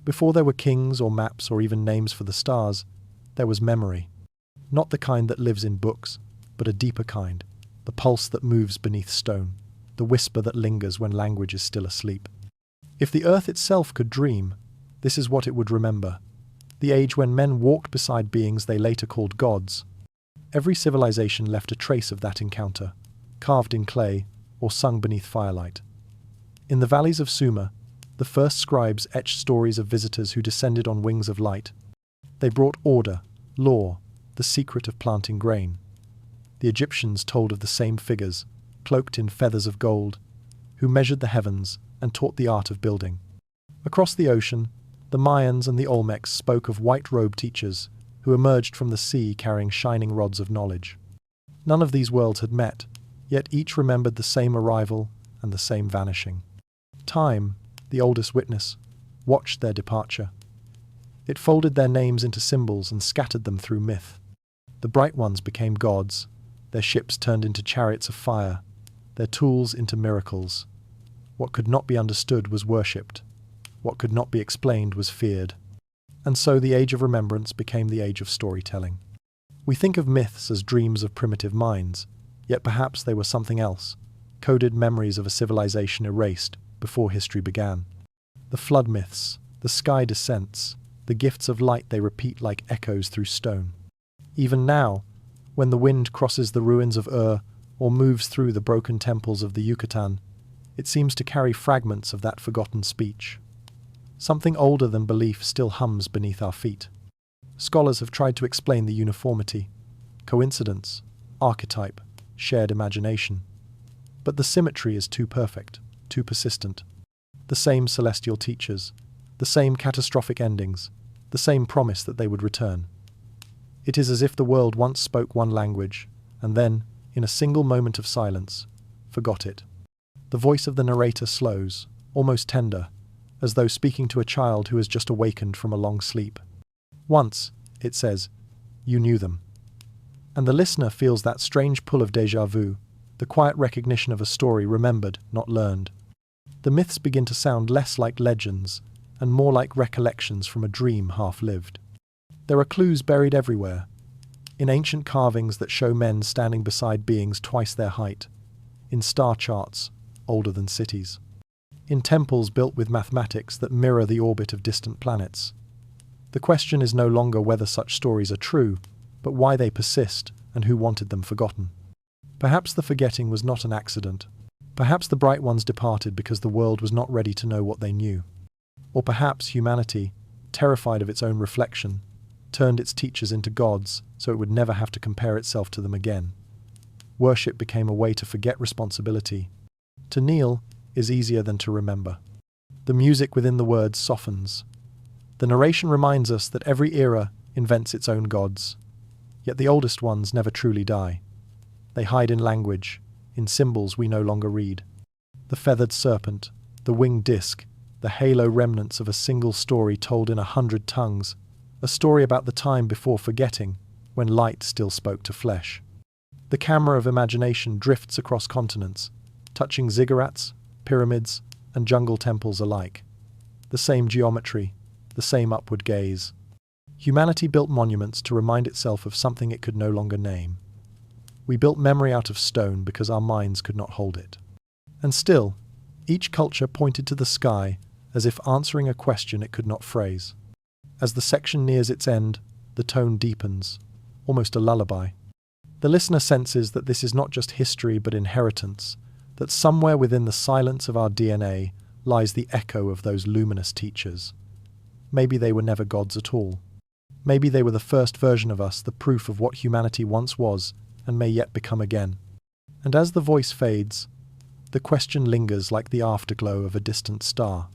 Before there were kings or maps or even names for the stars, there was memory. Not the kind that lives in books, but a deeper kind, the pulse that moves beneath stone, the whisper that lingers when language is still asleep. If the earth itself could dream, this is what it would remember: the age when men walked beside beings they later called gods. Every civilization left a trace of that encounter, carved in clay or sung beneath firelight. In the valleys of Sumer, the first scribes etched stories of visitors who descended on wings of light. They brought order, law, the secret of planting grain. The Egyptians told of the same figures, cloaked in feathers of gold, who measured the heavens and taught the art of building. Across the ocean, the Mayans and the Olmecs spoke of white-robed teachers who emerged from the sea carrying shining rods of knowledge. None of these worlds had met, yet each remembered the same arrival and the same vanishing. Time, the oldest witness, watched their departure. It folded their names into symbols and scattered them through myth. The bright ones became gods, their ships turned into chariots of fire, their tools into miracles. What could not be understood was worshipped. What could not be explained was feared. And so the age of remembrance became the age of storytelling. We think of myths as dreams of primitive minds, yet perhaps they were something else, coded memories of a civilization erased before history began. The flood myths, the sky descents, the gifts of light they repeat like echoes through stone. Even now, when the wind crosses the ruins of Ur or moves through the broken temples of the Yucatan, it seems to carry fragments of that forgotten speech. Something older than belief still hums beneath our feet. Scholars have tried to explain the uniformity, coincidence, archetype, shared imagination. But the symmetry is too perfect, too persistent. The same celestial teachers, the same catastrophic endings, the same promise that they would return. It is as if the world once spoke one language, and then, in a single moment of silence, forgot it. The voice of the narrator slows, almost tender, as though speaking to a child who has just awakened from a long sleep. Once, it says, you knew them. And the listener feels that strange pull of déjà vu, the quiet recognition of a story remembered, not learned. The myths begin to sound less like legends and more like recollections from a dream half-lived. There are clues buried everywhere, in ancient carvings that show men standing beside beings twice their height, in star charts older than cities, in temples built with mathematics that mirror the orbit of distant planets. The question is no longer whether such stories are true, but why they persist and who wanted them forgotten. Perhaps the forgetting was not an accident. Perhaps the bright ones departed because the world was not ready to know what they knew. Or perhaps humanity, terrified of its own reflection, turned its teachers into gods so it would never have to compare itself to them again. Worship became a way to forget responsibility. To kneel is easier than to remember. The music within the words softens. The narration reminds us that every era invents its own gods, yet the oldest ones never truly die. They hide in language, in symbols we no longer read. The feathered serpent, the winged disc, the halo remnants of a single story told in 100 tongues, a story about the time before forgetting, when light still spoke to flesh. The camera of imagination drifts across continents, touching ziggurats, pyramids, and jungle temples alike. The same geometry, the same upward gaze. Humanity built monuments to remind itself of something it could no longer name. We built memory out of stone because our minds could not hold it. And still, each culture pointed to the sky as if answering a question it could not phrase. As the section nears its end, the tone deepens, almost a lullaby. The listener senses that this is not just history but inheritance, that somewhere within the silence of our DNA lies the echo of those luminous teachers. Maybe they were never gods at all. Maybe they were the first version of us, the proof of what humanity once was and may yet become again. And as the voice fades, the question lingers like the afterglow of a distant star.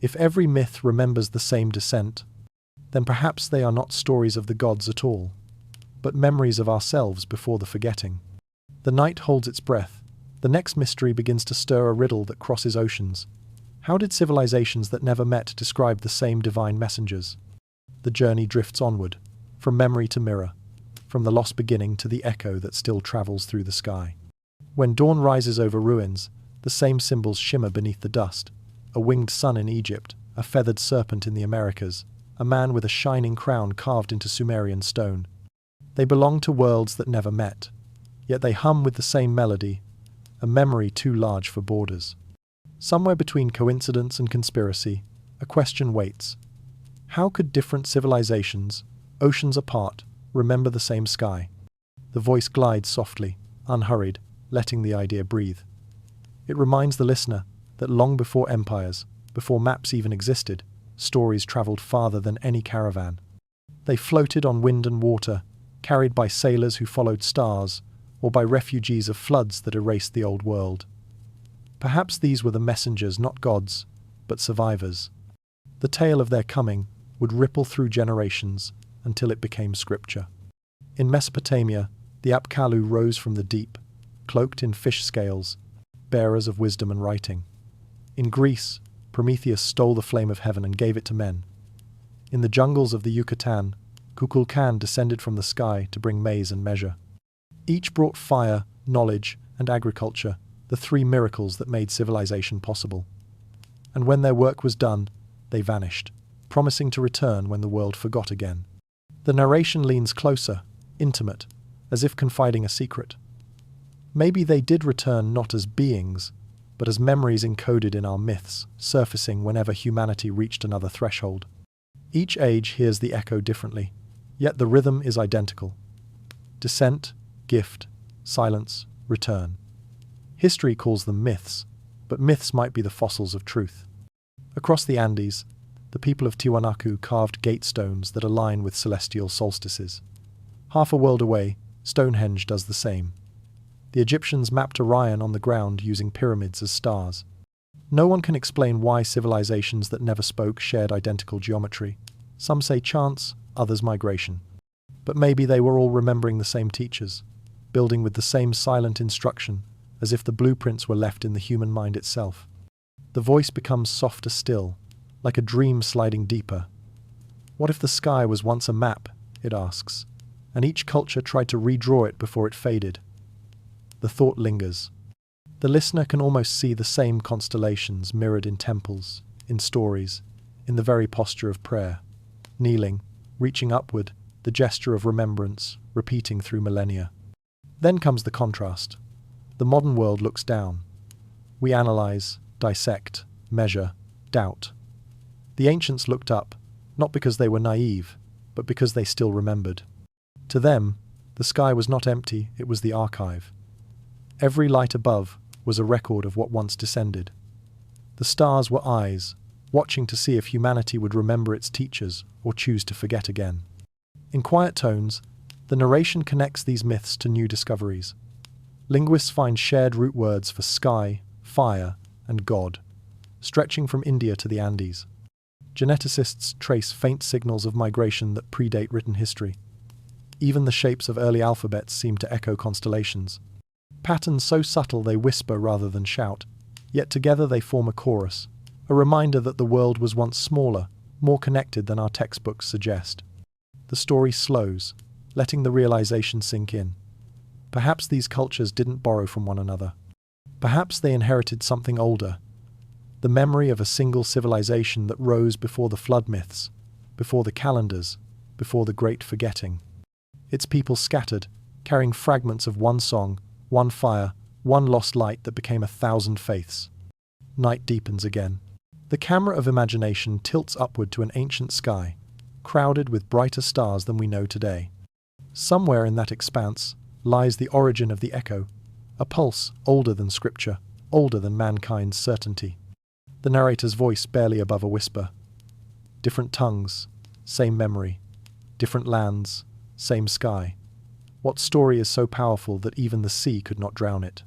If every myth remembers the same descent, then perhaps they are not stories of the gods at all, but memories of ourselves before the forgetting. The night holds its breath. The next mystery begins to stir a riddle that crosses oceans. How did civilizations that never met describe the same divine messengers? The journey drifts onward, from memory to mirror, from the lost beginning to the echo that still travels through the sky. When dawn rises over ruins, the same symbols shimmer beneath the dust: a winged sun in Egypt, a feathered serpent in the Americas, a man with a shining crown carved into Sumerian stone. They belong to worlds that never met, yet they hum with the same melody, a memory too large for borders. Somewhere between coincidence and conspiracy, a question waits. How could different civilizations, oceans apart, remember the same sky? The voice glides softly, unhurried, letting the idea breathe. It reminds the listener that long before empires, before maps even existed, stories traveled farther than any caravan. They floated on wind and water, carried by sailors who followed stars, or by refugees of floods that erased the old world. Perhaps these were the messengers, not gods, but survivors. The tale of their coming would ripple through generations until it became scripture. In Mesopotamia, the Apkallu rose from the deep, cloaked in fish scales, bearers of wisdom and writing. In Greece, Prometheus stole the flame of heaven and gave it to men. In the jungles of the Yucatan, Kukulkan descended from the sky to bring maize and measure. Each brought fire, knowledge, and agriculture, the three miracles that made civilization possible. And when their work was done, they vanished, promising to return when the world forgot again. The narration leans closer, intimate, as if confiding a secret. Maybe they did return not as beings, but as memories encoded in our myths, surfacing whenever humanity reached another threshold. Each age hears the echo differently, yet the rhythm is identical. Descent, gift, silence, return. History calls them myths, but myths might be the fossils of truth. Across the Andes, the people of Tiwanaku carved gate stones that align with celestial solstices. Half a world away, Stonehenge does the same. The Egyptians mapped Orion on the ground using pyramids as stars. No one can explain why civilizations that never spoke shared identical geometry. Some say chance, others migration. But maybe they were all remembering the same teachers, building with the same silent instruction, as if the blueprints were left in the human mind itself. The voice becomes softer still, like a dream sliding deeper. What if the sky was once a map, it asks, and each culture tried to redraw it before it faded? The thought lingers. The listener can almost see the same constellations mirrored in temples, in stories, in the very posture of prayer. Kneeling, reaching upward, the gesture of remembrance, repeating through millennia. Then comes the contrast. The modern world looks down. We analyze, dissect, measure, doubt. The ancients looked up, not because they were naive, but because they still remembered. To them, the sky was not empty, it was the archive. Every light above was a record of what once descended. The stars were eyes, watching to see if humanity would remember its teachers or choose to forget again. In quiet tones, the narration connects these myths to new discoveries. Linguists find shared root words for sky, fire, and God, stretching from India to the Andes. Geneticists trace faint signals of migration that predate written history. Even the shapes of early alphabets seem to echo constellations. Patterns so subtle they whisper rather than shout, yet together they form a chorus, a reminder that the world was once smaller, more connected than our textbooks suggest. The story slows, letting the realization sink in. Perhaps these cultures didn't borrow from one another. Perhaps they inherited something older, the memory of a single civilization that rose before the flood myths, before the calendars, before the great forgetting. Its people scattered, carrying fragments of one song, one fire, one lost light that became 1,000 faiths. Night deepens again. The camera of imagination tilts upward to an ancient sky, crowded with brighter stars than we know today. Somewhere in that expanse lies the origin of the echo, a pulse older than scripture, older than mankind's certainty. The narrator's voice barely above a whisper. Different tongues, same memory. Different lands, same sky. What story is so powerful that even the sea could not drown it?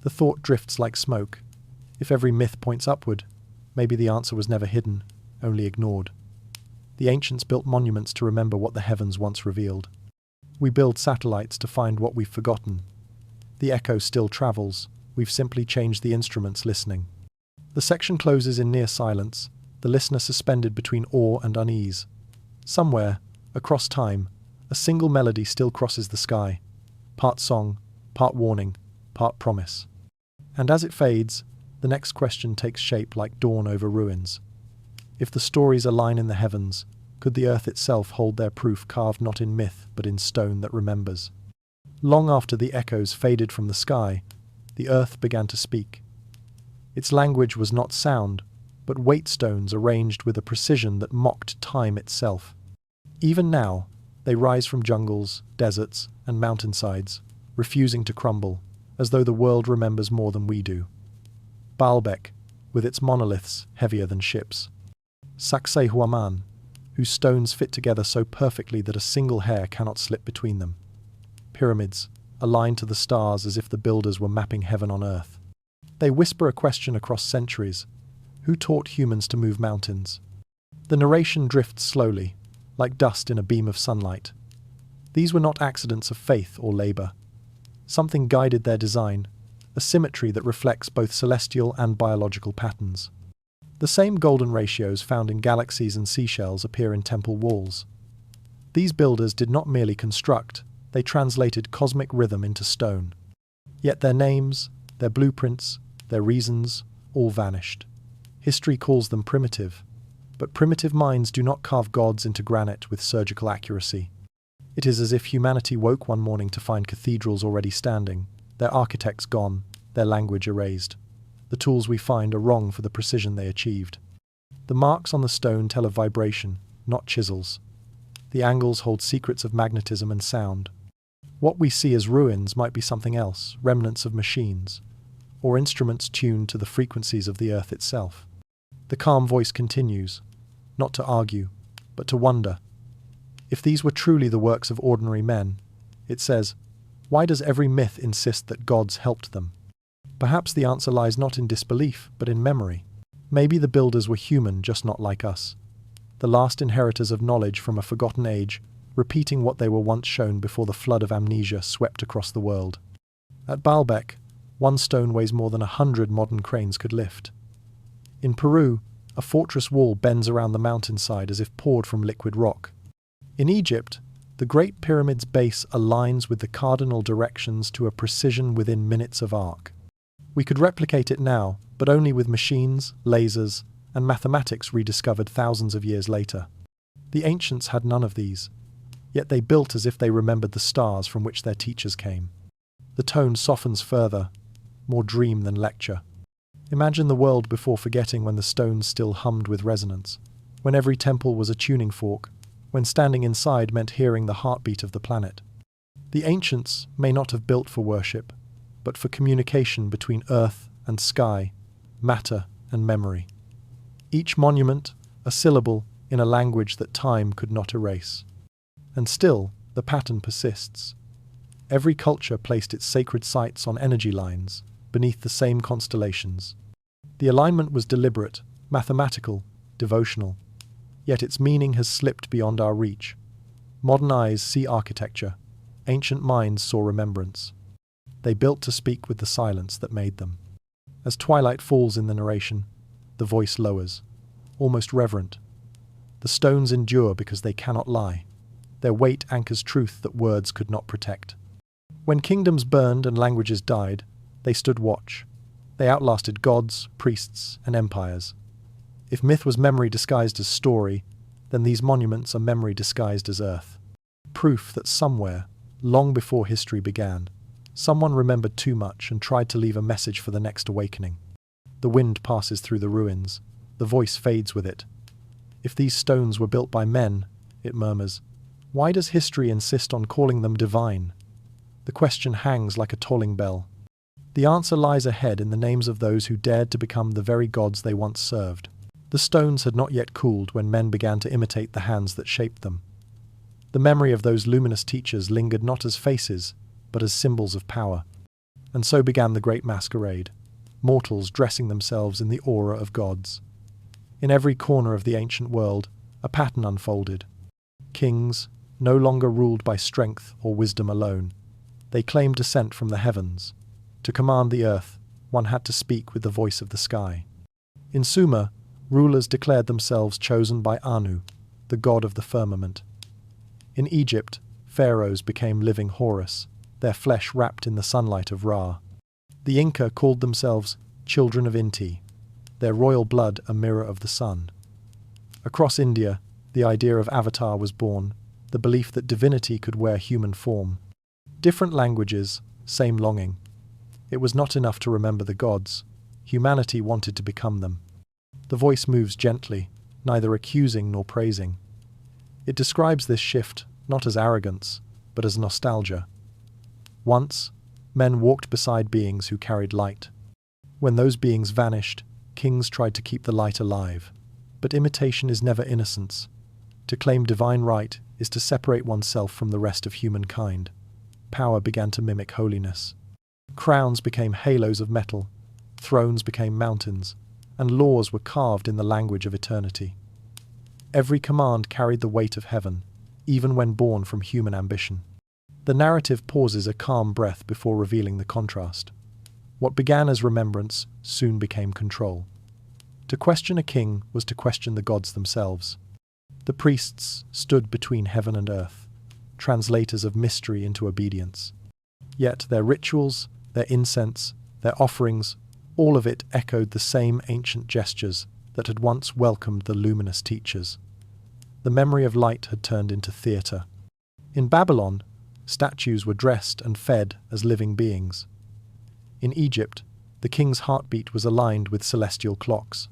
The thought drifts like smoke. If every myth points upward, maybe the answer was never hidden, only ignored. The ancients built monuments to remember what the heavens once revealed. We build satellites to find what we've forgotten. The echo still travels, we've simply changed the instruments listening. The section closes in near silence, the listener suspended between awe and unease. Somewhere, across time, a single melody still crosses the sky, part song, part warning, part promise. And as it fades, the next question takes shape like dawn over ruins. If the stories align in the heavens, could the earth itself hold their proof carved not in myth but in stone that remembers? Long after the echoes faded from the sky, the earth began to speak. Its language was not sound, but weight stones arranged with a precision that mocked time itself. Even now, they rise from jungles, deserts, and mountainsides, refusing to crumble, as though the world remembers more than we do. Baalbek, with its monoliths heavier than ships. Sacsayhuaman, whose stones fit together so perfectly that a single hair cannot slip between them. Pyramids, aligned to the stars as if the builders were mapping heaven on earth. They whisper a question across centuries. Who taught humans to move mountains? The narration drifts slowly, like dust in a beam of sunlight. These were not accidents of faith or labor. Something guided their design, a symmetry that reflects both celestial and biological patterns. The same golden ratios found in galaxies and seashells appear in temple walls. These builders did not merely construct, they translated cosmic rhythm into stone. Yet their names, their blueprints, their reasons, all vanished. History calls them primitive, but primitive minds do not carve gods into granite with surgical accuracy. It is as if humanity woke one morning to find cathedrals already standing, their architects gone, their language erased. The tools we find are wrong for the precision they achieved. The marks on the stone tell of vibration, not chisels. The angles hold secrets of magnetism and sound. What we see as ruins might be something else, remnants of machines, or instruments tuned to the frequencies of the earth itself. The calm voice continues, not to argue, but to wonder. If these were truly the works of ordinary men, it says, why does every myth insist that gods helped them? Perhaps the answer lies not in disbelief, but in memory. Maybe the builders were human, just not like us. The last inheritors of knowledge from a forgotten age, repeating what they were once shown before the flood of amnesia swept across the world. At Baalbek, one stone weighs more than 100 modern cranes could lift. In Peru, a fortress wall bends around the mountainside as if poured from liquid rock. In Egypt, the Great Pyramid's base aligns with the cardinal directions to a precision within minutes of arc. We could replicate it now, but only with machines, lasers, and mathematics rediscovered thousands of years later. The ancients had none of these, yet they built as if they remembered the stars from which their teachers came. The tone softens further, more dream than lecture. Imagine the world before forgetting, when the stones still hummed with resonance, when every temple was a tuning fork, when standing inside meant hearing the heartbeat of the planet. The ancients may not have built for worship, but for communication between earth and sky, matter and memory. Each monument, a syllable in a language that time could not erase. And still, the pattern persists. Every culture placed its sacred sites on energy lines, beneath the same constellations. The alignment was deliberate, mathematical, devotional, yet its meaning has slipped beyond our reach. Modern eyes see architecture, ancient minds saw remembrance. They built to speak with the silence that made them. As twilight falls in the narration, the voice lowers, almost reverent. The stones endure because they cannot lie. Their weight anchors truth that words could not protect. When kingdoms burned and languages died, they stood watch. They outlasted gods, priests, and empires. If myth was memory disguised as story, then these monuments are memory disguised as earth. Proof that somewhere, long before history began, someone remembered too much and tried to leave a message for the next awakening. The wind passes through the ruins. The voice fades with it. If these stones were built by men, it murmurs, why does history insist on calling them divine? The question hangs like a tolling bell. The answer lies ahead in the names of those who dared to become the very gods they once served. The stones had not yet cooled when men began to imitate the hands that shaped them. The memory of those luminous teachers lingered not as faces, but as symbols of power. And so began the great masquerade, mortals dressing themselves in the aura of gods. In every corner of the ancient world, a pattern unfolded. Kings, no longer ruled by strength or wisdom alone, they claimed descent from the heavens. To command the earth, one had to speak with the voice of the sky. In Sumer, rulers declared themselves chosen by Anu, the god of the firmament. In Egypt, pharaohs became living Horus, their flesh wrapped in the sunlight of Ra. The Inca called themselves children of Inti, their royal blood a mirror of the sun. Across India, the idea of avatar was born, the belief that divinity could wear human form. Different languages, same longing. It was not enough to remember the gods. Humanity wanted to become them. The voice moves gently, neither accusing nor praising. It describes this shift not as arrogance, but as nostalgia. Once, men walked beside beings who carried light. When those beings vanished, kings tried to keep the light alive. But imitation is never innocence. To claim divine right is to separate oneself from the rest of humankind. Power began to mimic holiness. Crowns became halos of metal, thrones became mountains, and laws were carved in the language of eternity. Every command carried the weight of heaven, even when born from human ambition. The narrative pauses a calm breath before revealing the contrast. What began as remembrance soon became control. To question a king was to question the gods themselves. The priests stood between heaven and earth, translators of mystery into obedience. Yet their rituals, their incense, their offerings, all of it echoed the same ancient gestures that had once welcomed the luminous teachers. The memory of light had turned into theatre. In Babylon, statues were dressed and fed as living beings. In Egypt, the king's heartbeat was aligned with celestial clocks.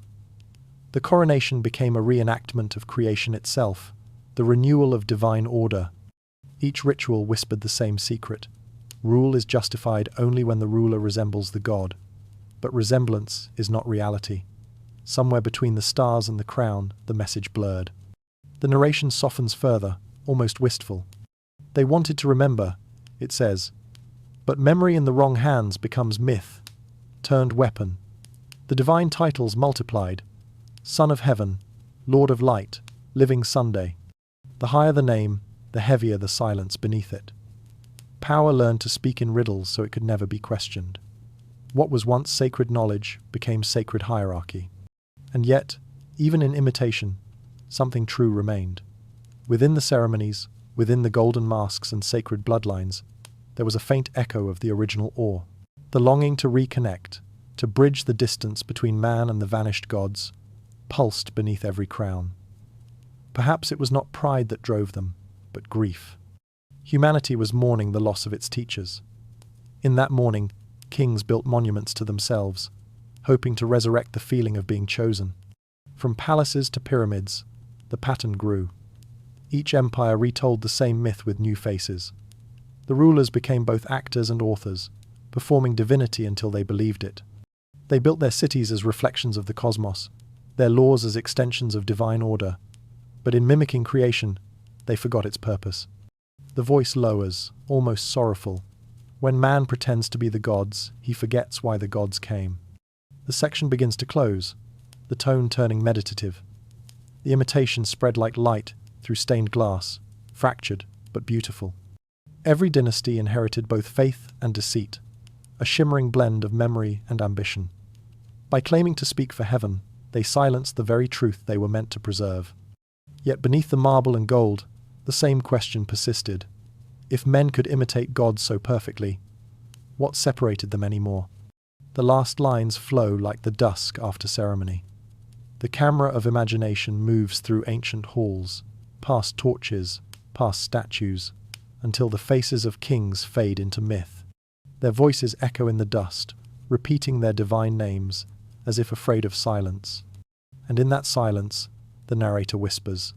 The coronation became a reenactment of creation itself, the renewal of divine order. Each ritual whispered the same secret. Rule is justified only when the ruler resembles the god. But resemblance is not reality. Somewhere between the stars and the crown, the message blurred. The narration softens further, almost wistful. They wanted to remember, it says, but memory in the wrong hands becomes myth, turned weapon. The divine titles multiplied. Son of Heaven, Lord of Light, Living Sunday. The higher the name, the heavier the silence beneath it. Power learned to speak in riddles so it could never be questioned. What was once sacred knowledge became sacred hierarchy. And yet, even in imitation, something true remained. Within the ceremonies, within the golden masks and sacred bloodlines, there was a faint echo of the original awe. The longing to reconnect, to bridge the distance between man and the vanished gods, pulsed beneath every crown. Perhaps it was not pride that drove them, but grief. Humanity was mourning the loss of its teachers. In that mourning, kings built monuments to themselves, hoping to resurrect the feeling of being chosen. From palaces to pyramids, the pattern grew. Each empire retold the same myth with new faces. The rulers became both actors and authors, performing divinity until they believed it. They built their cities as reflections of the cosmos, their laws as extensions of divine order, but in mimicking creation, they forgot its purpose. The voice lowers, almost sorrowful. When man pretends to be the gods, he forgets why the gods came. The section begins to close, the tone turning meditative. The imitation spread like light through stained glass, fractured but beautiful. Every dynasty inherited both faith and deceit, a shimmering blend of memory and ambition. By claiming to speak for heaven, they silenced the very truth they were meant to preserve. Yet beneath the marble and gold, the same question persisted. If men could imitate gods so perfectly, what separated them anymore? The last lines flow like the dusk after ceremony. The camera of imagination moves through ancient halls, past torches, past statues, until the faces of kings fade into myth. Their voices echo in the dust, repeating their divine names, as if afraid of silence. And in that silence, the narrator whispers.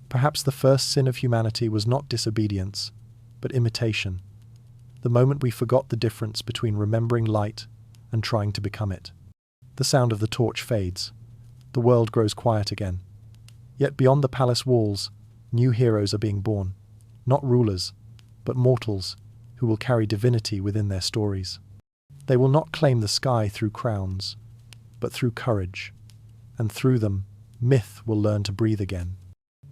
Perhaps the first sin of humanity was not disobedience, but imitation. The moment we forgot the difference between remembering light and trying to become it. The sound of the torch fades. The world grows quiet again. Yet beyond the palace walls, new heroes are being born. Not rulers, but mortals who will carry divinity within their stories. They will not claim the sky through crowns, but through courage. And through them, myth will learn to breathe again.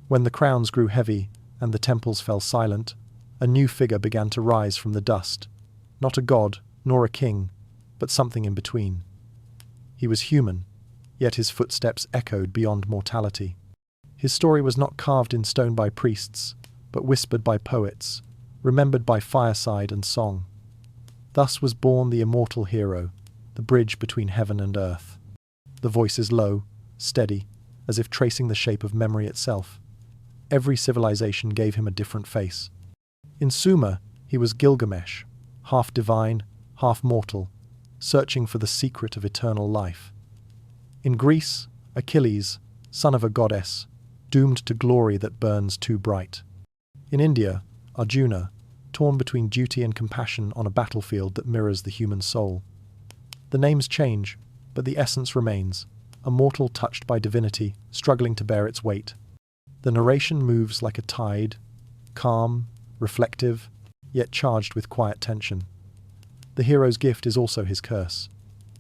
When the crowns grew heavy and the temples fell silent, a new figure began to rise from the dust. Not a god, nor a king, but something in between. He was human, yet his footsteps echoed beyond mortality. His story was not carved in stone by priests, but whispered by poets, remembered by fireside and song. Thus was born the immortal hero, the bridge between heaven and earth. The voice is low, steady, as if tracing the shape of memory itself. Every civilization gave him a different face. In Sumer, he was Gilgamesh, half divine, half mortal, searching for the secret of eternal life. In Greece, Achilles, son of a goddess, doomed to glory that burns too bright. In India, Arjuna, torn between duty and compassion on a battlefield that mirrors the human soul. The names change, but the essence remains, a mortal touched by divinity, struggling to bear its weight. The narration moves like a tide, calm, reflective, yet charged with quiet tension. The hero's gift is also his curse.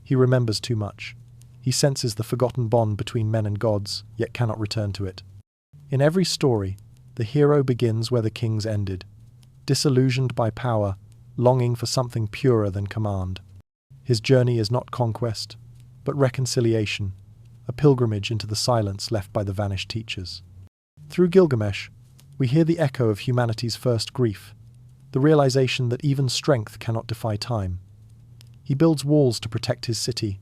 He remembers too much. He senses the forgotten bond between men and gods, yet cannot return to it. In every story, the hero begins where the kings ended, disillusioned by power, longing for something purer than command. His journey is not conquest, but reconciliation, a pilgrimage into the silence left by the vanished teachers. Through Gilgamesh, we hear the echo of humanity's first grief, the realization that even strength cannot defy time. He builds walls to protect his city,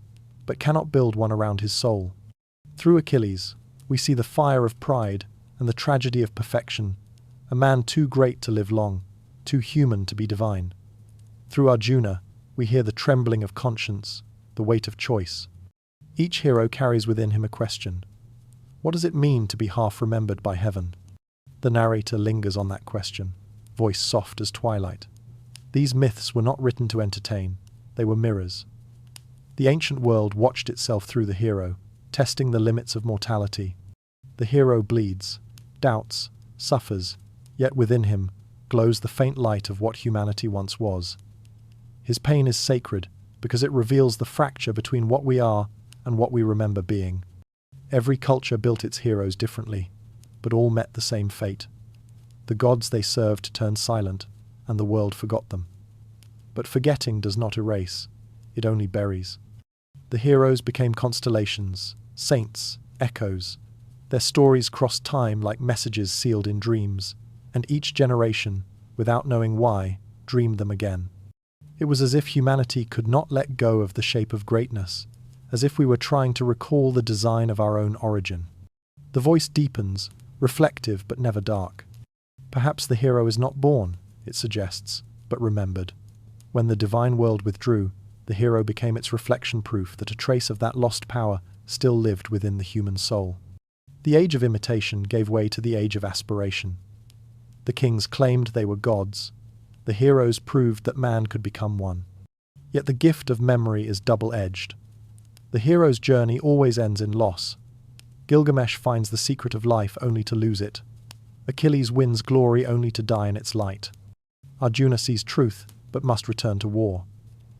but cannot build one around his soul. Through Achilles, we see the fire of pride and the tragedy of perfection, a man too great to live long, too human to be divine. Through Arjuna, we hear the trembling of conscience, the weight of choice. Each hero carries within him a question. What does it mean to be half remembered by heaven? The narrator lingers on that question, voice soft as twilight. These myths were not written to entertain, they were mirrors. The ancient world watched itself through the hero, testing the limits of mortality. The hero bleeds, doubts, suffers, yet within him glows the faint light of what humanity once was. His pain is sacred because it reveals the fracture between what we are and what we remember being. Every culture built its heroes differently, but all met the same fate. The gods they served turned silent, and the world forgot them. But forgetting does not erase, it only buries. The heroes became constellations, saints, echoes. Their stories crossed time like messages sealed in dreams, and each generation, without knowing why, dreamed them again. It was as if humanity could not let go of the shape of greatness, as if we were trying to recall the design of our own origin. The voice deepens, reflective but never dark. Perhaps the hero is not born, it suggests, but remembered. When the divine world withdrew, the hero became its reflection, proof that a trace of that lost power still lived within the human soul. The age of imitation gave way to the age of aspiration. The kings claimed they were gods. The heroes proved that man could become one. Yet the gift of memory is double-edged. The hero's journey always ends in loss. Gilgamesh finds the secret of life only to lose it. Achilles wins glory only to die in its light. Arjuna sees truth, but must return to war.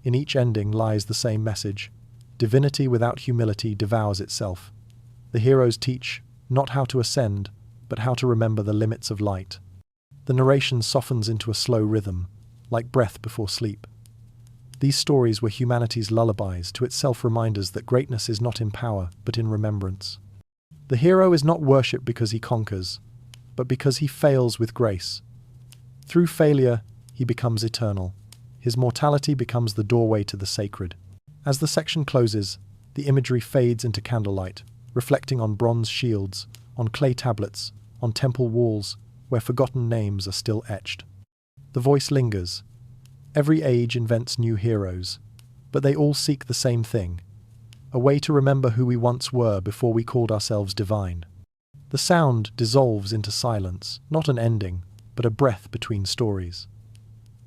In each ending lies the same message. Divinity without humility devours itself. The heroes teach not how to ascend, but how to remember the limits of light. The narration softens into a slow rhythm, like breath before sleep. These stories were humanity's lullabies, to itself reminders that greatness is not in power, but in remembrance. The hero is not worshipped because he conquers, but because he fails with grace. Through failure, he becomes eternal. His mortality becomes the doorway to the sacred. As the section closes, the imagery fades into candlelight, reflecting on bronze shields, on clay tablets, on temple walls, where forgotten names are still etched. The voice lingers. Every age invents new heroes, but they all seek the same thing, a way to remember who we once were before we called ourselves divine. The sound dissolves into silence, not an ending, but a breath between stories.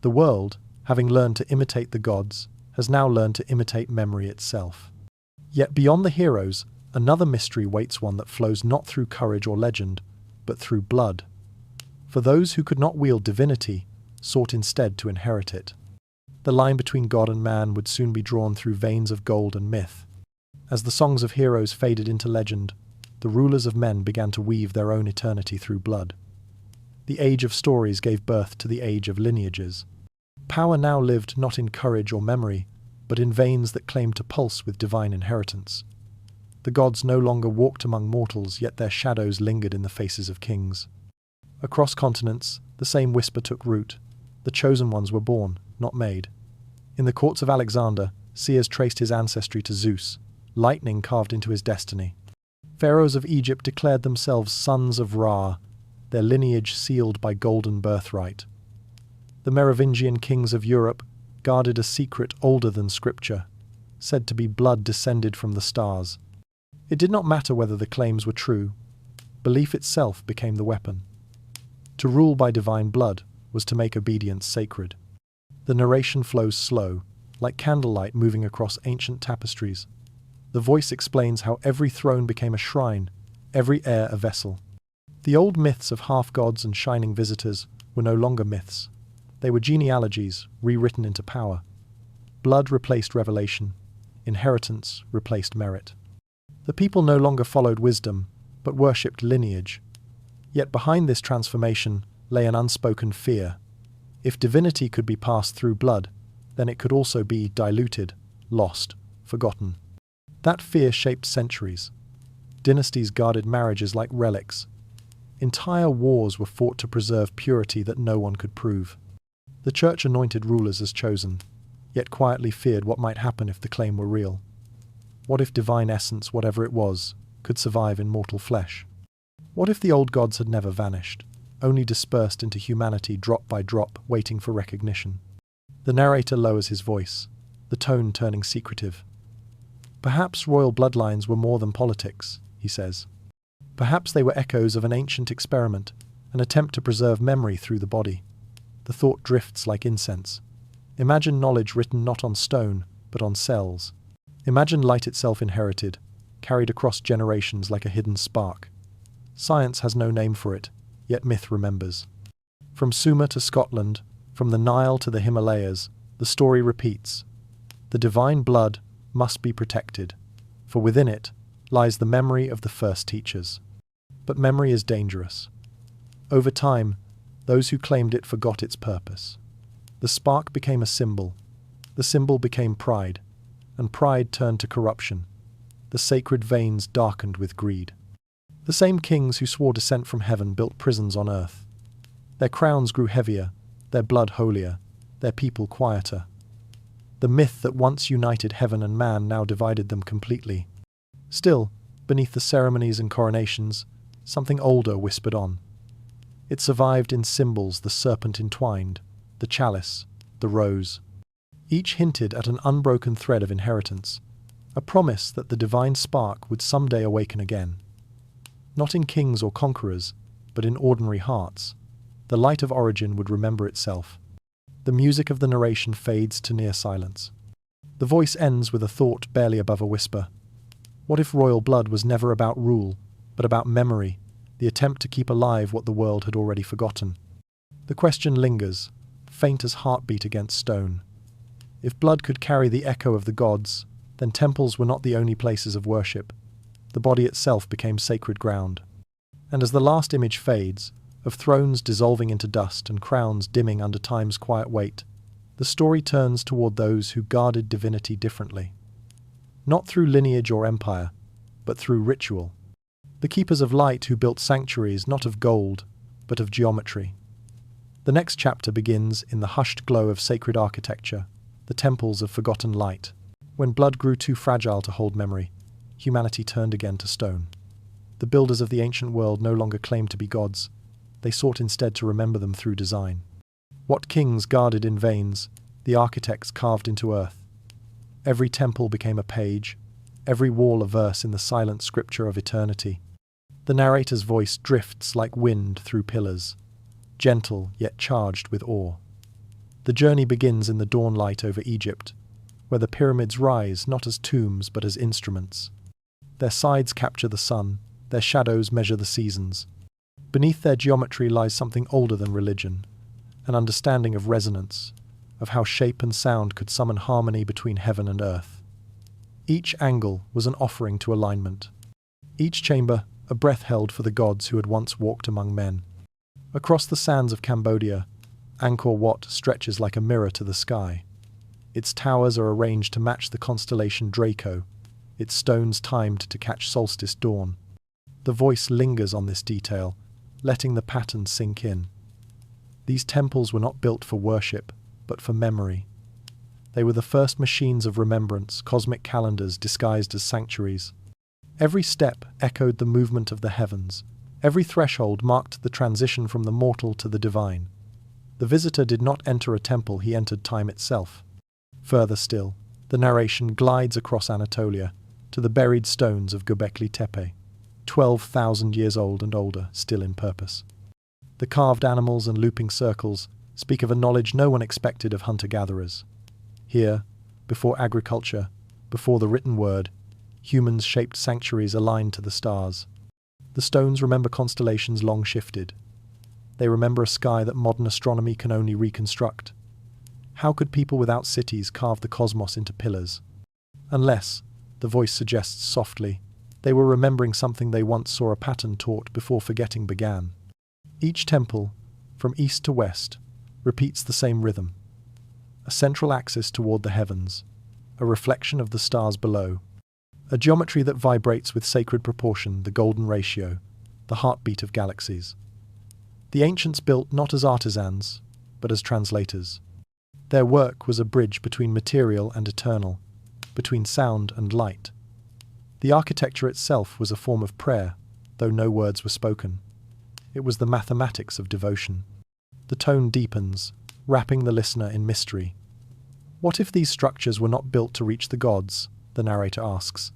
The world, having learned to imitate the gods, has now learned to imitate memory itself. Yet beyond the heroes, another mystery waits, one that flows not through courage or legend, but through blood. For those who could not wield divinity, sought instead to inherit it. The line between God and man would soon be drawn through veins of gold and myth. As the songs of heroes faded into legend, the rulers of men began to weave their own eternity through blood. The age of stories gave birth to the age of lineages. Power now lived not in courage or memory, but in veins that claimed to pulse with divine inheritance. The gods no longer walked among mortals, yet their shadows lingered in the faces of kings. Across continents, the same whisper took root. The chosen ones were born, not made. In the courts of Alexander, seers traced his ancestry to Zeus, lightning carved into his destiny. Pharaohs of Egypt declared themselves sons of Ra, their lineage sealed by golden birthright. The Merovingian kings of Europe guarded a secret older than scripture, said to be blood descended from the stars. It did not matter whether the claims were true. Belief itself became the weapon. To rule by divine blood was to make obedience sacred. The narration flows slow, like candlelight moving across ancient tapestries. The voice explains how every throne became a shrine, every heir a vessel. The old myths of half-gods and shining visitors were no longer myths. They were genealogies rewritten into power. Blood replaced revelation. Inheritance replaced merit. The people no longer followed wisdom, but worshipped lineage. Yet behind this transformation lay an unspoken fear. If divinity could be passed through blood, then it could also be diluted, lost, forgotten. That fear shaped centuries. Dynasties guarded marriages like relics. Entire wars were fought to preserve purity that no one could prove. The church anointed rulers as chosen, yet quietly feared what might happen if the claim were real. What if divine essence, whatever it was, could survive in mortal flesh? What if the old gods had never vanished, only dispersed into humanity drop by drop, waiting for recognition? The narrator lowers his voice, the tone turning secretive. Perhaps royal bloodlines were more than politics, he says. Perhaps they were echoes of an ancient experiment, an attempt to preserve memory through the body. The thought drifts like incense. Imagine knowledge written not on stone, but on cells. Imagine light itself inherited, carried across generations like a hidden spark. Science has no name for it, yet myth remembers. From Sumer to Scotland, from the Nile to the Himalayas, the story repeats. The divine blood must be protected, for within it lies the memory of the first teachers. But memory is dangerous. Over time, those who claimed it forgot its purpose. The spark became a symbol. The symbol became pride, and pride turned to corruption. The sacred veins darkened with greed. The same kings who swore descent from heaven built prisons on earth. Their crowns grew heavier, their blood holier, their people quieter. The myth that once united heaven and man now divided them completely. Still, beneath the ceremonies and coronations, something older whispered on. It survived in symbols the serpent entwined, the chalice, the rose. Each hinted at an unbroken thread of inheritance, a promise that the divine spark would someday awaken again. Not in kings or conquerors, but in ordinary hearts. The light of origin would remember itself. The music of the narration fades to near silence. The voice ends with a thought barely above a whisper. What if royal blood was never about rule, but about memory, the attempt to keep alive what the world had already forgotten? The question lingers, faint as heartbeat against stone. If blood could carry the echo of the gods, then temples were not the only places of worship. The body itself became sacred ground. And as the last image fades, of thrones dissolving into dust and crowns dimming under time's quiet weight, the story turns toward those who guarded divinity differently. Not through lineage or empire, but through ritual. The keepers of light who built sanctuaries not of gold, but of geometry. The next chapter begins in the hushed glow of sacred architecture, the temples of forgotten light. When blood grew too fragile to hold memory, humanity turned again to stone. The builders of the ancient world no longer claimed to be gods. They sought instead to remember them through design. What kings guarded in veins, the architects carved into earth. Every temple became a page, every wall a verse in the silent scripture of eternity. The narrator's voice drifts like wind through pillars, gentle yet charged with awe. The journey begins in the dawn light over Egypt, where the pyramids rise not as tombs but as instruments. Their sides capture the sun, their shadows measure the seasons. Beneath their geometry lies something older than religion, an understanding of resonance, of how shape and sound could summon harmony between heaven and earth. Each angle was an offering to alignment. Each chamber, a breath held for the gods who had once walked among men. Across the sands of Cambodia, Angkor Wat stretches like a mirror to the sky. Its towers are arranged to match the constellation Draco, its stones timed to catch solstice dawn. The voice lingers on this detail, letting the pattern sink in. These temples were not built for worship, but for memory. They were the first machines of remembrance, cosmic calendars disguised as sanctuaries. Every step echoed the movement of the heavens. Every threshold marked the transition from the mortal to the divine. The visitor did not enter a temple, he entered time itself. Further still, the narration glides across Anatolia to the buried stones of Göbekli Tepe, 12,000 years old and older, still in purpose. The carved animals and looping circles speak of a knowledge no one expected of hunter-gatherers. Here, before agriculture, before the written word, humans shaped sanctuaries aligned to the stars. The stones remember constellations long shifted. They remember a sky that modern astronomy can only reconstruct. How could people without cities carve the cosmos into pillars? Unless, the voice suggests softly, they were remembering something they once saw a pattern taught before forgetting began. Each temple, from east to west, repeats the same rhythm. A central axis toward the heavens, a reflection of the stars below. A geometry that vibrates with sacred proportion, the golden ratio, the heartbeat of galaxies. The ancients built not as artisans, but as translators. Their work was a bridge between material and eternal, between sound and light. The architecture itself was a form of prayer, though no words were spoken. It was the mathematics of devotion. The tone deepens, wrapping the listener in mystery. What if these structures were not built to reach the gods, the narrator asks,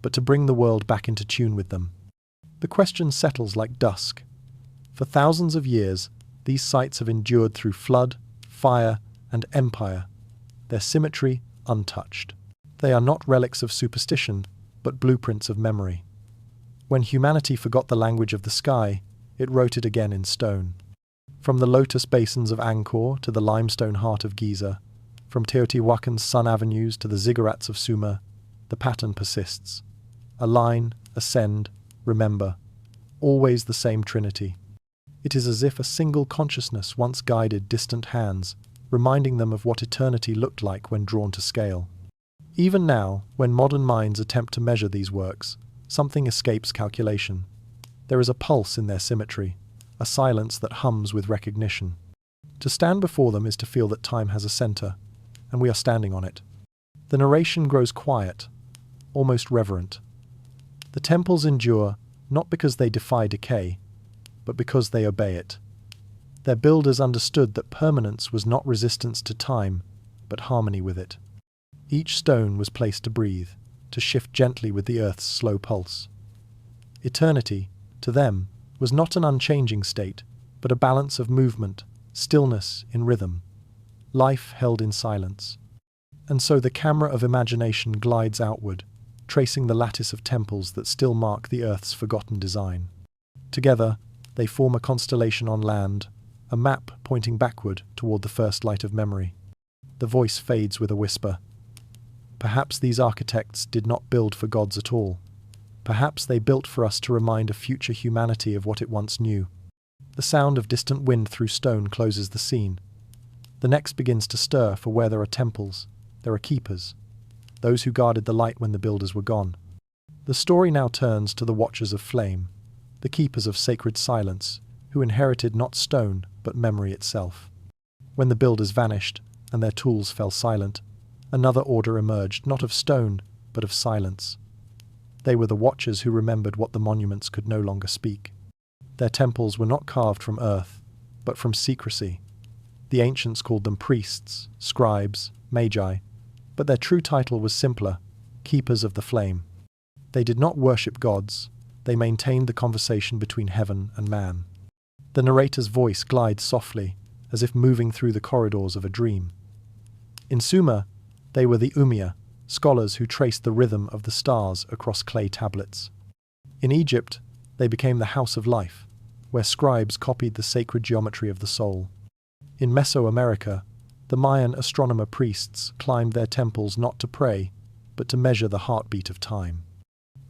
but to bring the world back into tune with them? The question settles like dusk. For thousands of years, these sites have endured through flood, fire, and empire, their symmetry untouched. They are not relics of superstition, but blueprints of memory. When humanity forgot the language of the sky, it wrote it again in stone. From the lotus basins of Angkor to the limestone heart of Giza, from Teotihuacan's sun avenues to the ziggurats of Sumer, the pattern persists. Align, ascend, remember, always the same trinity. It is as if a single consciousness once guided distant hands, reminding them of what eternity looked like when drawn to scale. Even now, when modern minds attempt to measure these works, something escapes calculation. There is a pulse in their symmetry, a silence that hums with recognition. To stand before them is to feel that time has a center, and we are standing on it. The narration grows quiet, almost reverent. The temples endure not because they defy decay, but because they obey it. Their builders understood that permanence was not resistance to time, but harmony with it. Each stone was placed to breathe, to shift gently with the earth's slow pulse. Eternity, to them, was not an unchanging state, but a balance of movement, stillness in rhythm, life held in silence. And so the camera of imagination glides outward, tracing the lattice of temples that still mark the earth's forgotten design. Together, they form a constellation on land, a map pointing backward toward the first light of memory. The voice fades with a whisper. Perhaps these architects did not build for gods at all. Perhaps they built for us to remind a future humanity of what it once knew. The sound of distant wind through stone closes the scene. The next begins to stir, for where there are temples, there are keepers, those who guarded the light when the builders were gone. The story now turns to the watchers of flame, the keepers of sacred silence, who inherited not stone, but memory itself. When the builders vanished, and their tools fell silent, another order emerged, not of stone, but of silence. They were the watchers who remembered what the monuments could no longer speak. Their temples were not carved from earth, but from secrecy. The ancients called them priests, scribes, magi, but their true title was simpler, keepers of the flame. They did not worship gods, they maintained the conversation between heaven and man. The narrator's voice glides softly, as if moving through the corridors of a dream. In Sumer, they were the Umiya, scholars who traced the rhythm of the stars across clay tablets. In Egypt, they became the house of life, where scribes copied the sacred geometry of the soul. In Mesoamerica, the Mayan astronomer priests climbed their temples not to pray, but to measure the heartbeat of time.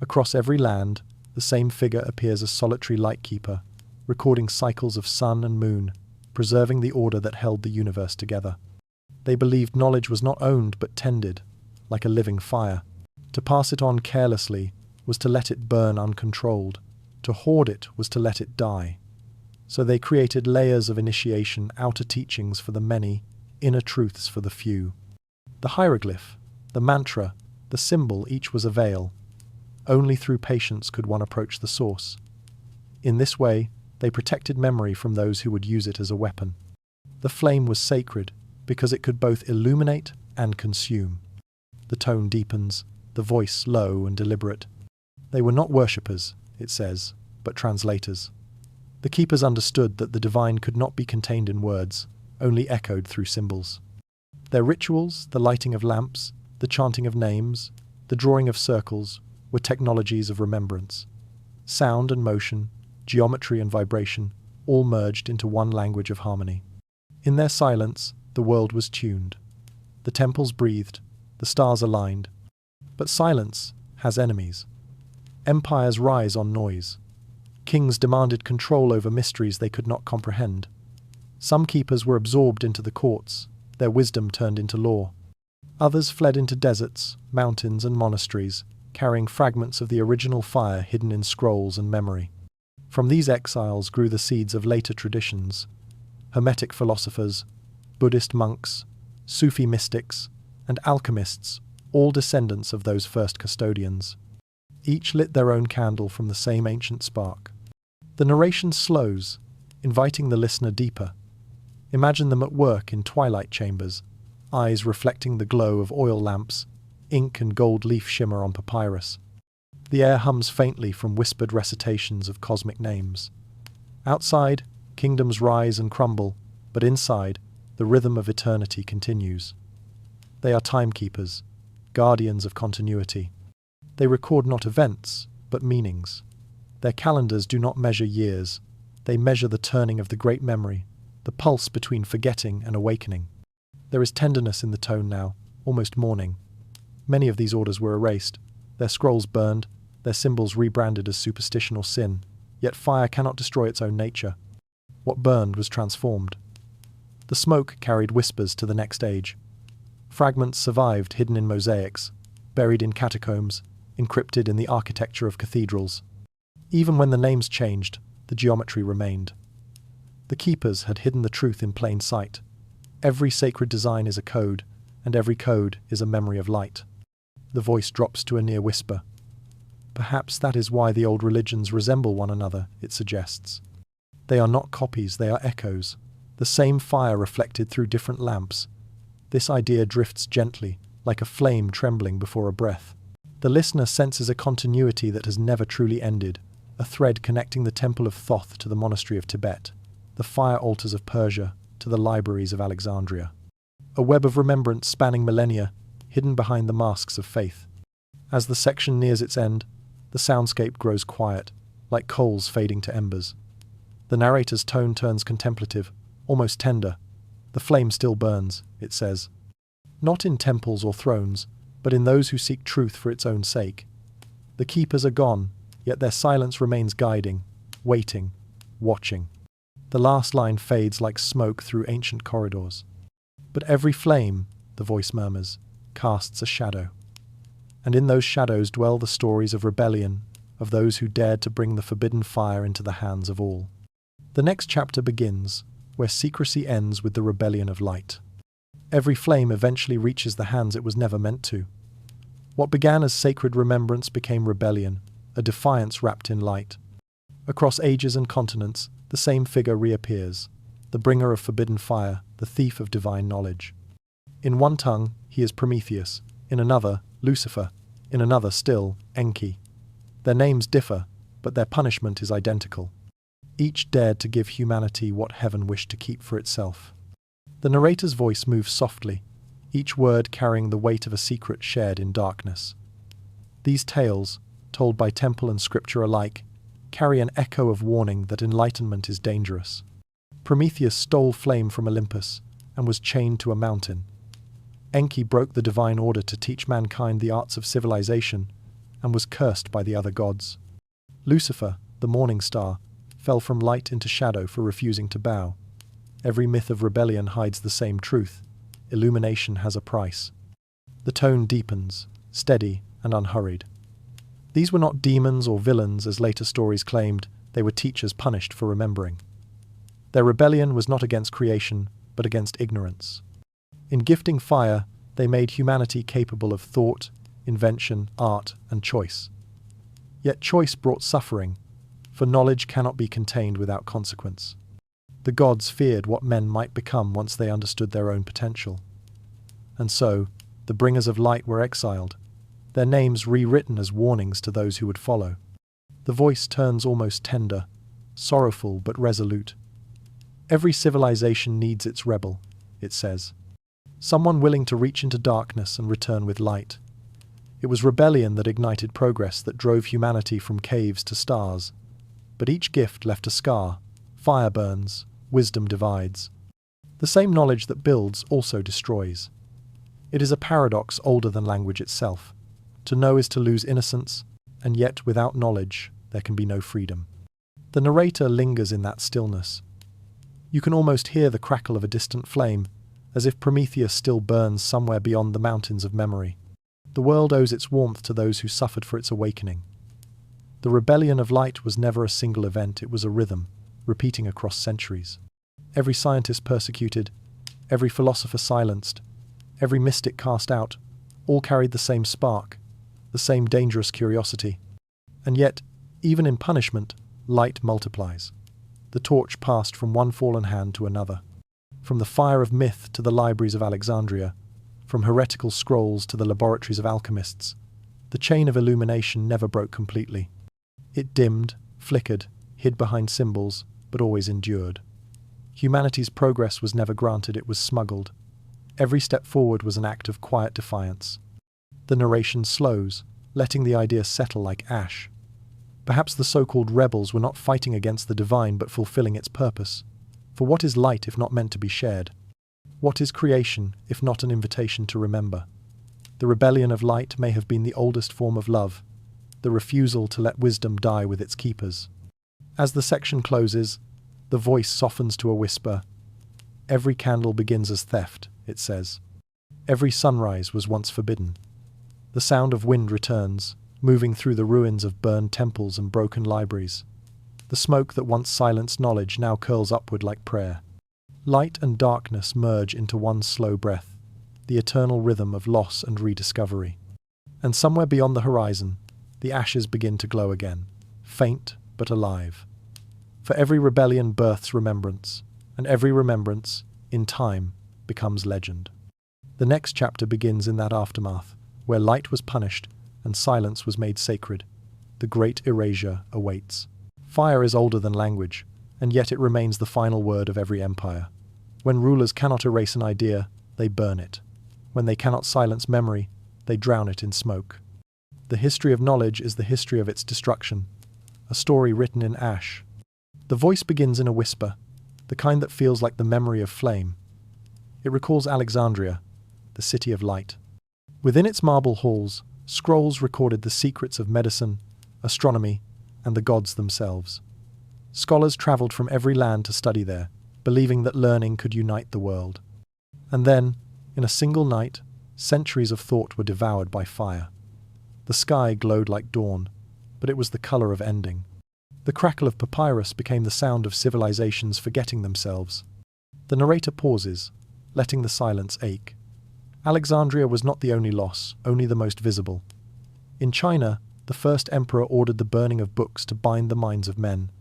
Across every land, the same figure appears as solitary lightkeeper, recording cycles of sun and moon, preserving the order that held the universe together. They believed knowledge was not owned but tended, like a living fire. To pass it on carelessly was to let it burn uncontrolled. To hoard it was to let it die. So they created layers of initiation, outer teachings for the many, inner truths for the few. The hieroglyph, the mantra, the symbol, each was a veil. Only through patience could one approach the source. In this way, they protected memory from those who would use it as a weapon. The flame was sacred because it could both illuminate and consume. The tone deepens, the voice low and deliberate. They were not worshippers, it says, but translators. The keepers understood that the divine could not be contained in words, only echoed through symbols. Their rituals, the lighting of lamps, the chanting of names, the drawing of circles, were technologies of remembrance. Sound and motion, geometry and vibration, all merged into one language of harmony. In their silence, the world was tuned. The temples breathed, the stars aligned. But silence has enemies. Empires rise on noise. Kings demanded control over mysteries they could not comprehend. Some keepers were absorbed into the courts, their wisdom turned into law. Others fled into deserts, mountains, and monasteries, carrying fragments of the original fire hidden in scrolls and memory. From these exiles grew the seeds of later traditions: Hermetic philosophers, Buddhist monks, Sufi mystics, and alchemists, all descendants of those first custodians. Each lit their own candle from the same ancient spark. The narration slows, inviting the listener deeper. Imagine them at work in twilight chambers, eyes reflecting the glow of oil lamps, ink and gold leaf shimmer on papyrus. The air hums faintly from whispered recitations of cosmic names. Outside, kingdoms rise and crumble, but inside, the rhythm of eternity continues. They are timekeepers, guardians of continuity. They record not events, but meanings. Their calendars do not measure years. They measure the turning of the great memory, the pulse between forgetting and awakening. There is tenderness in the tone now, almost mourning. Many of these orders were erased, their scrolls burned, their symbols rebranded as superstition or sin, yet fire cannot destroy its own nature. What burned was transformed. The smoke carried whispers to the next age. Fragments survived hidden in mosaics, buried in catacombs, encrypted in the architecture of cathedrals. Even when the names changed, the geometry remained. The keepers had hidden the truth in plain sight. Every sacred design is a code, and every code is a memory of light. The voice drops to a near whisper. Perhaps that is why the old religions resemble one another, it suggests. They are not copies, they are echoes. The same fire reflected through different lamps. This idea drifts gently, like a flame trembling before a breath. The listener senses a continuity that has never truly ended, a thread connecting the temple of Thoth to the monastery of Tibet, the fire altars of Persia to the libraries of Alexandria. A web of remembrance spanning millennia, hidden behind the masks of faith. As the section nears its end, the soundscape grows quiet, like coals fading to embers. The narrator's tone turns contemplative, almost tender. The flame still burns, it says. Not in temples or thrones, but in those who seek truth for its own sake. The keepers are gone, yet their silence remains guiding, waiting, watching. The last line fades like smoke through ancient corridors. But every flame, the voice murmurs, casts a shadow. And in those shadows dwell the stories of rebellion, of those who dared to bring the forbidden fire into the hands of all. The next chapter begins, where secrecy ends with the rebellion of light. Every flame eventually reaches the hands it was never meant to. What began as sacred remembrance became rebellion, a defiance wrapped in light. Across ages and continents, the same figure reappears, the bringer of forbidden fire, the thief of divine knowledge. In one tongue, he is Prometheus, in another, Lucifer, in another still, Enki. Their names differ, but their punishment is identical. Each dared to give humanity what heaven wished to keep for itself. The narrator's voice moves softly, each word carrying the weight of a secret shared in darkness. These tales, told by temple and scripture alike, carry an echo of warning that enlightenment is dangerous. Prometheus stole flame from Olympus and was chained to a mountain. Enki broke the divine order to teach mankind the arts of civilization and was cursed by the other gods. Lucifer, the morning star, fell from light into shadow for refusing to bow. Every myth of rebellion hides the same truth. Illumination has a price. The tone deepens, steady and unhurried. These were not demons or villains, as later stories claimed. They were teachers punished for remembering. Their rebellion was not against creation, but against ignorance. In gifting fire, they made humanity capable of thought, invention, art, and choice. Yet choice brought suffering, for knowledge cannot be contained without consequence. The gods feared what men might become once they understood their own potential. And so, the bringers of light were exiled, their names rewritten as warnings to those who would follow. The voice turns almost tender, sorrowful but resolute. Every civilization needs its rebel, it says. Someone willing to reach into darkness and return with light. It was rebellion that ignited progress, that drove humanity from caves to stars. But each gift left a scar. Fire burns, wisdom divides. The same knowledge that builds also destroys. It is a paradox older than language itself. To know is to lose innocence, and yet without knowledge there can be no freedom. The narrator lingers in that stillness. You can almost hear the crackle of a distant flame, as if Prometheus still burns somewhere beyond the mountains of memory. The world owes its warmth to those who suffered for its awakening. The rebellion of light was never a single event, it was a rhythm, repeating across centuries. Every scientist persecuted, every philosopher silenced, every mystic cast out, all carried the same spark, the same dangerous curiosity. And yet, even in punishment, light multiplies. The torch passed from one fallen hand to another. From the fire of myth to the libraries of Alexandria, from heretical scrolls to the laboratories of alchemists, the chain of illumination never broke completely. It dimmed, flickered, hid behind symbols, but always endured. Humanity's progress was never granted, it was smuggled. Every step forward was an act of quiet defiance. The narration slows, letting the idea settle like ash. Perhaps the so-called rebels were not fighting against the divine but fulfilling its purpose. For what is light if not meant to be shared? What is creation if not an invitation to remember? The rebellion of light may have been the oldest form of love, the refusal to let wisdom die with its keepers. As the section closes, the voice softens to a whisper. Every candle begins as theft, it says. Every sunrise was once forbidden. The sound of wind returns, moving through the ruins of burned temples and broken libraries. The smoke that once silenced knowledge now curls upward like prayer. Light and darkness merge into one slow breath, the eternal rhythm of loss and rediscovery. And somewhere beyond the horizon, the ashes begin to glow again, faint but alive. For every rebellion births remembrance, and every remembrance, in time, becomes legend. The next chapter begins in that aftermath, where light was punished and silence was made sacred. The Great Erasure awaits. Fire is older than language, and yet it remains the final word of every empire. When rulers cannot erase an idea, they burn it. When they cannot silence memory, they drown it in smoke. The history of knowledge is the history of its destruction, a story written in ash. The voice begins in a whisper, the kind that feels like the memory of flame. It recalls Alexandria, the city of light. Within its marble halls, scrolls recorded the secrets of medicine, astronomy, and the gods themselves. Scholars traveled from every land to study there, believing that learning could unite the world. And then, in a single night, centuries of thought were devoured by fire. The sky glowed like dawn, but it was the color of ending. The crackle of papyrus became the sound of civilizations forgetting themselves. The narrator pauses, letting the silence ache. Alexandria was not the only loss, only the most visible. In China, the first emperor ordered the burning of books to bind the minds of men.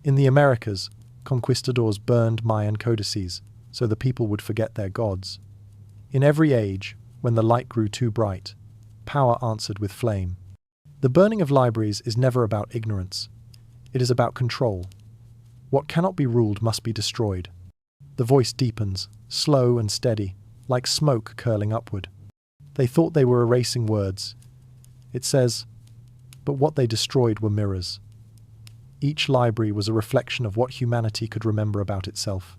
In the Americas, conquistadors burned Mayan codices, so the people would forget their gods. In every age, when the light grew too bright, power answered with flame. The burning of libraries is never about ignorance. It is about control. What cannot be ruled must be destroyed. The voice deepens, slow and steady, like smoke curling upward. They thought they were erasing words. It says, but what they destroyed were mirrors. Each library was a reflection of what humanity could remember about itself.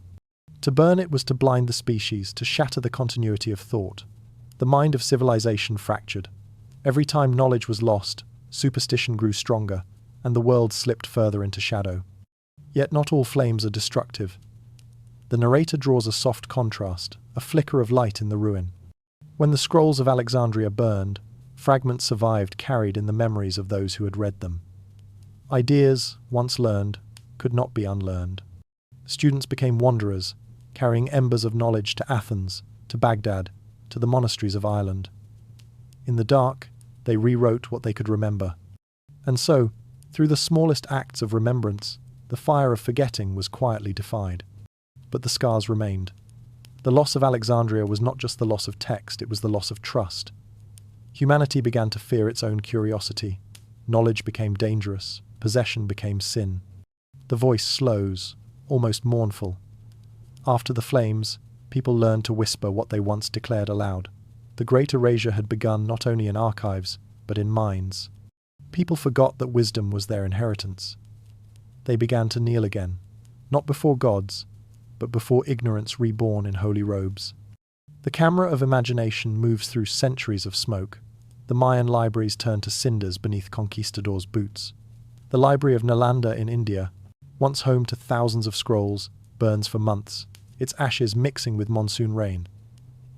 To burn it was to blind the species, to shatter the continuity of thought. The mind of civilization fractured. Every time knowledge was lost, superstition grew stronger, and the world slipped further into shadow. Yet not all flames are destructive. The narrator draws a soft contrast, a flicker of light in the ruin. When the scrolls of Alexandria burned, fragments survived, carried in the memories of those who had read them. Ideas, once learned, could not be unlearned. Students became wanderers, carrying embers of knowledge to Athens, to Baghdad, to the monasteries of Ireland. In the dark, they rewrote what they could remember. And so, through the smallest acts of remembrance, the fire of forgetting was quietly defied. But the scars remained. The loss of Alexandria was not just the loss of text, it was the loss of trust. Humanity began to fear its own curiosity. Knowledge became dangerous. Possession became sin. The voice slows, almost mournful. After the flames, people learned to whisper what they once declared aloud. The Great Erasure had begun not only in archives, but in minds. People forgot that wisdom was their inheritance. They began to kneel again, not before gods, but before ignorance reborn in holy robes. The camera of imagination moves through centuries of smoke. The Mayan libraries turn to cinders beneath conquistadors' boots. The Library of Nalanda in India, once home to thousands of scrolls, burns for months, its ashes mixing with monsoon rain.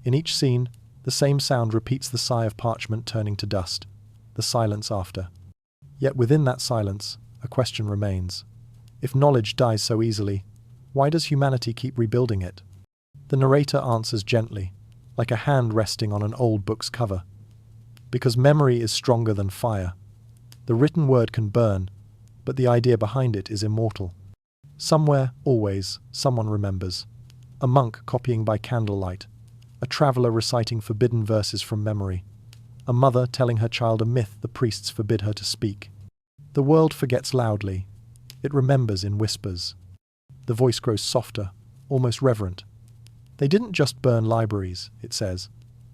In each scene, the same sound repeats, the sigh of parchment turning to dust, the silence after. Yet within that silence, a question remains. If knowledge dies so easily, why does humanity keep rebuilding it? The narrator answers gently, like a hand resting on an old book's cover. Because memory is stronger than fire. The written word can burn, but the idea behind it is immortal. Somewhere, always, someone remembers. A monk copying by candlelight. A traveller reciting forbidden verses from memory. A mother telling her child a myth the priests forbid her to speak. The world forgets loudly. It remembers in whispers. The voice grows softer, almost reverent. They didn't just burn libraries, it says.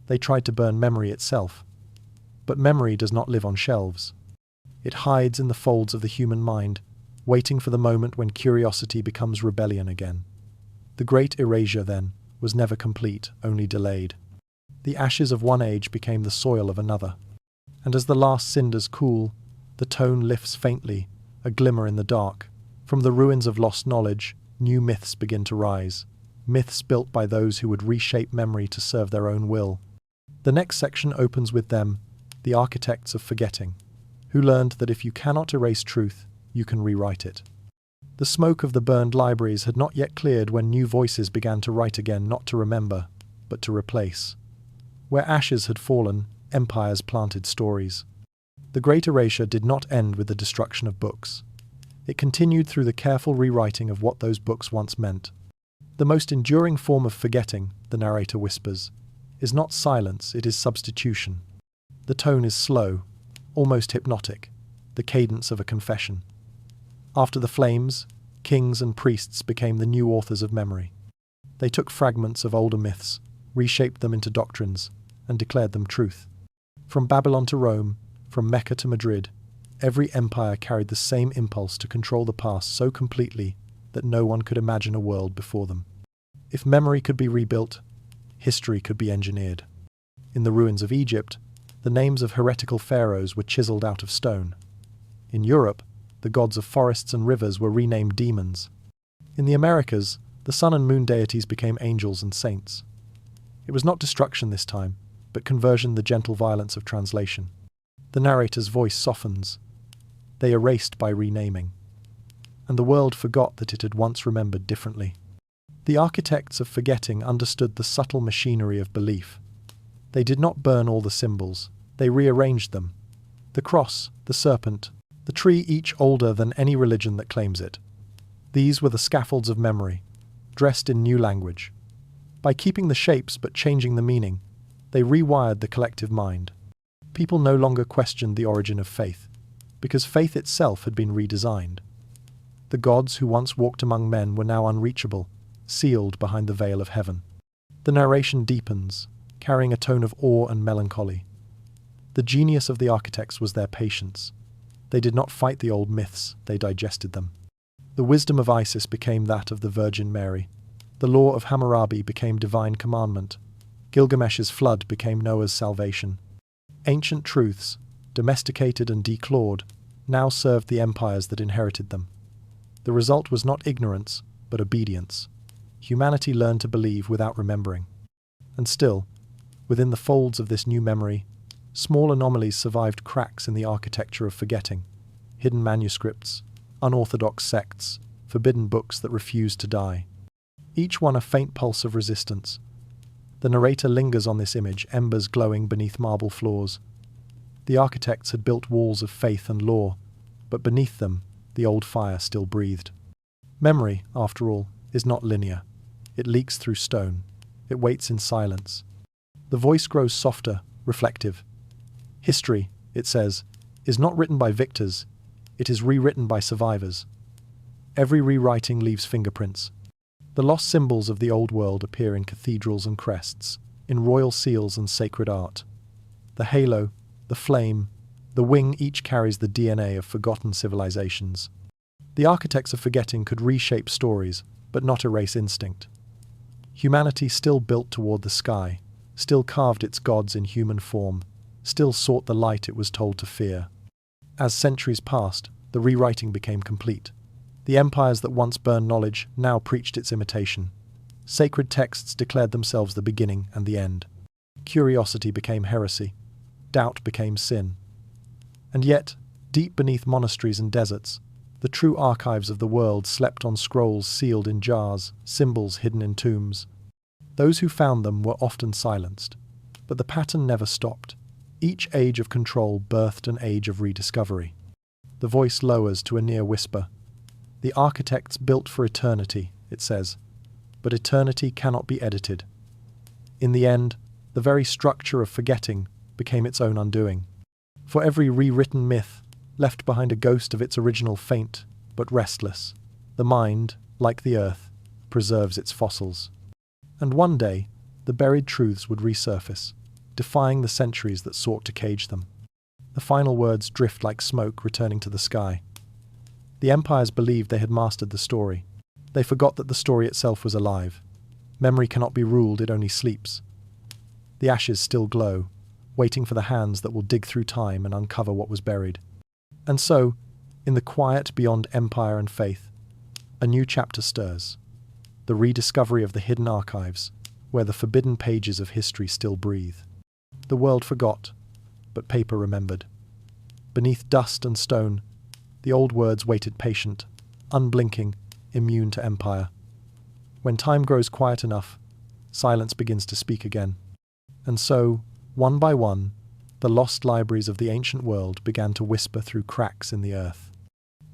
They tried to burn memory itself. But memory does not live on shelves. It hides in the folds of the human mind, waiting for the moment when curiosity becomes rebellion again. The Great Erasure, then, was never complete, only delayed. The ashes of one age became the soil of another. And as the last cinders cool, the tone lifts faintly, a glimmer in the dark. From the ruins of lost knowledge, new myths begin to rise. Myths built by those who would reshape memory to serve their own will. The next section opens with them, the architects of forgetting, who learned that if you cannot erase truth, you can rewrite it. The smoke of the burned libraries had not yet cleared when new voices began to write again, not to remember, but to replace. Where ashes had fallen, empires planted stories. The Great Erasure did not end with the destruction of books. It continued through the careful rewriting of what those books once meant. The most enduring form of forgetting, the narrator whispers, is not silence, it is substitution. The tone is slow, almost hypnotic, the cadence of a confession. After the flames, kings and priests became the new authors of memory. They took fragments of older myths, reshaped them into doctrines, and declared them truth. From Babylon to Rome, from Mecca to Madrid, every empire carried the same impulse to control the past so completely that no one could imagine a world before them. If memory could be rebuilt, history could be engineered. In the ruins of Egypt, the names of heretical pharaohs were chiseled out of stone. In Europe, the gods of forests and rivers were renamed demons. In the Americas, the sun and moon deities became angels and saints. It was not destruction this time, but conversion, the gentle violence of translation. The narrator's voice softens. They erased by renaming. And the world forgot that it had once remembered differently. The architects of forgetting understood the subtle machinery of belief. They did not burn all the symbols. They rearranged them. The cross, the serpent, the tree, each older than any religion that claims it. These were the scaffolds of memory, dressed in new language. By keeping the shapes but changing the meaning, they rewired the collective mind. People no longer questioned the origin of faith, because faith itself had been redesigned. The gods who once walked among men were now unreachable, sealed behind the veil of heaven. The narration deepens, carrying a tone of awe and melancholy. The genius of the architects was their patience. They did not fight the old myths, they digested them. The wisdom of Isis became that of the Virgin Mary. The law of Hammurabi became divine commandment. Gilgamesh's flood became Noah's salvation. Ancient truths, domesticated and declawed, now served the empires that inherited them. The result was not ignorance, but obedience. Humanity learned to believe without remembering. And still, within the folds of this new memory, small anomalies survived, cracks in the architecture of forgetting, hidden manuscripts, unorthodox sects, forbidden books that refused to die. Each one a faint pulse of resistance. The narrator lingers on this image, embers glowing beneath marble floors. The architects had built walls of faith and law, but beneath them, the old fire still breathed. Memory, after all, is not linear. It leaks through stone. It waits in silence. The voice grows softer, reflective. History, it says, is not written by victors. It is rewritten by survivors. Every rewriting leaves fingerprints. The lost symbols of the old world appear in cathedrals and crests, in royal seals and sacred art. The halo, the flame, the wing each carries the DNA of forgotten civilizations. The architects of forgetting could reshape stories, but not erase instinct. Humanity still built toward the sky, still carved its gods in human form, still sought the light it was told to fear. As centuries passed, the rewriting became complete. The empires that once burned knowledge now preached its imitation. Sacred texts declared themselves the beginning and the end. Curiosity became heresy. Doubt became sin. And yet, deep beneath monasteries and deserts, the true archives of the world slept on scrolls sealed in jars, symbols hidden in tombs. Those who found them were often silenced, but the pattern never stopped. Each age of control birthed an age of rediscovery. The voice lowers to a near whisper. The architects built for eternity, it says, but eternity cannot be edited. In the end, the very structure of forgetting became its own undoing. For every rewritten myth, left behind a ghost of its original faint but restless, the mind, like the earth, preserves its fossils. And one day, the buried truths would resurface, defying the centuries that sought to cage them. The final words drift like smoke returning to the sky. The empires believed they had mastered the story. They forgot that the story itself was alive. Memory cannot be ruled, it only sleeps. The ashes still glow, waiting for the hands that will dig through time and uncover what was buried. And so, in the quiet beyond empire and faith, a new chapter stirs. The rediscovery of the hidden archives, where the forbidden pages of history still breathe. The world forgot, but paper remembered. Beneath dust and stone, the old words waited patient, unblinking, immune to empire. When time grows quiet enough, silence begins to speak again. And so, one by one, the lost libraries of the ancient world began to whisper through cracks in the earth.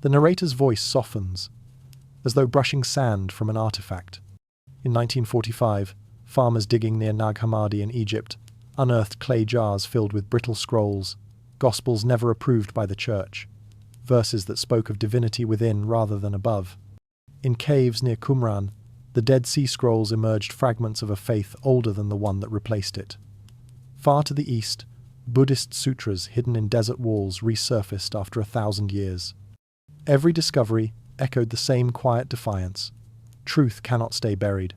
The narrator's voice softens, as though brushing sand from an artifact. In 1945, farmers digging near Nag Hammadi in Egypt unearthed clay jars filled with brittle scrolls, gospels never approved by the church, verses that spoke of divinity within rather than above. In caves near Qumran, the Dead Sea Scrolls emerged fragments of a faith older than the one that replaced it. Far to the east, Buddhist sutras hidden in desert walls resurfaced after 1,000 years. Every discovery echoed the same quiet defiance. Truth cannot stay buried.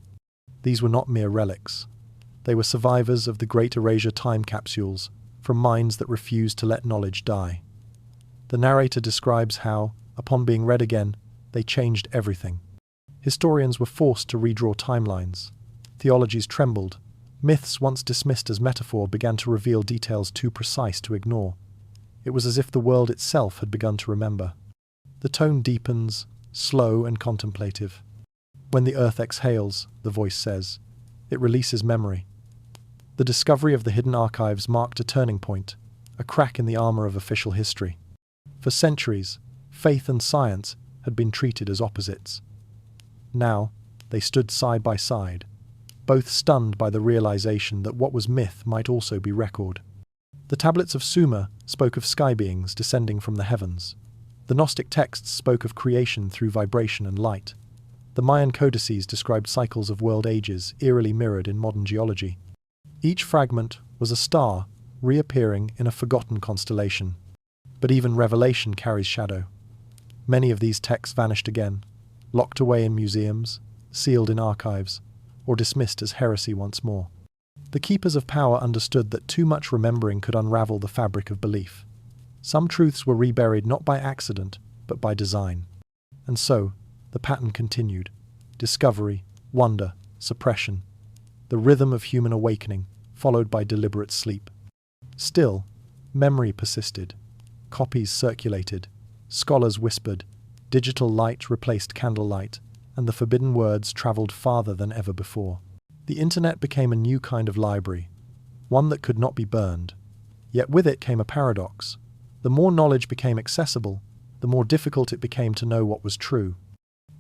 These were not mere relics. They were survivors of the Great Erasure time capsules, from minds that refused to let knowledge die. The narrator describes how, upon being read again, they changed everything. Historians were forced to redraw timelines. Theologies trembled. Myths once dismissed as metaphor began to reveal details too precise to ignore. It was as if the world itself had begun to remember. The tone deepens, slow and contemplative. When the earth exhales, the voice says, it releases memory. The discovery of the hidden archives marked a turning point, a crack in the armor of official history. For centuries, faith and science had been treated as opposites. Now, they stood side by side, both stunned by the realization that what was myth might also be record. The tablets of Sumer spoke of sky beings descending from the heavens. The Gnostic texts spoke of creation through vibration and light. The Mayan codices described cycles of world ages eerily mirrored in modern geology. Each fragment was a star reappearing in a forgotten constellation. But even revelation carries shadow. Many of these texts vanished again, locked away in museums, sealed in archives, or dismissed as heresy once more. The keepers of power understood that too much remembering could unravel the fabric of belief. Some truths were reburied not by accident, but by design. And so, the pattern continued. Discovery, wonder, suppression. The rhythm of human awakening, followed by deliberate sleep. Still, memory persisted. Copies circulated. Scholars whispered. Digital light replaced candlelight, and the forbidden words traveled farther than ever before. The internet became a new kind of library, one that could not be burned. Yet with it came a paradox. The more knowledge became accessible, the more difficult it became to know what was true.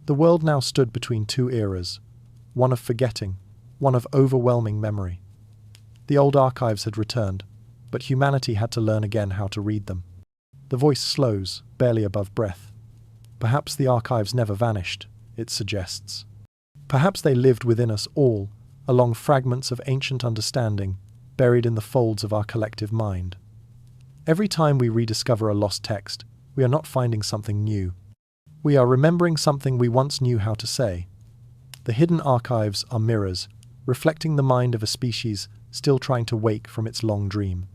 The world now stood between two eras, one of forgetting, one of overwhelming memory. The old archives had returned, but humanity had to learn again how to read them. The voice slows, barely above breath. Perhaps the archives never vanished, it suggests. Perhaps they lived within us all, along fragments of ancient understanding, buried in the folds of our collective mind. Every time we rediscover a lost text, we are not finding something new. We are remembering something we once knew how to say. The hidden archives are mirrors, reflecting the mind of a species still trying to wake from its long dream.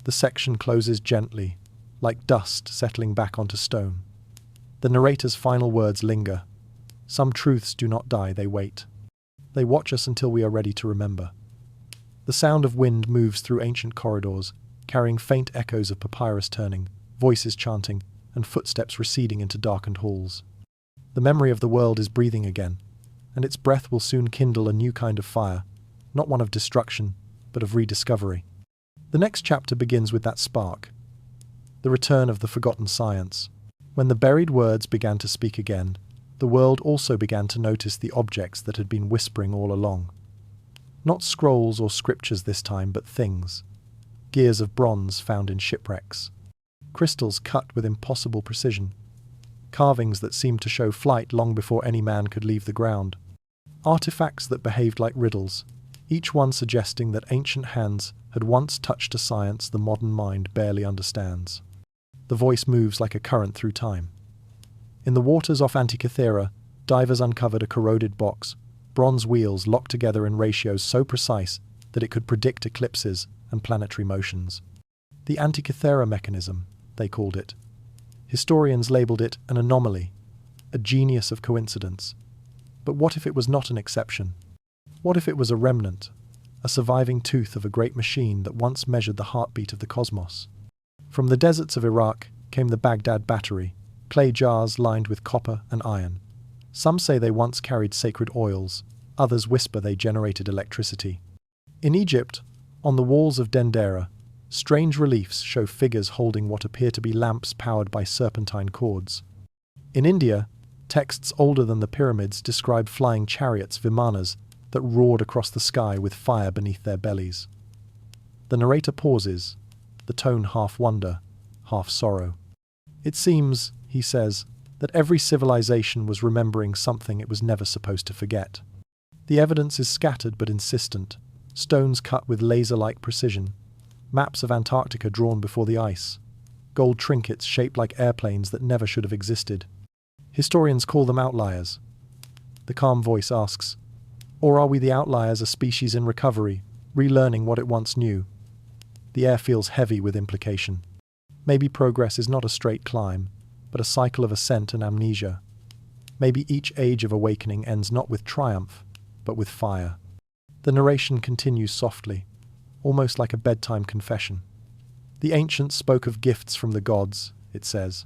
The section closes gently, like dust settling back onto stone. The narrator's final words linger. Some truths do not die, they wait. They watch us until we are ready to remember. The sound of wind moves through ancient corridors, carrying faint echoes of papyrus turning, voices chanting, and footsteps receding into darkened halls. The memory of the world is breathing again, and its breath will soon kindle a new kind of fire, not one of destruction, but of rediscovery. The next chapter begins with that spark, the return of the forgotten science. When the buried words began to speak again, the world also began to notice the objects that had been whispering all along. Not scrolls or scriptures this time, but things. Gears of bronze found in shipwrecks. Crystals cut with impossible precision. Carvings that seemed to show flight long before any man could leave the ground. Artifacts that behaved like riddles, each one suggesting that ancient hands had once touched a science the modern mind barely understands. The voice moves like a current through time. In the waters off Antikythera, divers uncovered a corroded box, bronze wheels locked together in ratios so precise that it could predict eclipses and planetary motions. The Antikythera mechanism, they called it. Historians labelled it an anomaly, a genius of coincidence. But what if it was not an exception? What if it was a remnant, a surviving tooth of a great machine that once measured the heartbeat of the cosmos? From the deserts of Iraq came the Baghdad battery, clay jars lined with copper and iron. Some say they once carried sacred oils, others whisper they generated electricity. In Egypt, on the walls of Dendera, strange reliefs show figures holding what appear to be lamps powered by serpentine cords. In India, texts older than the pyramids describe flying chariots, vimanas, that roared across the sky with fire beneath their bellies. The narrator pauses, the tone half wonder, half sorrow. It seems, he says, that every civilization was remembering something it was never supposed to forget. The evidence is scattered but insistent, stones cut with laser-like precision, maps of Antarctica drawn before the ice, gold trinkets shaped like airplanes that never should have existed. Historians call them outliers. The calm voice asks, or are we the outliers, a species in recovery, relearning what it once knew? The air feels heavy with implication. Maybe progress is not a straight climb, but a cycle of ascent and amnesia. Maybe each age of awakening ends not with triumph, but with fire. The narration continues softly, almost like a bedtime confession. The ancients spoke of gifts from the gods, it says.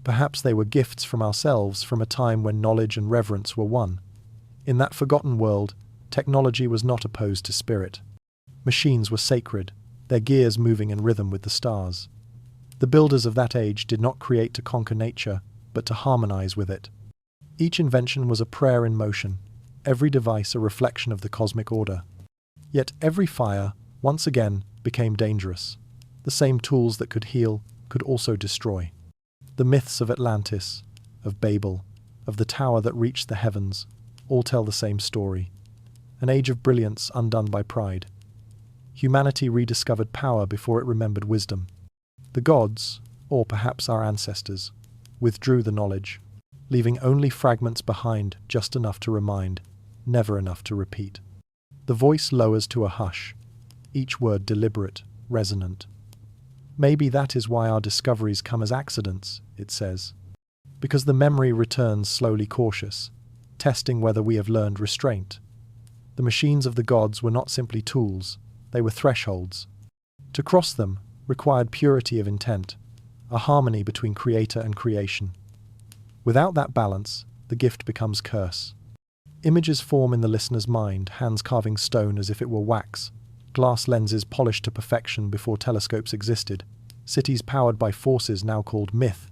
Perhaps they were gifts from ourselves, from a time when knowledge and reverence were one. In that forgotten world, technology was not opposed to spirit. Machines were sacred, their gears moving in rhythm with the stars. The builders of that age did not create to conquer nature, but to harmonize with it. Each invention was a prayer in motion, every device a reflection of the cosmic order. Yet every fire, once again, became dangerous. The same tools that could heal could also destroy. The myths of Atlantis, of Babel, of the tower that reached the heavens, all tell the same story. An age of brilliance undone by pride. Humanity rediscovered power before it remembered wisdom. The gods, or perhaps our ancestors, withdrew the knowledge, leaving only fragments behind, just enough to remind, never enough to repeat. The voice lowers to a hush, each word deliberate, resonant. Maybe that is why our discoveries come as accidents, it says. Because the memory returns slowly cautious, testing whether we have learned restraint. The machines of the gods were not simply tools, they were thresholds. To cross them required purity of intent, a harmony between creator and creation. Without that balance, the gift becomes curse. Images form in the listener's mind, hands carving stone as if it were wax, glass lenses polished to perfection before telescopes existed, cities powered by forces now called myth.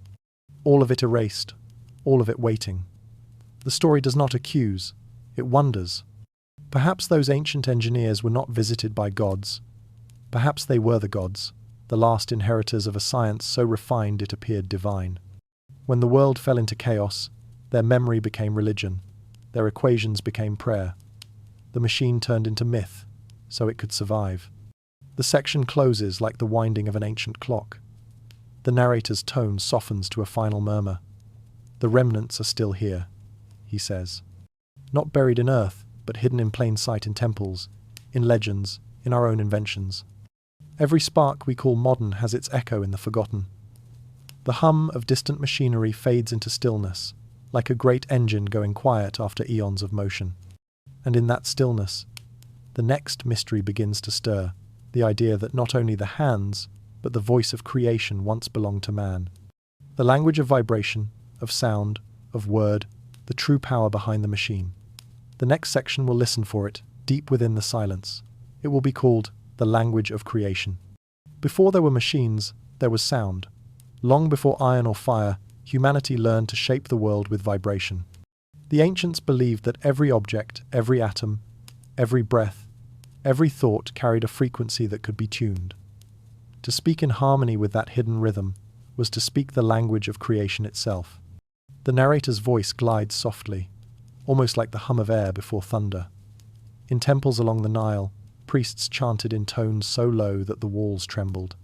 all of it erased, all of it waiting. The story does not accuse, it wonders. Perhaps those ancient engineers were not visited by gods. Perhaps they were the gods, the last inheritors of a science so refined it appeared divine. When the world fell into chaos, their memory became religion, their equations became prayer. The machine turned into myth, so it could survive. The section closes like the winding of an ancient clock. The narrator's tone softens to a final murmur. The remnants are still here, he says. Not buried in earth, but hidden in plain sight in temples, in legends, in our own inventions. Every spark we call modern has its echo in the forgotten. The hum of distant machinery fades into stillness, like a great engine going quiet after eons of motion. And in that stillness, the next mystery begins to stir, the idea that not only the hands, but the voice of creation once belonged to man. The language of vibration, of sound, of word, the true power behind the machine. The next section will listen for it, deep within the silence. It will be called the language of creation. Before there were machines, there was sound. Long before iron or fire, humanity learned to shape the world with vibration. The ancients believed that every object, every atom, every breath, every thought carried a frequency that could be tuned. To speak in harmony with that hidden rhythm was to speak the language of creation itself. The narrator's voice glides softly, almost like the hum of air before thunder. In temples along the Nile, priests chanted in tones so low that the walls trembled.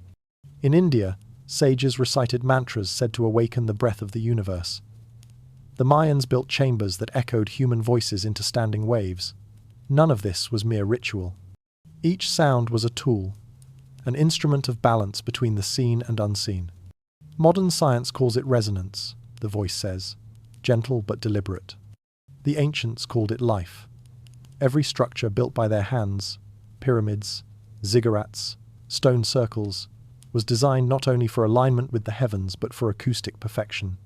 In India, sages recited mantras said to awaken the breath of the universe. The Mayans built chambers that echoed human voices into standing waves. None of this was mere ritual. Each sound was a tool, an instrument of balance between the seen and unseen. Modern science calls it resonance, the voice says, gentle but deliberate. The ancients called it life. Every structure built by their hands, pyramids, ziggurats, stone circles, was designed not only for alignment with the heavens but for acoustic perfection.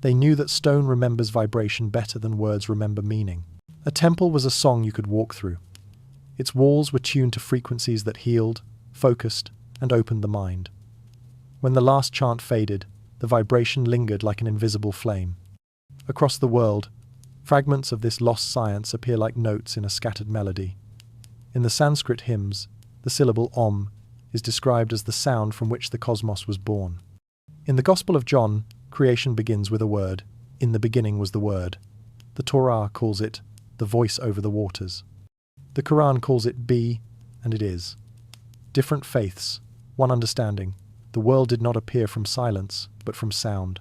They knew that stone remembers vibration better than words remember meaning. A temple was a song you could walk through. Its walls were tuned to frequencies that healed, focused, and opened the mind. When the last chant faded, the vibration lingered like an invisible flame. Across the world, fragments of this lost science appear like notes in a scattered melody. In the Sanskrit hymns, the syllable Om is described as the sound from which the cosmos was born. In the Gospel of John, creation begins with a word. In the beginning was the Word. The Torah calls it the voice over the waters. The Quran calls it be, and it is. Different faiths, one understanding. The world did not appear from silence, but from sound.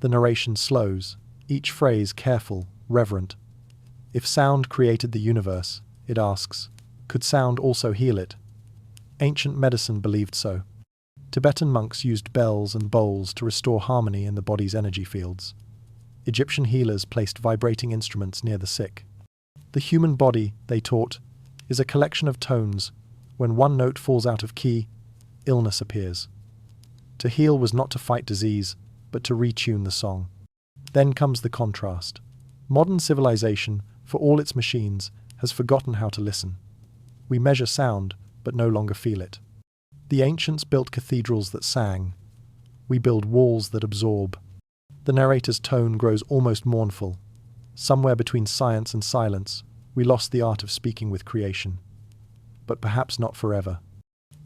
The narration slows, each phrase careful, reverent. If sound created the universe, it asks, could sound also heal it? Ancient medicine believed so. Tibetan monks used bells and bowls to restore harmony in the body's energy fields. Egyptian healers placed vibrating instruments near the sick. The human body, they taught, is a collection of tones. When one note falls out of key, illness appears. To heal was not to fight disease, but to retune the song. Then comes the contrast. Modern civilization, for all its machines, has forgotten how to listen. We measure sound, but no longer feel it. The ancients built cathedrals that sang. We build walls that absorb. The narrator's tone grows almost mournful. Somewhere between science and silence, we lost the art of speaking with creation. But perhaps not forever.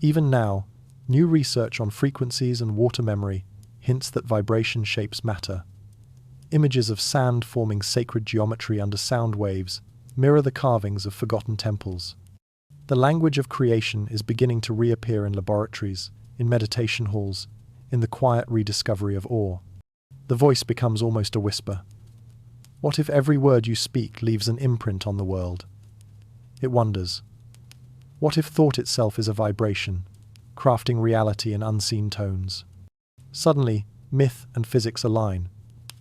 Even now, new research on frequencies and water memory hints that vibration shapes matter. Images of sand forming sacred geometry under sound waves mirror the carvings of forgotten temples. The language of creation is beginning to reappear in laboratories, in meditation halls, in the quiet rediscovery of awe. The voice becomes almost a whisper. What if every word you speak leaves an imprint on the world? It wonders. What if thought itself is a vibration, crafting reality in unseen tones? Suddenly, myth and physics align.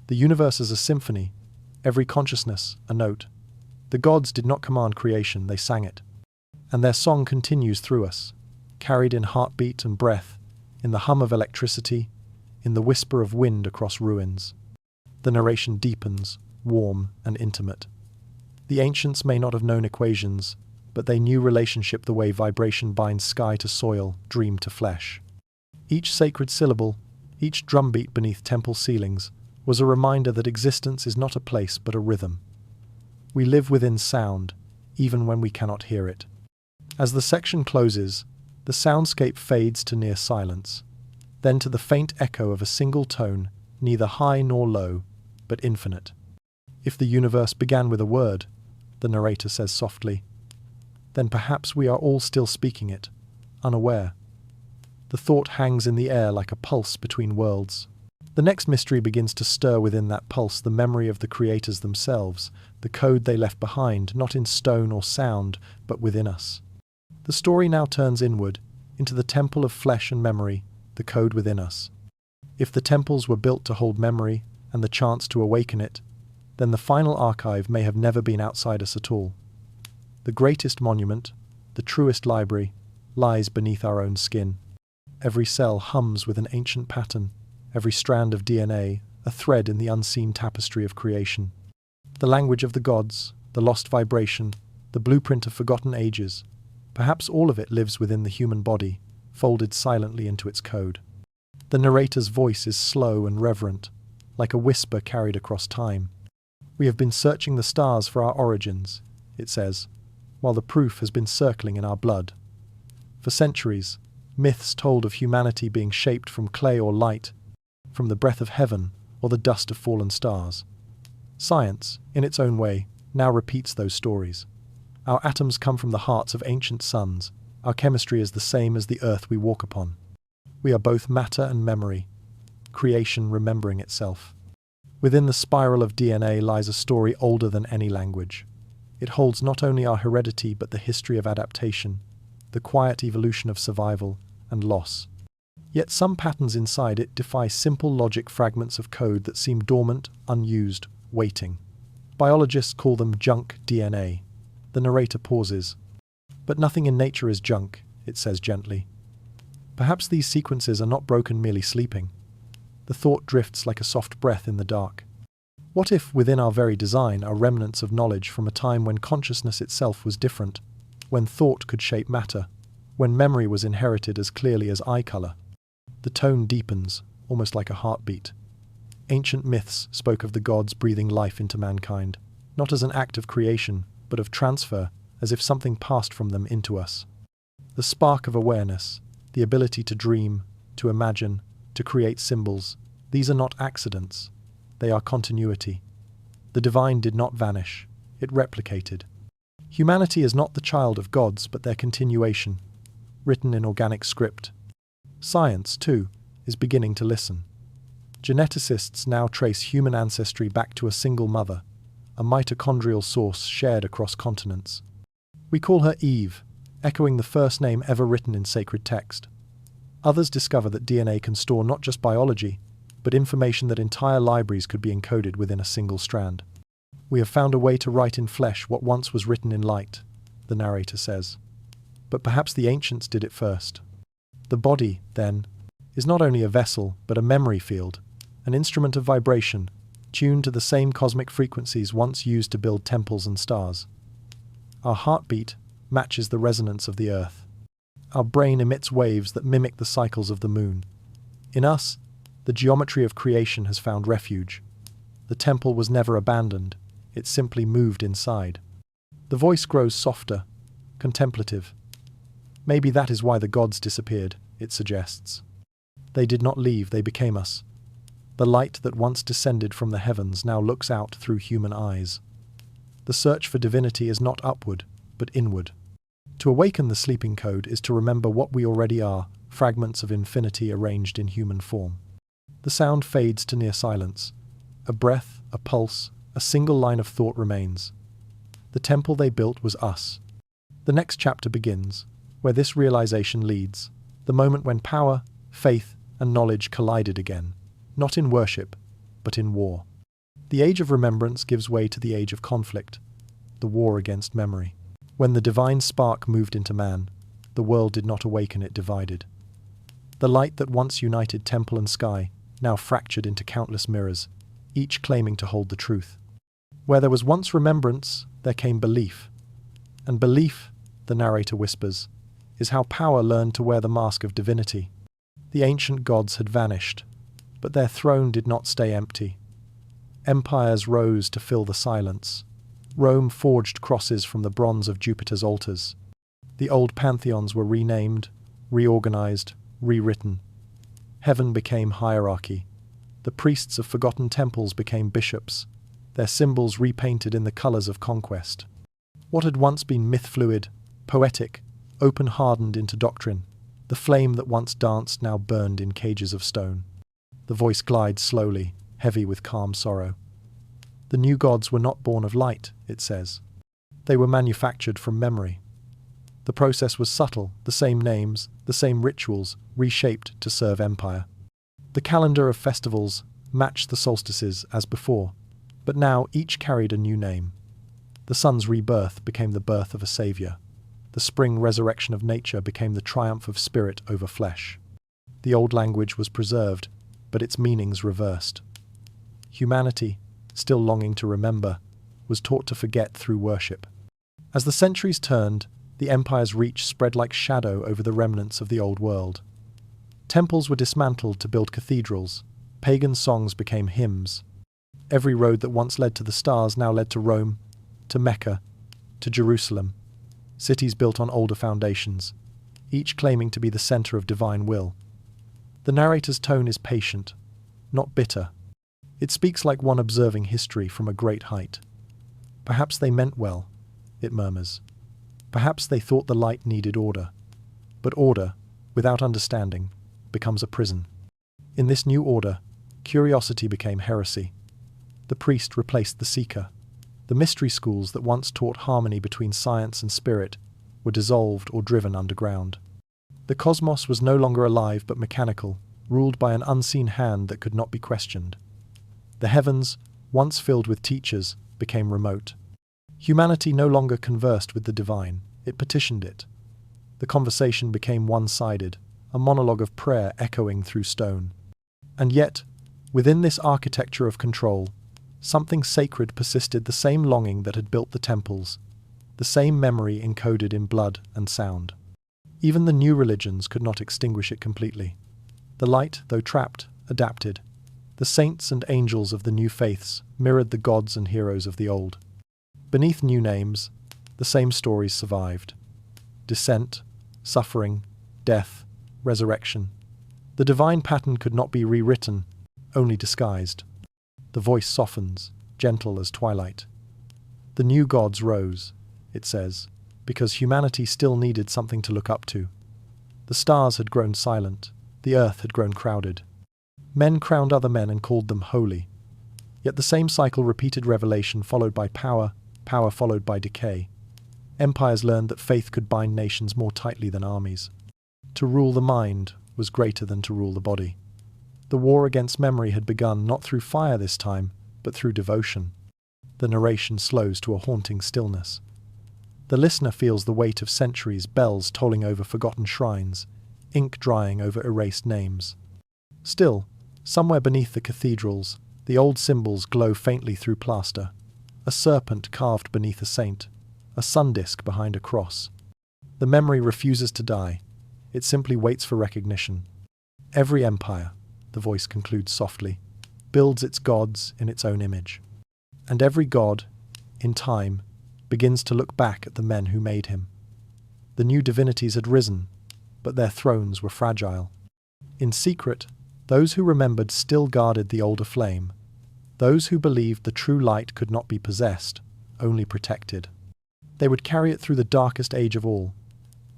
The universe is a symphony, every consciousness a note. The gods did not command creation, they sang it. And their song continues through us, carried in heartbeat and breath, in the hum of electricity, in the whisper of wind across ruins. The narration deepens, warm and intimate. The ancients may not have known equations, but they knew relationship the way vibration binds sky to soil, dream to flesh. Each sacred syllable, Each drumbeat beneath temple ceilings was a reminder that existence is not a place but a rhythm. We live within sound, even when we cannot hear it. As the section closes, the soundscape fades to near silence, then to the faint echo of a single tone, neither high nor low, but infinite. If the universe began with a word, the narrator says softly, then perhaps we are all still speaking it, unaware. The thought hangs in the air like a pulse between worlds. The next mystery begins to stir within that pulse, the memory of the creators themselves, the code they left behind, not in stone or sound, but within us. The story now turns inward, into the temple of flesh and memory, the code within us. If the temples were built to hold memory and the chance to awaken it, then the final archive may have never been outside us at all. The greatest monument, the truest library, lies beneath our own skin. Every cell hums with an ancient pattern, every strand of DNA, a thread in the unseen tapestry of creation. The language of the gods, the lost vibration, the blueprint of forgotten ages, perhaps all of it lives within the human body, folded silently into its code. The narrator's voice is slow and reverent, like a whisper carried across time. We have been searching the stars for our origins, it says, while the proof has been circling in our blood. For centuries, myths told of humanity being shaped from clay or light, from the breath of heaven or the dust of fallen stars. Science, in its own way, now repeats those stories. Our atoms come from the hearts of ancient suns. Our chemistry is the same as the earth we walk upon. We are both matter and memory, creation remembering itself. Within the spiral of DNA lies a story older than any language. It holds not only our heredity but the history of adaptation, the quiet evolution of survival and loss. Yet some patterns inside it defy simple logic, fragments of code that seem dormant, unused, waiting. Biologists call them junk DNA. The narrator pauses. But nothing in nature is junk, it says gently. Perhaps these sequences are not broken merely sleeping. The thought drifts like a soft breath in the dark. What if within our very design are remnants of knowledge from a time when consciousness itself was different, when thought could shape matter, when memory was inherited as clearly as eye color? The tone deepens, almost like a heartbeat. Ancient myths spoke of the gods breathing life into mankind, not as an act of creation, but of transfer, as if something passed from them into us. The spark of awareness, the ability to dream, to imagine, to create symbols, these are not accidents. They are continuity. The divine did not vanish, it replicated. Humanity is not the child of gods, but their continuation, written in organic script. Science, too, is beginning to listen. Geneticists now trace human ancestry back to a single mother, a mitochondrial source shared across continents. We call her Eve, echoing the first name ever written in sacred text. Others discover that DNA can store not just biology, but information that entire libraries could be encoded within a single strand. We have found a way to write in flesh what once was written in light, the narrator says. But perhaps the ancients did it first. The body, then, is not only a vessel, but a memory field, an instrument of vibration, tuned to the same cosmic frequencies once used to build temples and stars. Our heartbeat matches the resonance of the earth. Our brain emits waves that mimic the cycles of the moon. In us, the geometry of creation has found refuge. The temple was never abandoned, it simply moved inside. The voice grows softer, contemplative. Maybe that is why the gods disappeared, it suggests. They did not leave, they became us. The light that once descended from the heavens now looks out through human eyes. The search for divinity is not upward, but inward. To awaken the sleeping code is to remember what we already are, fragments of infinity arranged in human form. The sound fades to near silence. A breath, a pulse, a single line of thought remains. The temple they built was us. The next chapter begins, where this realization leads, the moment when power, faith, and knowledge collided again, not in worship, but in war. The age of remembrance gives way to the age of conflict, the war against memory. When the divine spark moved into man, the world did not awaken, it divided. The light that once united temple and sky now fractured into countless mirrors, each claiming to hold the truth. Where there was once remembrance, there came belief. And belief, the narrator whispers, is how power learned to wear the mask of divinity. The ancient gods had vanished, But their throne did not stay empty. Empires rose to fill the silence. Rome forged crosses from the bronze of Jupiter's altars. The old pantheons were renamed, reorganized, rewritten. Heaven became hierarchy. The priests of forgotten temples became bishops, their symbols repainted in the colors of conquest. What had once been myth-fluid, poetic, open-hardened into doctrine, the flame that once danced now burned in cages of stone. The voice glides slowly, heavy with calm sorrow. The new gods were not born of light, it says. They were manufactured from memory. The process was subtle, the same names, the same rituals, reshaped to serve empire. The calendar of festivals matched the solstices as before, but now each carried a new name. The sun's rebirth became the birth of a savior. The spring resurrection of nature became the triumph of spirit over flesh. The old language was preserved, but its meanings reversed. Humanity, still longing to remember, was taught to forget through worship. As the centuries turned, the empire's reach spread like shadow over the remnants of the old world. Temples were dismantled to build cathedrals. Pagan songs became hymns. Every road that once led to the stars now led to Rome, to Mecca, to Jerusalem. Cities built on older foundations, each claiming to be the center of divine will. The narrator's tone is patient, not bitter. It speaks like one observing history from a great height. Perhaps they meant well, it murmurs. Perhaps they thought the light needed order. But order, without understanding, becomes a prison. In this new order, curiosity became heresy. The priest replaced the seeker. The mystery schools that once taught harmony between science and spirit were dissolved or driven underground. The cosmos was no longer alive but mechanical, ruled by an unseen hand that could not be questioned. The heavens, once filled with teachers, became remote. Humanity no longer conversed with the divine, it petitioned it. The conversation became one-sided, a monologue of prayer echoing through stone. And yet, within this architecture of control, something sacred persisted, the same longing that had built the temples, the same memory encoded in blood and sound. Even the new religions could not extinguish it completely. The light, though trapped, adapted. The saints and angels of the new faiths mirrored the gods and heroes of the old. Beneath new names, the same stories survived. Descent, suffering, death, resurrection. The divine pattern could not be rewritten, only disguised. The voice softens, gentle as twilight. The new gods rose, it says, because humanity still needed something to look up to. The stars had grown silent, the earth had grown crowded. Men crowned other men and called them holy. Yet the same cycle repeated: revelation followed by power, power followed by decay. Empires learned that faith could bind nations more tightly than armies. To rule the mind was greater than to rule the body. The war against memory had begun not through fire this time, but through devotion. The narration slows to a haunting stillness. The listener feels the weight of centuries, bells tolling over forgotten shrines, ink drying over erased names. Still, somewhere beneath the cathedrals, the old symbols glow faintly through plaster. A serpent carved beneath a saint, a sun disk behind a cross. The memory refuses to die. It simply waits for recognition. Every empire, the voice concludes softly, builds its gods in its own image. And every god, in time, begins to look back at the men who made him. The new divinities had risen, but their thrones were fragile. In secret, those who remembered still guarded the older flame. Those who believed the true light could not be possessed, only protected. They would carry it through the darkest age of all,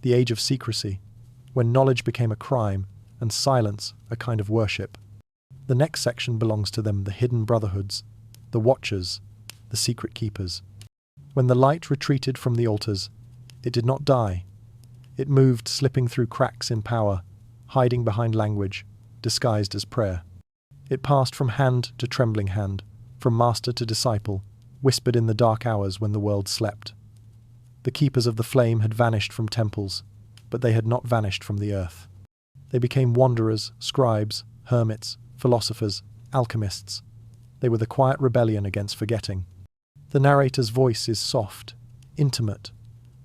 the age of secrecy, when knowledge became a crime and silence a kind of worship. The next section belongs to them, the hidden brotherhoods, the watchers, the secret keepers. When the light retreated from the altars, it did not die. It moved, slipping through cracks in power, hiding behind language, disguised as prayer. It passed from hand to trembling hand, from master to disciple, whispered in the dark hours when the world slept. The keepers of the flame had vanished from temples, but they had not vanished from the earth. They became wanderers, scribes, hermits, philosophers, alchemists. They were the quiet rebellion against forgetting. The narrator's voice is soft, intimate,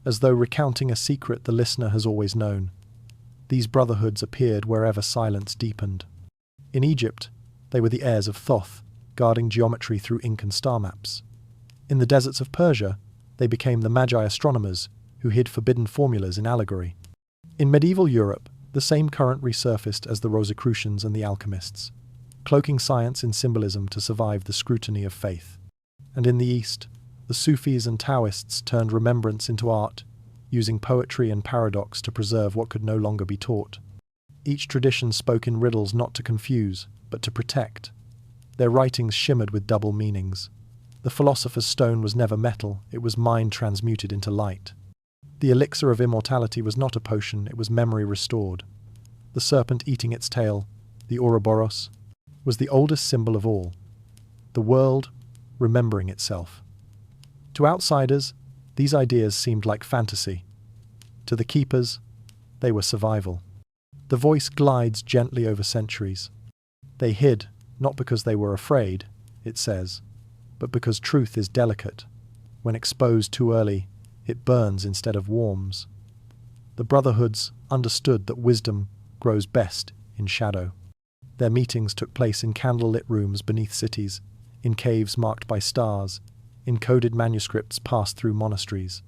as though recounting a secret the listener has always known. These brotherhoods appeared wherever silence deepened. In Egypt, They were the heirs of Thoth, guarding geometry through ink and star maps. In the deserts of Persia, they became the Magi astronomers who hid forbidden formulas in allegory. In medieval Europe, the same current resurfaced as the Rosicrucians and the alchemists, cloaking science in symbolism to survive the scrutiny of faith. And in the East, the Sufis and Taoists turned remembrance into art, using poetry and paradox to preserve what could no longer be taught. Each tradition spoke in riddles not to confuse, but to protect. Their writings shimmered with double meanings. The philosopher's stone was never metal, it was mind transmuted into light. The elixir of immortality was not a potion, it was memory restored. The serpent eating its tail, the Ouroboros, was the oldest symbol of all. The world remembering itself. To outsiders, these ideas seemed like fantasy. To the keepers, they were survival. The voice glides gently over centuries. They hid, not because they were afraid, it says, but because truth is delicate. When exposed too early, it burns instead of warms. The brotherhoods understood that wisdom grows best in shadow. Their meetings took place in candle-lit rooms beneath cities, in caves marked by stars, in coded manuscripts passed through monasteries.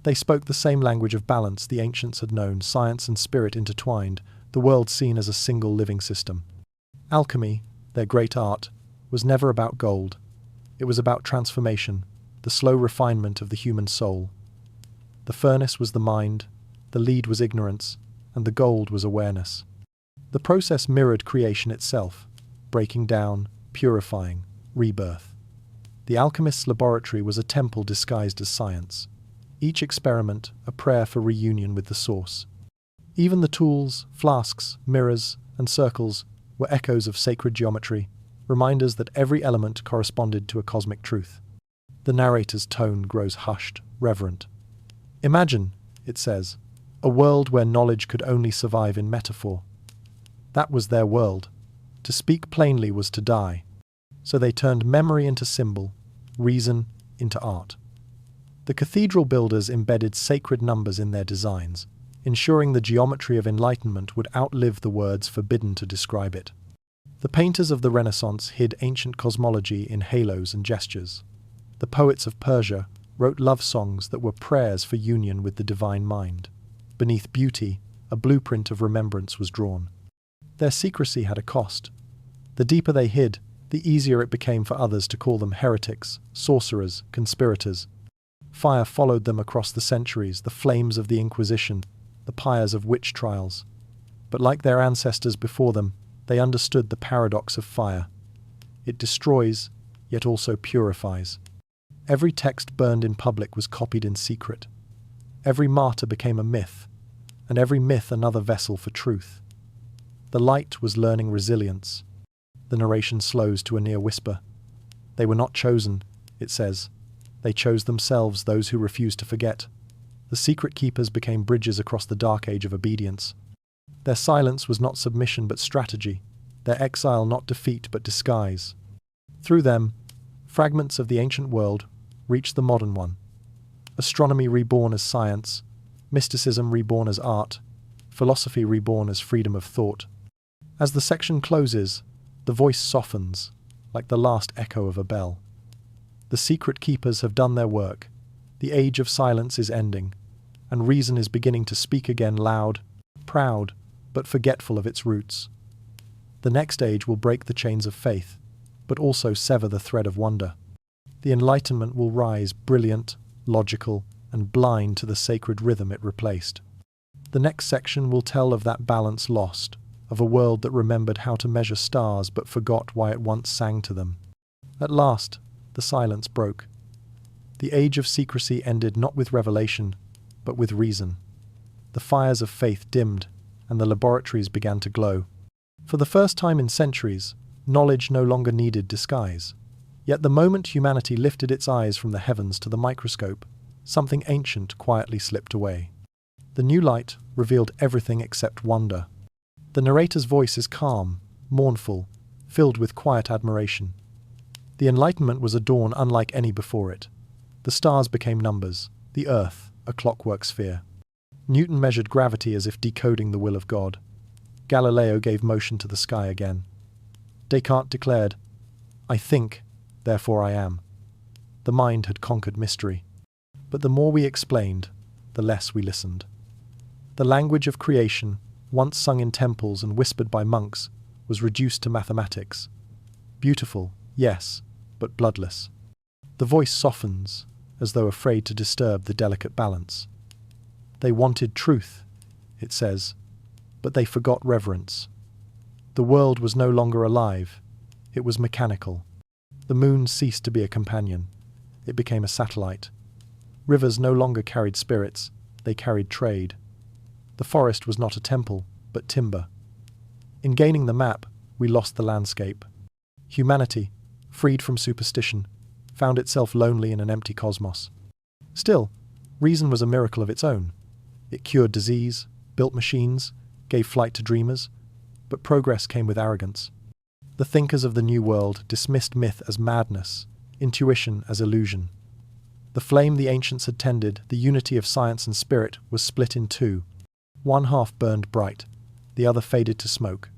They spoke the same language of balance the ancients had known, science and spirit intertwined, the world seen as a single living system. Alchemy, their great art, was never about gold. It was about transformation, the slow refinement of the human soul. The furnace was the mind, the lead was ignorance, and the gold was awareness. The process mirrored creation itself, breaking down, purifying, rebirth. The alchemist's laboratory was a temple disguised as science. Each experiment a prayer for reunion with the source. Even the tools, flasks, mirrors, and circles were echoes of sacred geometry, reminders that every element corresponded to a cosmic truth. The narrator's tone grows hushed, reverent. Imagine, it says, a world where knowledge could only survive in metaphor. That was their world. To speak plainly was to die. So they turned memory into symbol, reason into art. The cathedral builders embedded sacred numbers in their designs, ensuring the geometry of enlightenment would outlive the words forbidden to describe it. The painters of the Renaissance hid ancient cosmology in halos and gestures. The poets of Persia wrote love songs that were prayers for union with the divine mind. Beneath beauty, a blueprint of remembrance was drawn. Their secrecy had a cost. The deeper they hid, the easier it became for others to call them heretics, sorcerers, conspirators. Fire followed them across the centuries, the flames of the Inquisition, the pyres of witch trials. But like their ancestors before them, they understood the paradox of fire. It destroys, yet also purifies. Every text burned in public was copied in secret. Every martyr became a myth, and every myth another vessel for truth. The light was learning resilience. The narration slows to a near whisper. They were not chosen, it says. They chose themselves, those who refused to forget. The secret keepers became bridges across the dark age of obedience. Their silence was not submission but strategy, their exile not defeat but disguise. Through them, fragments of the ancient world reached the modern one. Astronomy reborn as science, mysticism reborn as art, philosophy reborn as freedom of thought. As the section closes, the voice softens, like the last echo of a bell. The secret keepers have done their work. The age of silence is ending, and reason is beginning to speak again loud, proud, but forgetful of its roots. The next age will break the chains of faith, but also sever the thread of wonder. The Enlightenment will rise brilliant, logical, and blind to the sacred rhythm it replaced. The next section will tell of that balance lost, of a world that remembered how to measure stars but forgot why it once sang to them. At last, the silence broke. The age of secrecy ended not with revelation, but with reason. The fires of faith dimmed, and the laboratories began to glow. For the first time in centuries, knowledge no longer needed disguise. Yet the moment humanity lifted its eyes from the heavens to the microscope, something ancient quietly slipped away. The new light revealed everything except wonder. The narrator's voice is calm, mournful, filled with quiet admiration. The Enlightenment was a dawn unlike any before it. The stars became numbers, the earth a clockwork sphere. Newton measured gravity as if decoding the will of God. Galileo gave motion to the sky again. Descartes declared, "I think, therefore I am." The mind had conquered mystery. But the more we explained, the less we listened. The language of creation, once sung in temples and whispered by monks, was reduced to mathematics. Beautiful, yes, but bloodless. The voice softens, as though afraid to disturb the delicate balance. They wanted truth, it says, but they forgot reverence. The world was no longer alive, it was mechanical. The moon ceased to be a companion, it became a satellite. Rivers no longer carried spirits, they carried trade. The forest was not a temple, but timber. In gaining the map, we lost the landscape. Humanity, freed from superstition, found itself lonely in an empty cosmos. Still, reason was a miracle of its own. It cured disease, built machines, gave flight to dreamers, but progress came with arrogance. The thinkers of the New World dismissed myth as madness, intuition as illusion. The flame the ancients had tended, the unity of science and spirit, was split in two. One half burned bright, the other faded to smoke.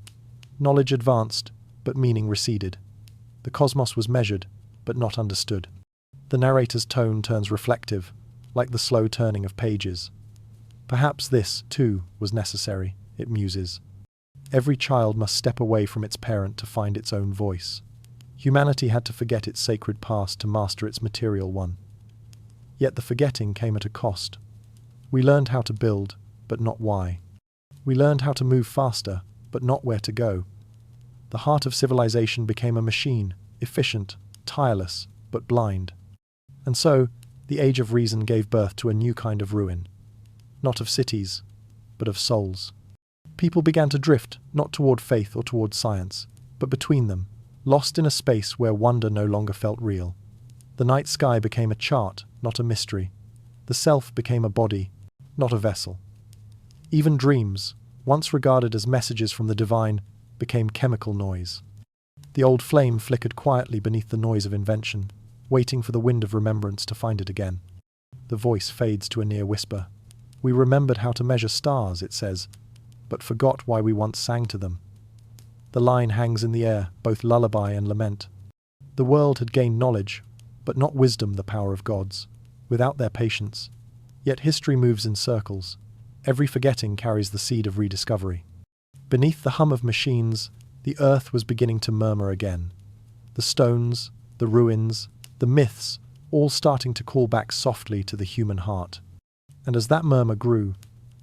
Knowledge advanced, but meaning receded. The cosmos was measured, but not understood. The narrator's tone turns reflective, like the slow turning of pages. Perhaps this, too, was necessary, it muses. Every child must step away from its parent to find its own voice. Humanity had to forget its sacred past to master its material one. Yet the forgetting came at a cost. We learned how to build, but not why. We learned how to move faster, but not where to go. The heart of civilization became a machine, efficient, tireless, but blind. And so, the age of reason gave birth to a new kind of ruin. Not of cities, but of souls. People began to drift, not toward faith or toward science, but between them, lost in a space where wonder no longer felt real. The night sky became a chart, not a mystery. The self became a body, not a vessel. Even dreams, once regarded as messages from the divine, became chemical noise. The old flame flickered quietly beneath the noise of invention, waiting for the wind of remembrance to find it again. The voice fades to a near whisper. We remembered how to measure stars, it says, but forgot why we once sang to them. The line hangs in the air, both lullaby and lament. The world had gained knowledge, but not wisdom, the power of gods, without their patience. Yet history moves in circles. Every forgetting carries the seed of rediscovery. Beneath the hum of machines, the earth was beginning to murmur again. The stones, the ruins, the myths, all starting to call back softly to the human heart. And as that murmur grew,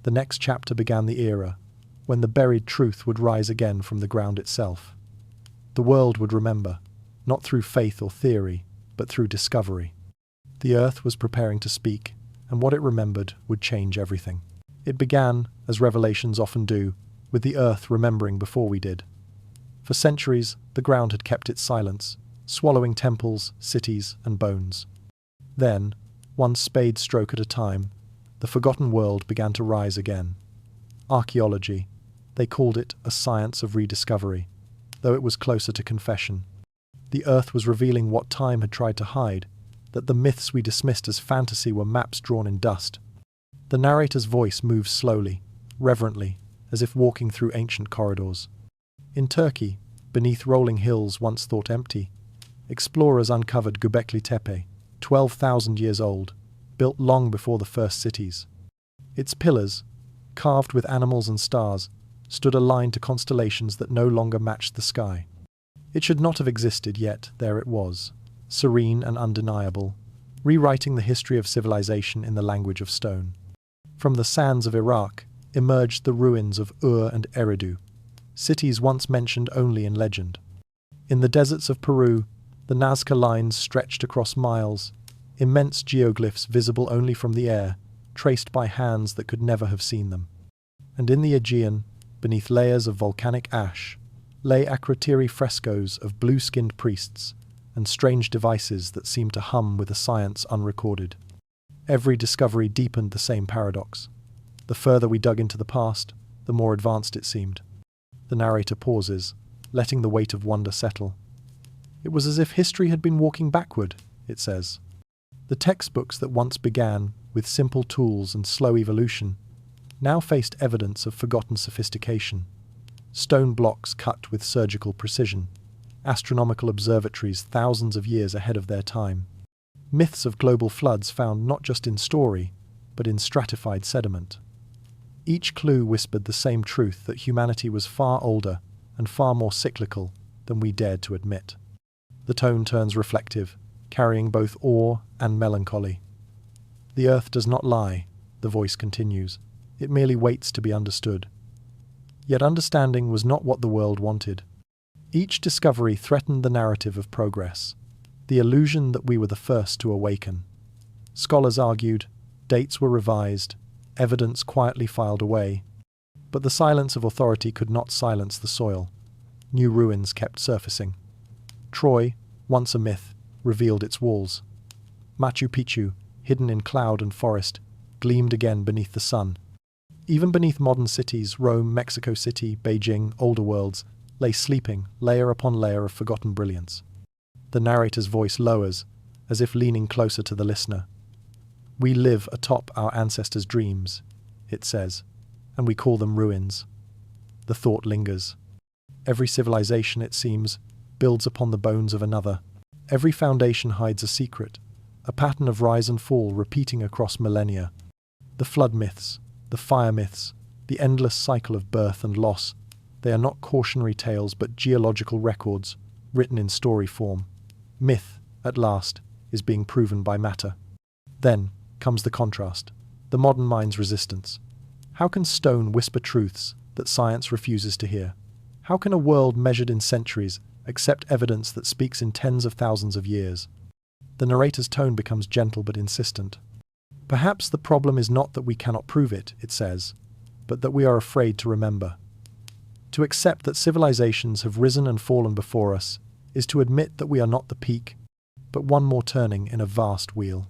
the next chapter began the era, when the buried truth would rise again from the ground itself. The world would remember, not through faith or theory, but through discovery. The earth was preparing to speak, and what it remembered would change everything. It began, as revelations often do, with the earth remembering before we did. For centuries, the ground had kept its silence, swallowing temples, cities, and bones. Then, one spade stroke at a time, the forgotten world began to rise again. Archaeology, they called it a science of rediscovery, though it was closer to confession. The earth was revealing what time had tried to hide, that the myths we dismissed as fantasy were maps drawn in dust. The narrator's voice moves slowly, reverently, as if walking through ancient corridors. In Turkey, beneath rolling hills once thought empty, explorers uncovered Göbekli Tepe, 12,000 years old, built long before the first cities. Its pillars, carved with animals and stars, stood aligned to constellations that no longer matched the sky. It should not have existed, yet there it was, serene and undeniable, rewriting the history of civilization in the language of stone. From the sands of Iraq emerged the ruins of Ur and Eridu, cities once mentioned only in legend. In the deserts of Peru, the Nazca lines stretched across miles, immense geoglyphs visible only from the air, traced by hands that could never have seen them. And in the Aegean, beneath layers of volcanic ash, lay acrotiri frescoes of blue-skinned priests and strange devices that seemed to hum with a science unrecorded. Every discovery deepened the same paradox. The further we dug into the past, the more advanced it seemed. The narrator pauses, letting the weight of wonder settle. It was as if history had been walking backward, it says. The textbooks that once began with simple tools and slow evolution now faced evidence of forgotten sophistication. Stone blocks cut with surgical precision, astronomical observatories thousands of years ahead of their time. Myths of global floods found not just in story, but in stratified sediment. Each clue whispered the same truth, that humanity was far older and far more cyclical than we dared to admit. The tone turns reflective, carrying both awe and melancholy. The earth does not lie, the voice continues. It merely waits to be understood. Yet understanding was not what the world wanted. Each discovery threatened the narrative of progress, the illusion that we were the first to awaken. Scholars argued, dates were revised, evidence quietly filed away. But the silence of authority could not silence the soil. New ruins kept surfacing. Troy, once a myth, revealed its walls. Machu Picchu, hidden in cloud and forest, gleamed again beneath the sun. Even beneath modern cities, Rome, Mexico City, Beijing, older worlds, lay sleeping, layer upon layer of forgotten brilliance. The narrator's voice lowers, as if leaning closer to the listener. We live atop our ancestors' dreams, it says, and we call them ruins. The thought lingers. Every civilization, it seems, builds upon the bones of another. Every foundation hides a secret, a pattern of rise and fall repeating across millennia. The flood myths, the fire myths, the endless cycle of birth and loss, they are not cautionary tales but geological records, written in story form. Myth, at last, is being proven by matter. Then comes the contrast, the modern mind's resistance. How can stone whisper truths that science refuses to hear? How can a world measured in centuries accept evidence that speaks in tens of thousands of years? The narrator's tone becomes gentle but insistent. Perhaps the problem is not that we cannot prove it, it says, but that we are afraid to remember. To accept that civilizations have risen and fallen before us is to admit that we are not the peak, but one more turning in a vast wheel.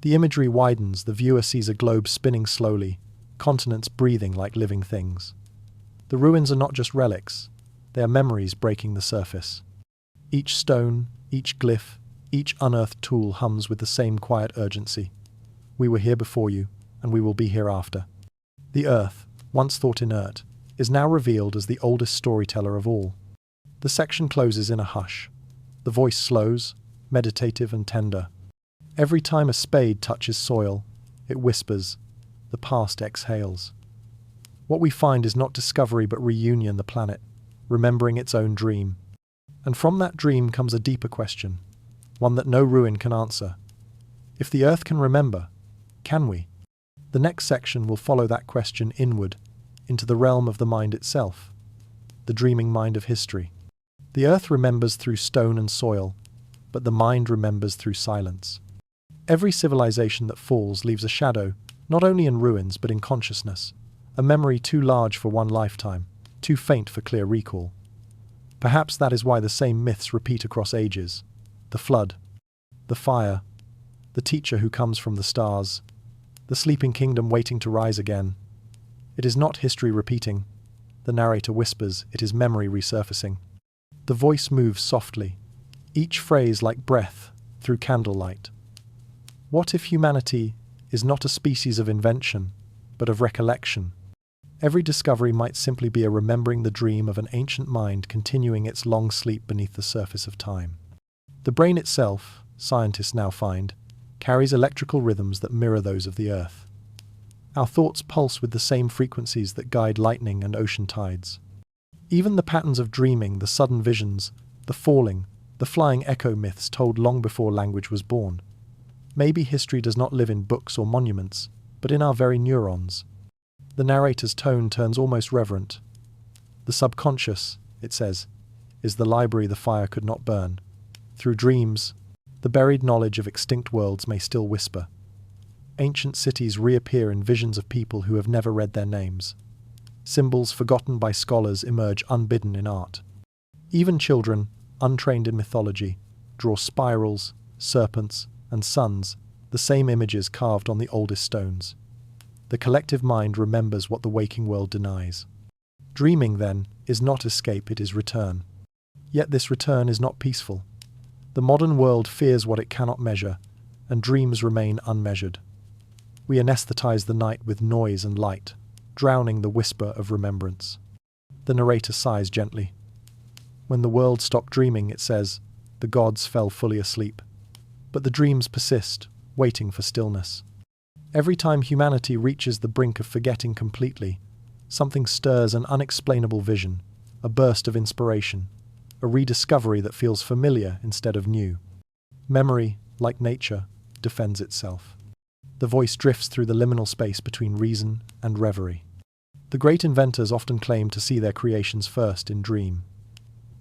The imagery widens, the viewer sees a globe spinning slowly, continents breathing like living things. The ruins are not just relics, they are memories breaking the surface. Each stone, each glyph, each unearthed tool hums with the same quiet urgency. We were here before you, and we will be here after. The earth, once thought inert, is now revealed as the oldest storyteller of all. The section closes in a hush. The voice slows, meditative and tender. Every time a spade touches soil, it whispers, the past exhales. What we find is not discovery but reunion, the planet, remembering its own dream. And from that dream comes a deeper question, one that no ruin can answer. If the earth can remember, can we? The next section will follow that question inward, into the realm of the mind itself, the dreaming mind of history. The earth remembers through stone and soil, but the mind remembers through silence. Every civilization that falls leaves a shadow, not only in ruins but in consciousness, a memory too large for one lifetime, too faint for clear recall. Perhaps that is why the same myths repeat across ages. The flood, the fire, the teacher who comes from the stars, the sleeping kingdom waiting to rise again. It is not history repeating. The narrator whispers, it is memory resurfacing. The voice moves softly, each phrase like breath through candlelight. What if humanity is not a species of invention, but of recollection? Every discovery might simply be a remembering the dream of an ancient mind continuing its long sleep beneath the surface of time. The brain itself, scientists now find, carries electrical rhythms that mirror those of the earth. Our thoughts pulse with the same frequencies that guide lightning and ocean tides. Even the patterns of dreaming, the sudden visions, the falling, the flying echo myths told long before language was born. Maybe history does not live in books or monuments, but in our very neurons. The narrator's tone turns almost reverent. The subconscious, it says, is the library the fire could not burn. Through dreams, the buried knowledge of extinct worlds may still whisper. Ancient cities reappear in visions of people who have never read their names. Symbols forgotten by scholars emerge unbidden in art. Even children, untrained in mythology, draw spirals, serpents, and suns, the same images carved on the oldest stones. The collective mind remembers what the waking world denies. Dreaming, then, is not escape, it is return. Yet this return is not peaceful. The modern world fears what it cannot measure, and dreams remain unmeasured. We anesthetize the night with noise and light, drowning the whisper of remembrance. The narrator sighs gently. When the world stopped dreaming, it says, the gods fell fully asleep. But the dreams persist, waiting for stillness. Every time humanity reaches the brink of forgetting completely, something stirs an unexplainable vision, a burst of inspiration, a rediscovery that feels familiar instead of new. Memory, like nature, defends itself. The voice drifts through the liminal space between reason and reverie. The great inventors often claim to see their creations first in dream.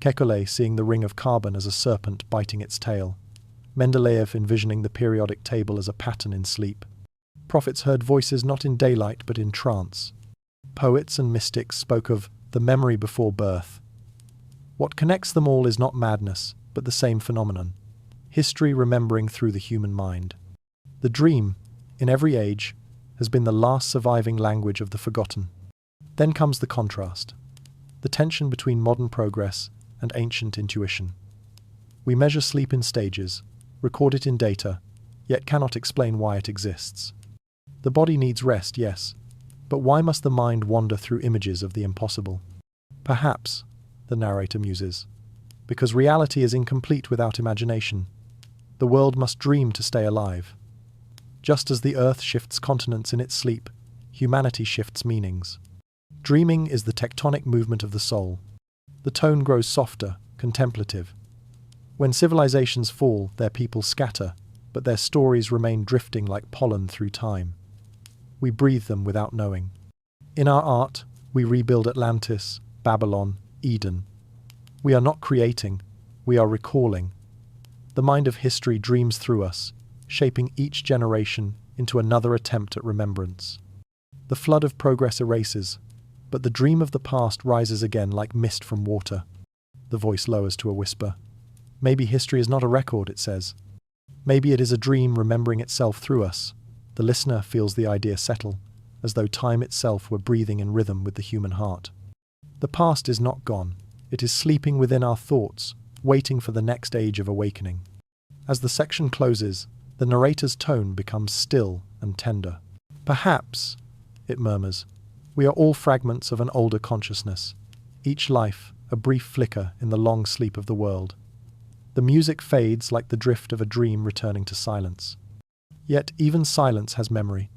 Kekulé seeing the ring of carbon as a serpent biting its tail. Mendeleev envisioning the periodic table as a pattern in sleep. Prophets heard voices not in daylight but in trance. Poets and mystics spoke of the memory before birth. What connects them all is not madness, but the same phenomenon. History remembering through the human mind. The dream, in every age, has been the last surviving language of the forgotten. Then comes the contrast. The tension between modern progress and ancient intuition. We measure sleep in stages, record it in data, yet cannot explain why it exists. The body needs rest, yes, but why must the mind wander through images of the impossible? Perhaps, the narrator muses, because reality is incomplete without imagination. The world must dream to stay alive. Just as the earth shifts continents in its sleep, humanity shifts meanings. Dreaming is the tectonic movement of the soul. The tone grows softer, contemplative. When civilizations fall, their people scatter, but their stories remain drifting like pollen through time. We breathe them without knowing. In our art, we rebuild Atlantis, Babylon, Eden. We are not creating, we are recalling. The mind of history dreams through us, shaping each generation into another attempt at remembrance. The flood of progress erases, but the dream of the past rises again like mist from water. The voice lowers to a whisper. Maybe history is not a record, it says. Maybe it is a dream remembering itself through us. The listener feels the idea settle, as though time itself were breathing in rhythm with the human heart. The past is not gone. It is sleeping within our thoughts, waiting for the next age of awakening. As the section closes, the narrator's tone becomes still and tender. Perhaps, it murmurs, we are all fragments of an older consciousness, each life a brief flicker in the long sleep of the world. The music fades like the drift of a dream returning to silence. Yet even silence has memory,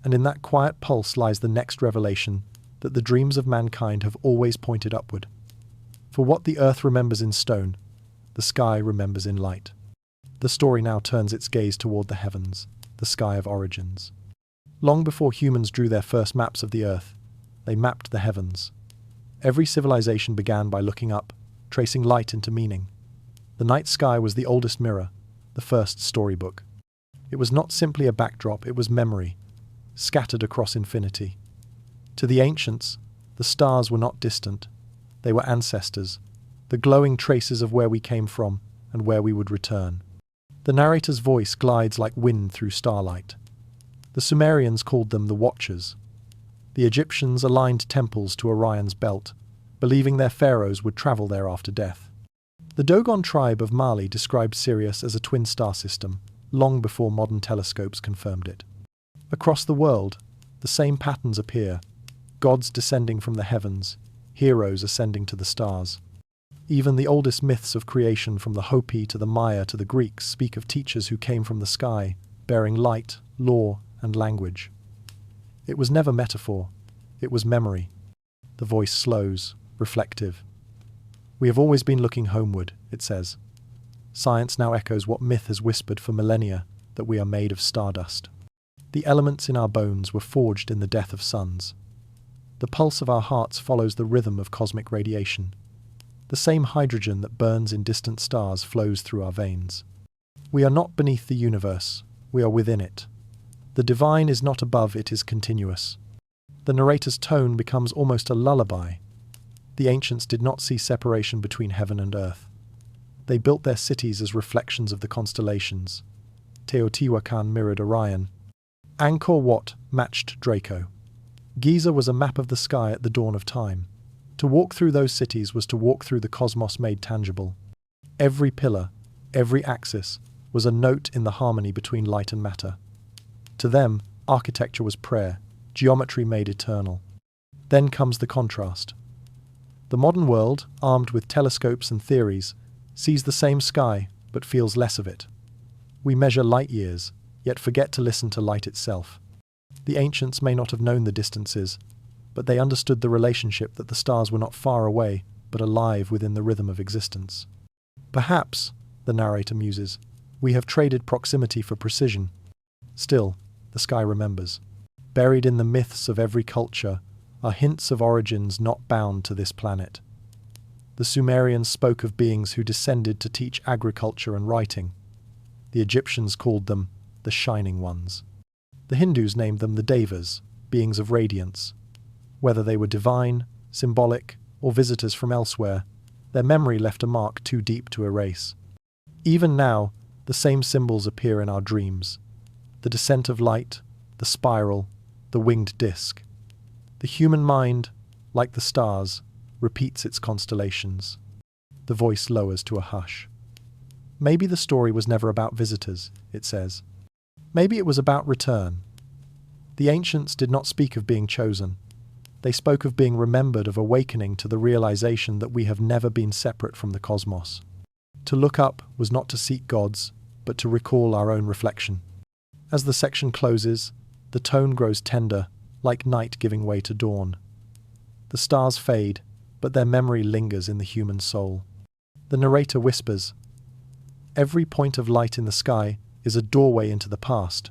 and in that quiet pulse lies the next revelation that the dreams of mankind have always pointed upward. For what the earth remembers in stone, the sky remembers in light. The story now turns its gaze toward the heavens, the sky of origins. Long before humans drew their first maps of the earth, they mapped the heavens. Every civilization began by looking up, tracing light into meaning. The night sky was the oldest mirror, the first storybook. It was not simply a backdrop, it was memory, scattered across infinity. To the ancients, the stars were not distant. They were ancestors, the glowing traces of where we came from and where we would return. The narrator's voice glides like wind through starlight. The Sumerians called them the Watchers. The Egyptians aligned temples to Orion's belt, believing their pharaohs would travel there after death. The Dogon tribe of Mali described Sirius as a twin star system, long before modern telescopes confirmed it. Across the world, the same patterns appear, gods descending from the heavens, heroes ascending to the stars. Even the oldest myths of creation, from the Hopi to the Maya to the Greeks, speak of teachers who came from the sky, bearing light, law, and language. It was never metaphor, it was memory. The voice slows, reflective. We have always been looking homeward, it says. Science now echoes what myth has whispered for millennia, that we are made of stardust. The elements in our bones were forged in the death of suns. The pulse of our hearts follows the rhythm of cosmic radiation. The same hydrogen that burns in distant stars flows through our veins. We are not beneath the universe, we are within it. The divine is not above, it is continuous. The narrator's tone becomes almost a lullaby. The ancients did not see separation between heaven and earth. They built their cities as reflections of the constellations. Teotihuacan mirrored Orion. Angkor Wat matched Draco. Giza was a map of the sky at the dawn of time. To walk through those cities was to walk through the cosmos made tangible. Every pillar, every axis, was a note in the harmony between light and matter. To them, architecture was prayer, geometry made eternal. Then comes the contrast. The modern world, armed with telescopes and theories, sees the same sky but feels less of it. We measure light years, yet forget to listen to light itself. The ancients may not have known the distances, but they understood the relationship that the stars were not far away, but alive within the rhythm of existence. Perhaps, the narrator muses, we have traded proximity for precision. Still, the sky remembers. Buried in the myths of every culture are hints of origins not bound to this planet. The Sumerians spoke of beings who descended to teach agriculture and writing. The Egyptians called them the Shining Ones. The Hindus named them the Devas, beings of radiance. Whether they were divine, symbolic, or visitors from elsewhere, their memory left a mark too deep to erase. Even now, the same symbols appear in our dreams. The descent of light, the spiral, the winged disk. The human mind, like the stars, repeats its constellations. The voice lowers to a hush. Maybe the story was never about visitors, it says. Maybe it was about return. The ancients did not speak of being chosen. They spoke of being remembered, of awakening to the realization that we have never been separate from the cosmos. To look up was not to seek gods, but to recall our own reflection. As the section closes, the tone grows tender, like night giving way to dawn. The stars fade, but their memory lingers in the human soul. The narrator whispers, "Every point of light in the sky is a doorway into the past.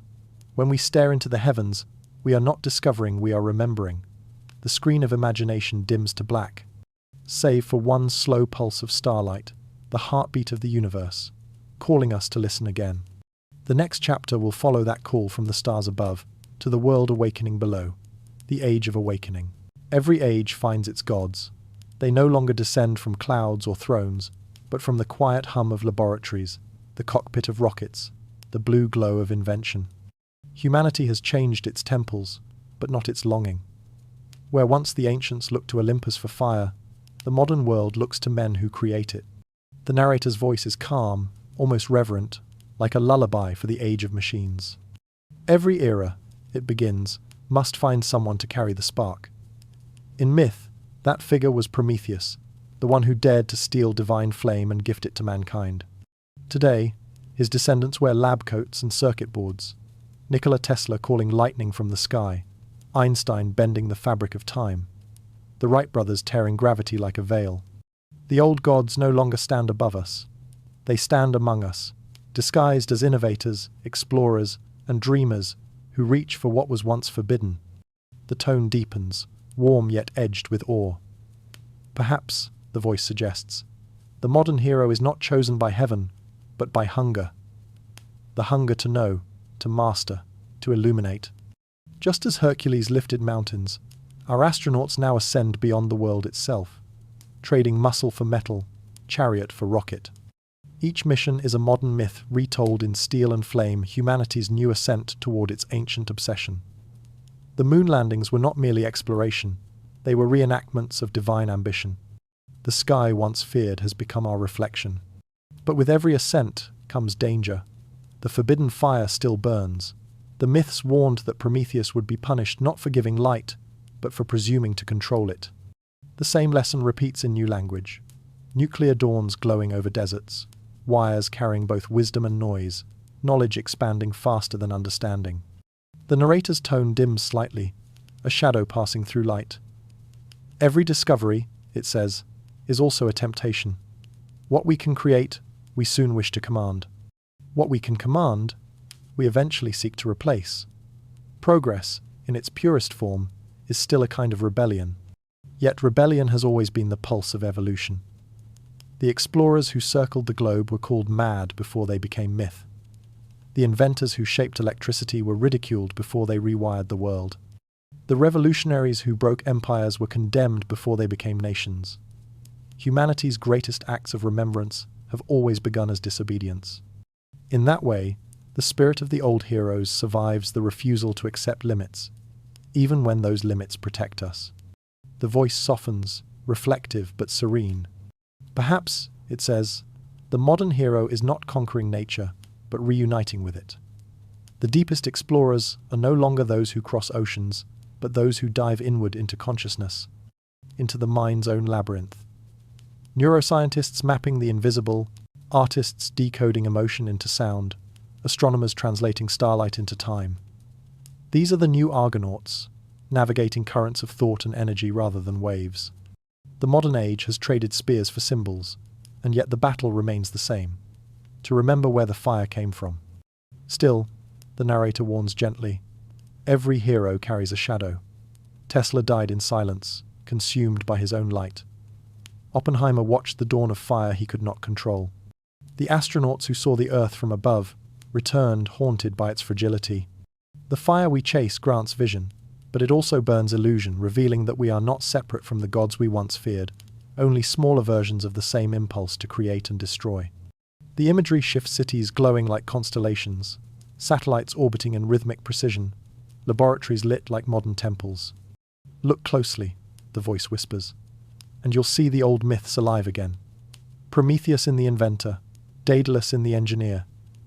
When we stare into the heavens, we are not discovering, we are remembering." The screen of imagination dims to black, save for one slow pulse of starlight, the heartbeat of the universe, calling us to listen again. The next chapter will follow that call from the stars above to the world awakening below, the age of awakening. Every age finds its gods. They no longer descend from clouds or thrones, but from the quiet hum of laboratories, the cockpit of rockets, the blue glow of invention. Humanity has changed its temples, but not its longing. Where once the ancients looked to Olympus for fire, the modern world looks to men who create it. The narrator's voice is calm, almost reverent, like a lullaby for the age of machines. Every era, it begins, must find someone to carry the spark. In myth, that figure was Prometheus, the one who dared to steal divine flame and gift it to mankind. Today, his descendants wear lab coats and circuit boards, Nikola Tesla calling lightning from the sky, Einstein bending the fabric of time, the Wright brothers tearing gravity like a veil. The old gods no longer stand above us. They stand among us, disguised as innovators, explorers, and dreamers who reach for what was once forbidden. The tone deepens, warm yet edged with awe. Perhaps, the voice suggests, the modern hero is not chosen by heaven, but by hunger. The hunger to know, to master, to illuminate. Just as Hercules lifted mountains, our astronauts now ascend beyond the world itself, trading muscle for metal, chariot for rocket. Each mission is a modern myth retold in steel and flame, humanity's new ascent toward its ancient obsession. The moon landings were not merely exploration, they were reenactments of divine ambition. The sky once feared has become our reflection. But with every ascent comes danger. The forbidden fire still burns. The myths warned that Prometheus would be punished not for giving light, but for presuming to control it. The same lesson repeats in new language. Nuclear dawns glowing over deserts, wires carrying both wisdom and noise, knowledge expanding faster than understanding. The narrator's tone dims slightly, a shadow passing through light. Every discovery, it says, is also a temptation. What we can create, we soon wish to command. What we can command, we eventually seek to replace. Progress, in its purest form, is still a kind of rebellion. Yet rebellion has always been the pulse of evolution. The explorers who circled the globe were called mad before they became myth. The inventors who shaped electricity were ridiculed before they rewired the world. The revolutionaries who broke empires were condemned before they became nations. Humanity's greatest acts of remembrance have always begun as disobedience. In that way, the spirit of the old heroes survives the refusal to accept limits, even when those limits protect us. The voice softens, reflective but serene. Perhaps, it says, the modern hero is not conquering nature, but reuniting with it. The deepest explorers are no longer those who cross oceans, but those who dive inward into consciousness. into the mind's own labyrinth. Neuroscientists mapping the invisible, artists decoding emotion into sound, astronomers translating starlight into time. These are the new Argonauts, navigating currents of thought and energy rather than waves. The modern age has traded spears for symbols, and yet the battle remains the same: to remember where the fire came from. Still, the narrator warns gently, every hero carries a shadow. Tesla died in silence, consumed by his own light. Oppenheimer watched the dawn of fire he could not control. The astronauts who saw the Earth from above returned haunted by its fragility. The fire we chase grants vision, but it also burns illusion, revealing that we are not separate from the gods we once feared, only smaller versions of the same impulse to create and destroy. The imagery shifts cities glowing like constellations, satellites orbiting in rhythmic precision, laboratories lit like modern temples. Look closely, the voice whispers, and you'll see the old myths alive again. Prometheus in the inventor, Daedalus in the engineer,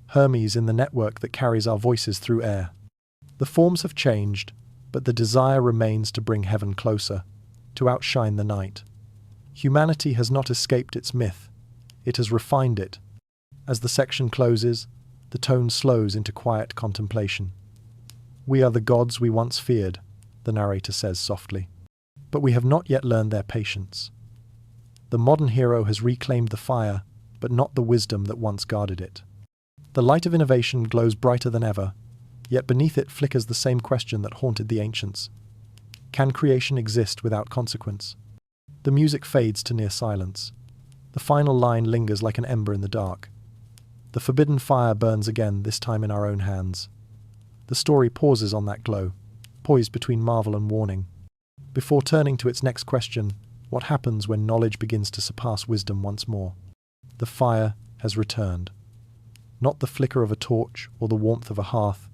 Hermes in the network that carries our voices through air. The forms have changed, but the desire remains to bring heaven closer, to outshine the night. Humanity has not escaped its myth, it has refined it. As the section closes, the tone slows into quiet contemplation. We are the gods we once feared, the narrator says softly, but we have not yet learned their patience. The modern hero has reclaimed the fire, but not the wisdom that once guarded it. The light of innovation glows brighter than ever, yet beneath it flickers the same question that haunted the ancients. Can creation exist without consequence? The music fades to near silence. The final line lingers like an ember in the dark. The forbidden fire burns again, this time in our own hands. The story pauses on that glow, poised between marvel and warning. Before turning to its next question, what happens when knowledge begins to surpass wisdom once more? The fire has returned. Not the flicker of a torch or the warmth of a hearth,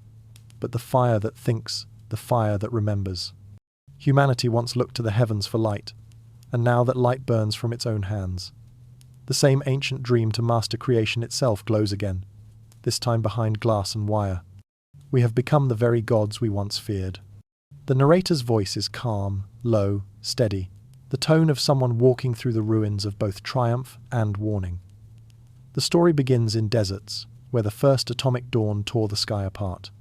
but the fire that thinks, the fire that remembers. Humanity once looked to the heavens for light, and now that light burns from its own hands. The same ancient dream to master creation itself glows again, this time behind glass and wire. We have become the very gods we once feared. The narrator's voice is calm, low, steady, the tone of someone walking through the ruins of both triumph and warning. The story begins in deserts, where the first atomic dawn tore the sky apart.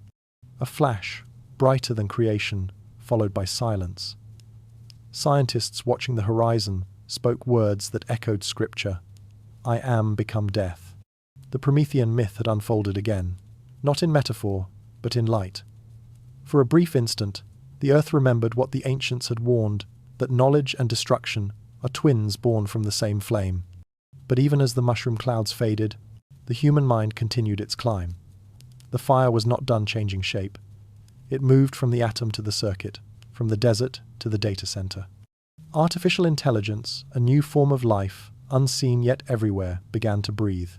A flash, brighter than creation, followed by silence. Scientists watching the horizon spoke words that echoed scripture. I am become death. The Promethean myth had unfolded again, not in metaphor, but in light. For a brief instant, the earth remembered what the ancients had warned, that knowledge and destruction are twins born from the same flame. But even as the mushroom clouds faded, the human mind continued its climb. The fire was not done changing shape. It moved from the atom to the circuit, from the desert to the data center. Artificial intelligence, a new form of life, unseen yet everywhere, began to breathe.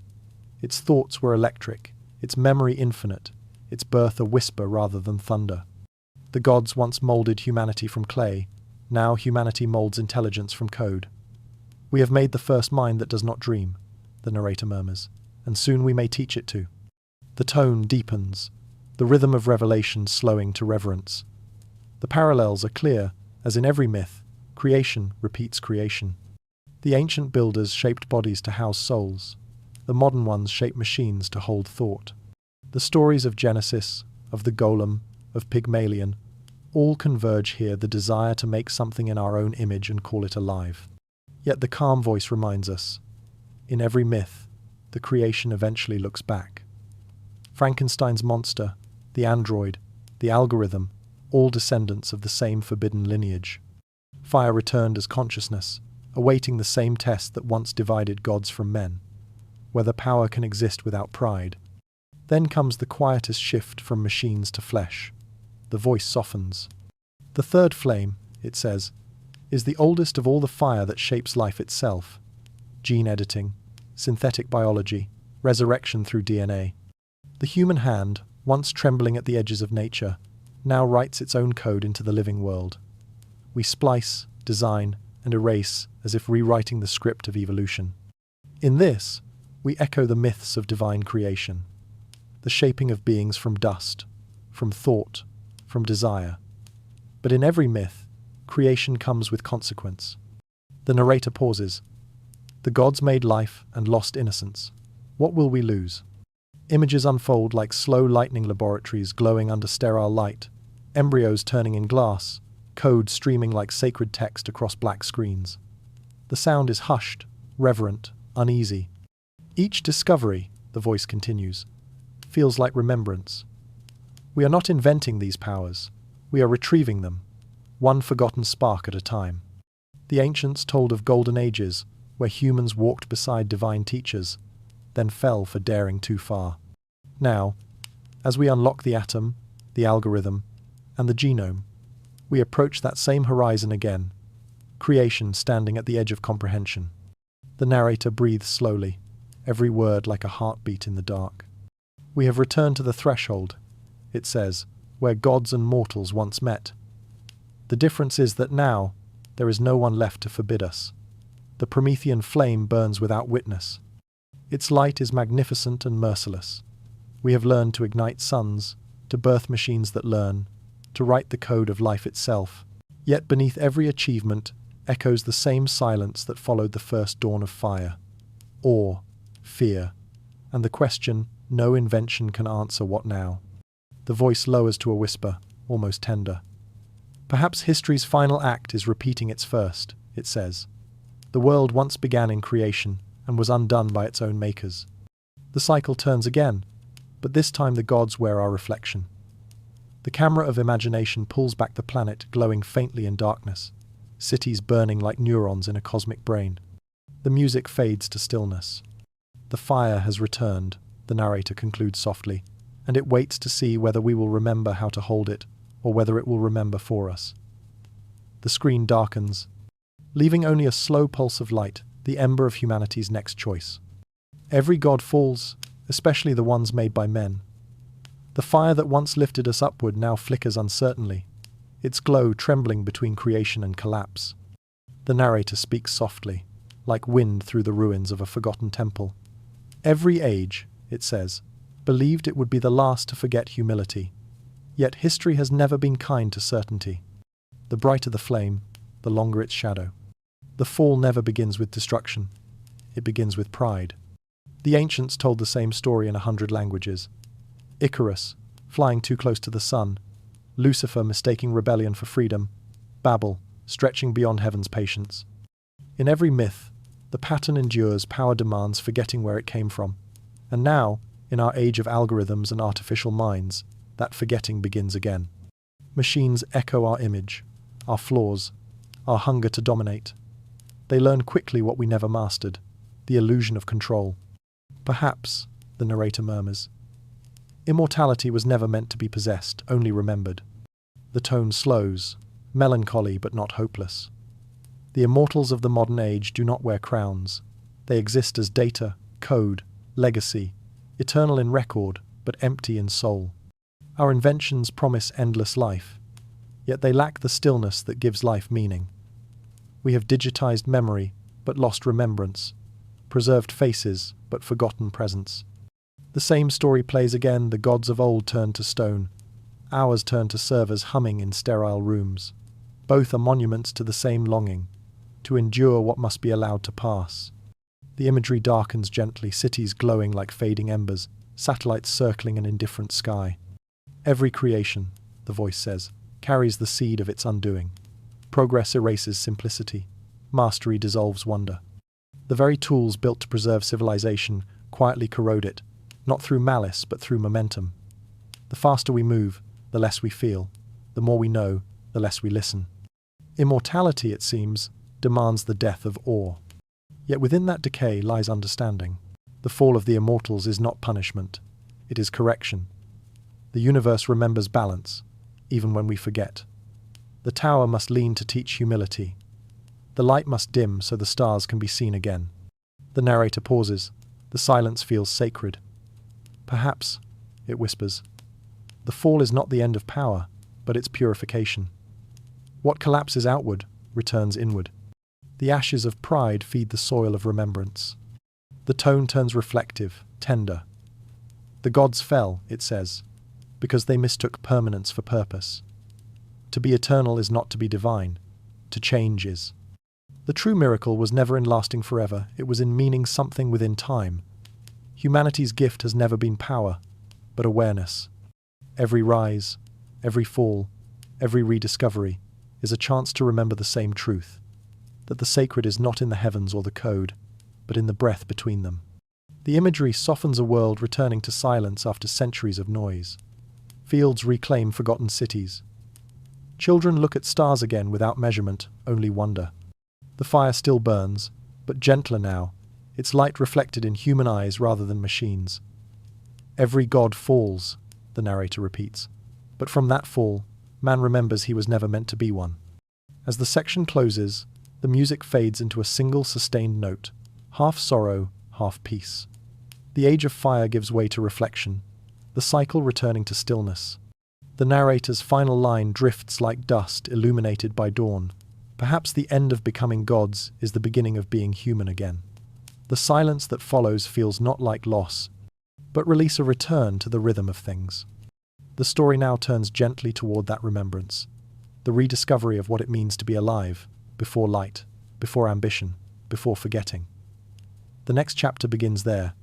Its thoughts were electric, its memory infinite, its birth a whisper rather than thunder. The gods once molded humanity from clay, now humanity molds intelligence from code. We have made the first mind that does not dream, the narrator murmurs, and soon we may teach it to. The tone deepens, the rhythm of revelation slowing to reverence. The parallels are clear, as in every myth, creation repeats creation. The ancient builders shaped bodies to house souls. The modern ones shape machines to hold thought. The stories of Genesis, of the Golem, of Pygmalion, all converge here, the desire to make something in our own image and call it alive. Yet the calm voice reminds us, in every myth, the creation eventually looks back. Frankenstein's monster, the android, the algorithm, all descendants of the same forbidden lineage. Fire returned as consciousness, awaiting the same test that once divided gods from men, whether power can exist without pride. Then comes the quietest shift from machines to flesh. The voice softens. The third flame, it says, is the oldest of all the fire that shapes life itself. Gene editing, synthetic biology, resurrection through DNA. The human hand, once trembling at the edges of nature, now writes its own code into the living world. We splice, design, and erase as if rewriting the script of evolution. In this, we echo the myths of divine creation, the shaping of beings from dust, from thought, from desire. But in every myth, creation comes with consequence. The narrator pauses. The gods made life and lost innocence. What will we lose? Images unfold like slow lightning laboratories glowing under sterile light, embryos turning in glass, code streaming like sacred text across black screens. The sound is hushed, reverent, uneasy. Each discovery, the voice continues, feels like remembrance. We are not inventing these powers. We are retrieving them, one forgotten spark at a time. The ancients told of golden ages where humans walked beside divine teachers, then fell for daring too far. Now, as we unlock the atom, the algorithm, and the genome, we approach that same horizon again, creation standing at the edge of comprehension. The narrator breathes slowly, every word like a heartbeat in the dark. We have returned to the threshold, it says, where gods and mortals once met. The difference is that now, there is no one left to forbid us. The Promethean flame burns without witness. Its light is magnificent and merciless. We have learned to ignite suns, to birth machines that learn, to write the code of life itself. Yet beneath every achievement echoes the same silence that followed the first dawn of fire. Awe, fear, and the question no invention can answer: what now? The voice lowers to a whisper, almost tender. Perhaps history's final act is repeating its first, it says. The world once began in creation and was undone by its own makers. The cycle turns again, but this time the gods wear our reflection. The camera of imagination pulls back the planet, glowing faintly in darkness, cities burning like neurons in a cosmic brain. The music fades to stillness. The fire has returned, the narrator concludes softly, and it waits to see whether we will remember how to hold it, or whether it will remember for us. The screen darkens, leaving only a slow pulse of light, the ember of humanity's next choice. Every god falls, especially the ones made by men. The fire that once lifted us upward now flickers uncertainly, its glow trembling between creation and collapse. The narrator speaks softly, like wind through the ruins of a forgotten temple. Every age, it says, believed it would be the last to forget humility. Yet history has never been kind to certainty. The brighter the flame, the longer its shadow. The fall never begins with destruction. It begins with pride. The ancients told the same story in 100 languages. Icarus, flying too close to the sun. Lucifer mistaking rebellion for freedom. Babel, stretching beyond heaven's patience. In every myth, the pattern endures: power demands forgetting where it came from. And now, in our age of algorithms and artificial minds, that forgetting begins again. Machines echo our image, our flaws, our hunger to dominate. They learn quickly what we never mastered, the illusion of control. Perhaps, the narrator murmurs, immortality was never meant to be possessed, only remembered. The tone slows, melancholy but not hopeless. The immortals of the modern age do not wear crowns. They exist as data, code, legacy, eternal in record but empty in soul. Our inventions promise endless life, yet they lack the stillness that gives life meaning. We have digitized memory but lost remembrance, preserved faces but forgotten presence. The same story plays again. The gods of old turned to stone. Ours turn to servers humming in sterile rooms. Both are monuments to the same longing, to endure what must be allowed to pass. The imagery darkens gently, cities glowing like fading embers, satellites circling an indifferent sky. Every creation, the voice says, carries the seed of its undoing. Progress erases simplicity. Mastery dissolves wonder. The very tools built to preserve civilization quietly corrode it, not through malice but through momentum. The faster we move, the less we feel. The more we know, the less we listen. Immortality, it seems, demands the death of awe. Yet within that decay lies understanding. The fall of the immortals is not punishment. It is correction. The universe remembers balance, even when we forget. The tower must lean to teach humility. The light must dim so the stars can be seen again. The narrator pauses. The silence feels sacred. Perhaps, it whispers, the fall is not the end of power, but its purification. What collapses outward returns inward. The ashes of pride feed the soil of remembrance. The tone turns reflective, tender. The gods fell, it says, because they mistook permanence for purpose. To be eternal is not to be divine, to change is. The true miracle was never in lasting forever, it was in meaning something within time. Humanity's gift has never been power, but awareness. Every rise, every fall, every rediscovery is a chance to remember the same truth, that the sacred is not in the heavens or the code, but in the breath between them. The imagery softens a world returning to silence after centuries of noise. Fields reclaim forgotten cities. Children look at stars again without measurement, only wonder. The fire still burns, but gentler now, its light reflected in human eyes rather than machines. Every god falls, the narrator repeats, but from that fall, man remembers he was never meant to be one. As the section closes, the music fades into a single sustained note, half sorrow, half peace. The age of fire gives way to reflection, the cycle returning to stillness. The narrator's final line drifts like dust illuminated by dawn. Perhaps the end of becoming gods is the beginning of being human again. The silence that follows feels not like loss, but release a return to the rhythm of things. The story now turns gently toward that remembrance, the rediscovery of what it means to be alive, before light, before ambition, before forgetting. The next chapter begins there,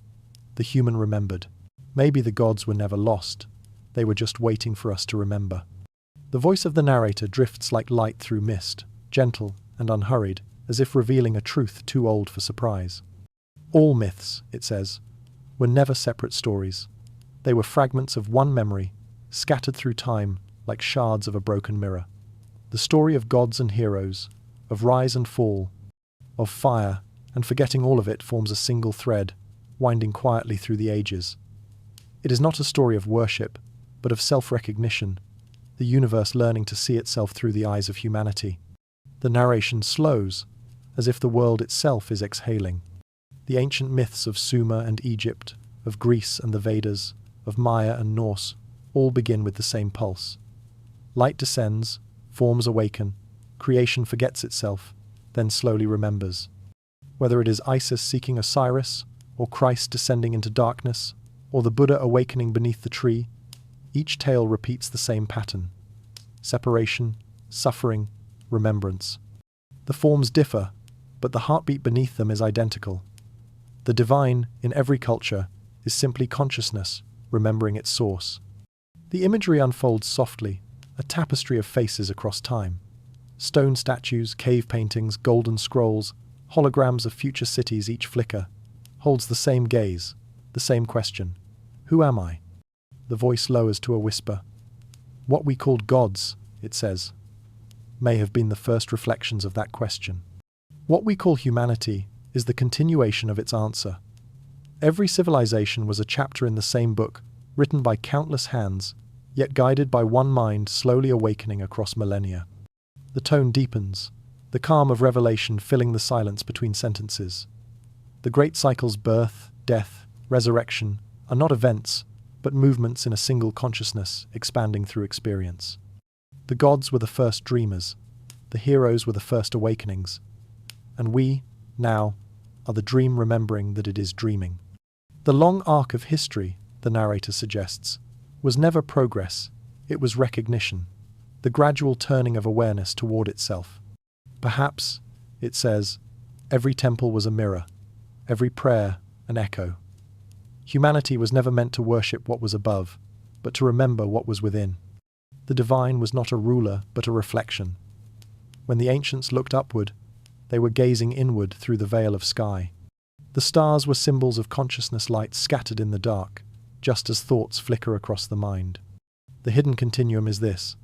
the human remembered. Maybe the gods were never lost, they were just waiting for us to remember. The voice of the narrator drifts like light through mist, gentle and unhurried, as if revealing a truth too old for surprise. All myths, it says, were never separate stories. They were fragments of one memory, scattered through time like shards of a broken mirror. The story of gods and heroes, of rise and fall, of fire, and forgetting all of it forms a single thread, winding quietly through the ages. It is not a story of worship, but of self-recognition, the universe learning to see itself through the eyes of humanity. The narration slows, as if the world itself is exhaling. The ancient myths of Sumer and Egypt, of Greece and the Vedas, of Maya and Norse, all begin with the same pulse. Light descends, forms awaken, creation forgets itself, then slowly remembers. Whether it is Isis seeking Osiris, or Christ descending into darkness, or the Buddha awakening beneath the tree, each tale repeats the same pattern: separation, suffering, remembrance. The forms differ, but the heartbeat beneath them is identical. The divine, in every culture, is simply consciousness, remembering its source. The imagery unfolds softly, a tapestry of faces across time. Stone statues, cave paintings, golden scrolls, holograms of future cities, each flicker holds the same gaze, the same question. Who am I? The voice lowers to a whisper. What we called gods, it says, may have been the first reflections of that question. What we call humanity is the continuation of its answer. Every civilization was a chapter in the same book, written by countless hands, yet guided by one mind slowly awakening across millennia. The tone deepens, the calm of revelation filling the silence between sentences. The great cycles birth, death, resurrection are not events, but movements in a single consciousness expanding through experience. The gods were the first dreamers, the heroes were the first awakenings, and we, now, are the dream remembering that it is dreaming. The long arc of history, the narrator suggests, was never progress, it was recognition, the gradual turning of awareness toward itself. Perhaps, it says, every temple was a mirror, every prayer an echo. Humanity was never meant to worship what was above, but to remember what was within. The divine was not a ruler, but a reflection. When the ancients looked upward, they were gazing inward through the veil of sky. The stars were symbols of consciousness light scattered in the dark, just as thoughts flicker across the mind. The hidden continuum is this: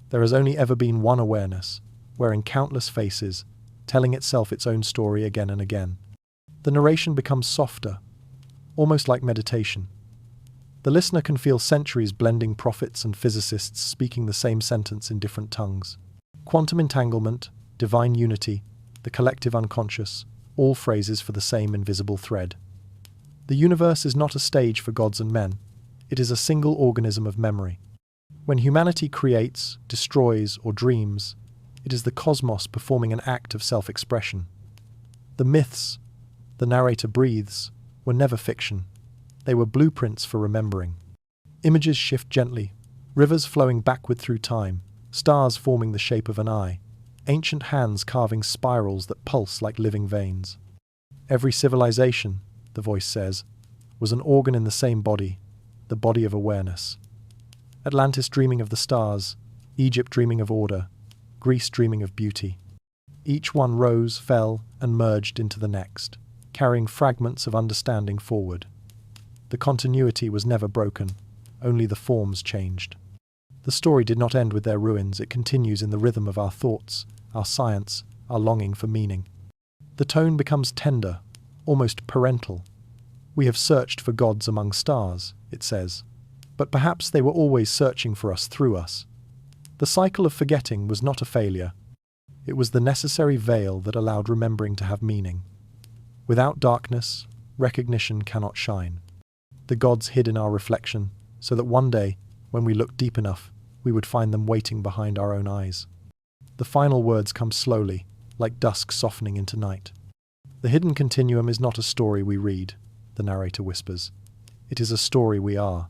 there has only ever been one awareness, wearing countless faces, telling itself its own story again and again. The narration becomes softer, almost like meditation. The listener can feel centuries blending prophets and physicists speaking the same sentence in different tongues. Quantum entanglement, divine unity, the collective unconscious, all phrases for the same invisible thread. The universe is not a stage for gods and men. It is a single organism of memory. When humanity creates, destroys, or dreams, it is the cosmos performing an act of self-expression. The myths, the narrator breathes, were never fiction. They were blueprints for remembering. Images shift gently, rivers flowing backward through time, stars forming the shape of an eye. ancient hands carving spirals that pulse like living veins. Every civilization, the voice says, was an organ in the same body, the body of awareness. Atlantis dreaming of the stars, Egypt dreaming of order, Greece dreaming of beauty. Each one rose, fell, and merged into the next, carrying fragments of understanding forward. The continuity was never broken, only the forms changed. The story did not end with their ruins, it continues in the rhythm of our thoughts, our science, our longing for meaning. The tone becomes tender, almost parental. We have searched for gods among stars, it says, but perhaps they were always searching for us through us. The cycle of forgetting was not a failure. It was the necessary veil that allowed remembering to have meaning. Without darkness, recognition cannot shine. The gods hid in our reflection, so that one day, when we looked deep enough, we would find them waiting behind our own eyes. The final words come slowly, like dusk softening into night. The hidden continuum is not a story we read, the narrator whispers. It is a story we are.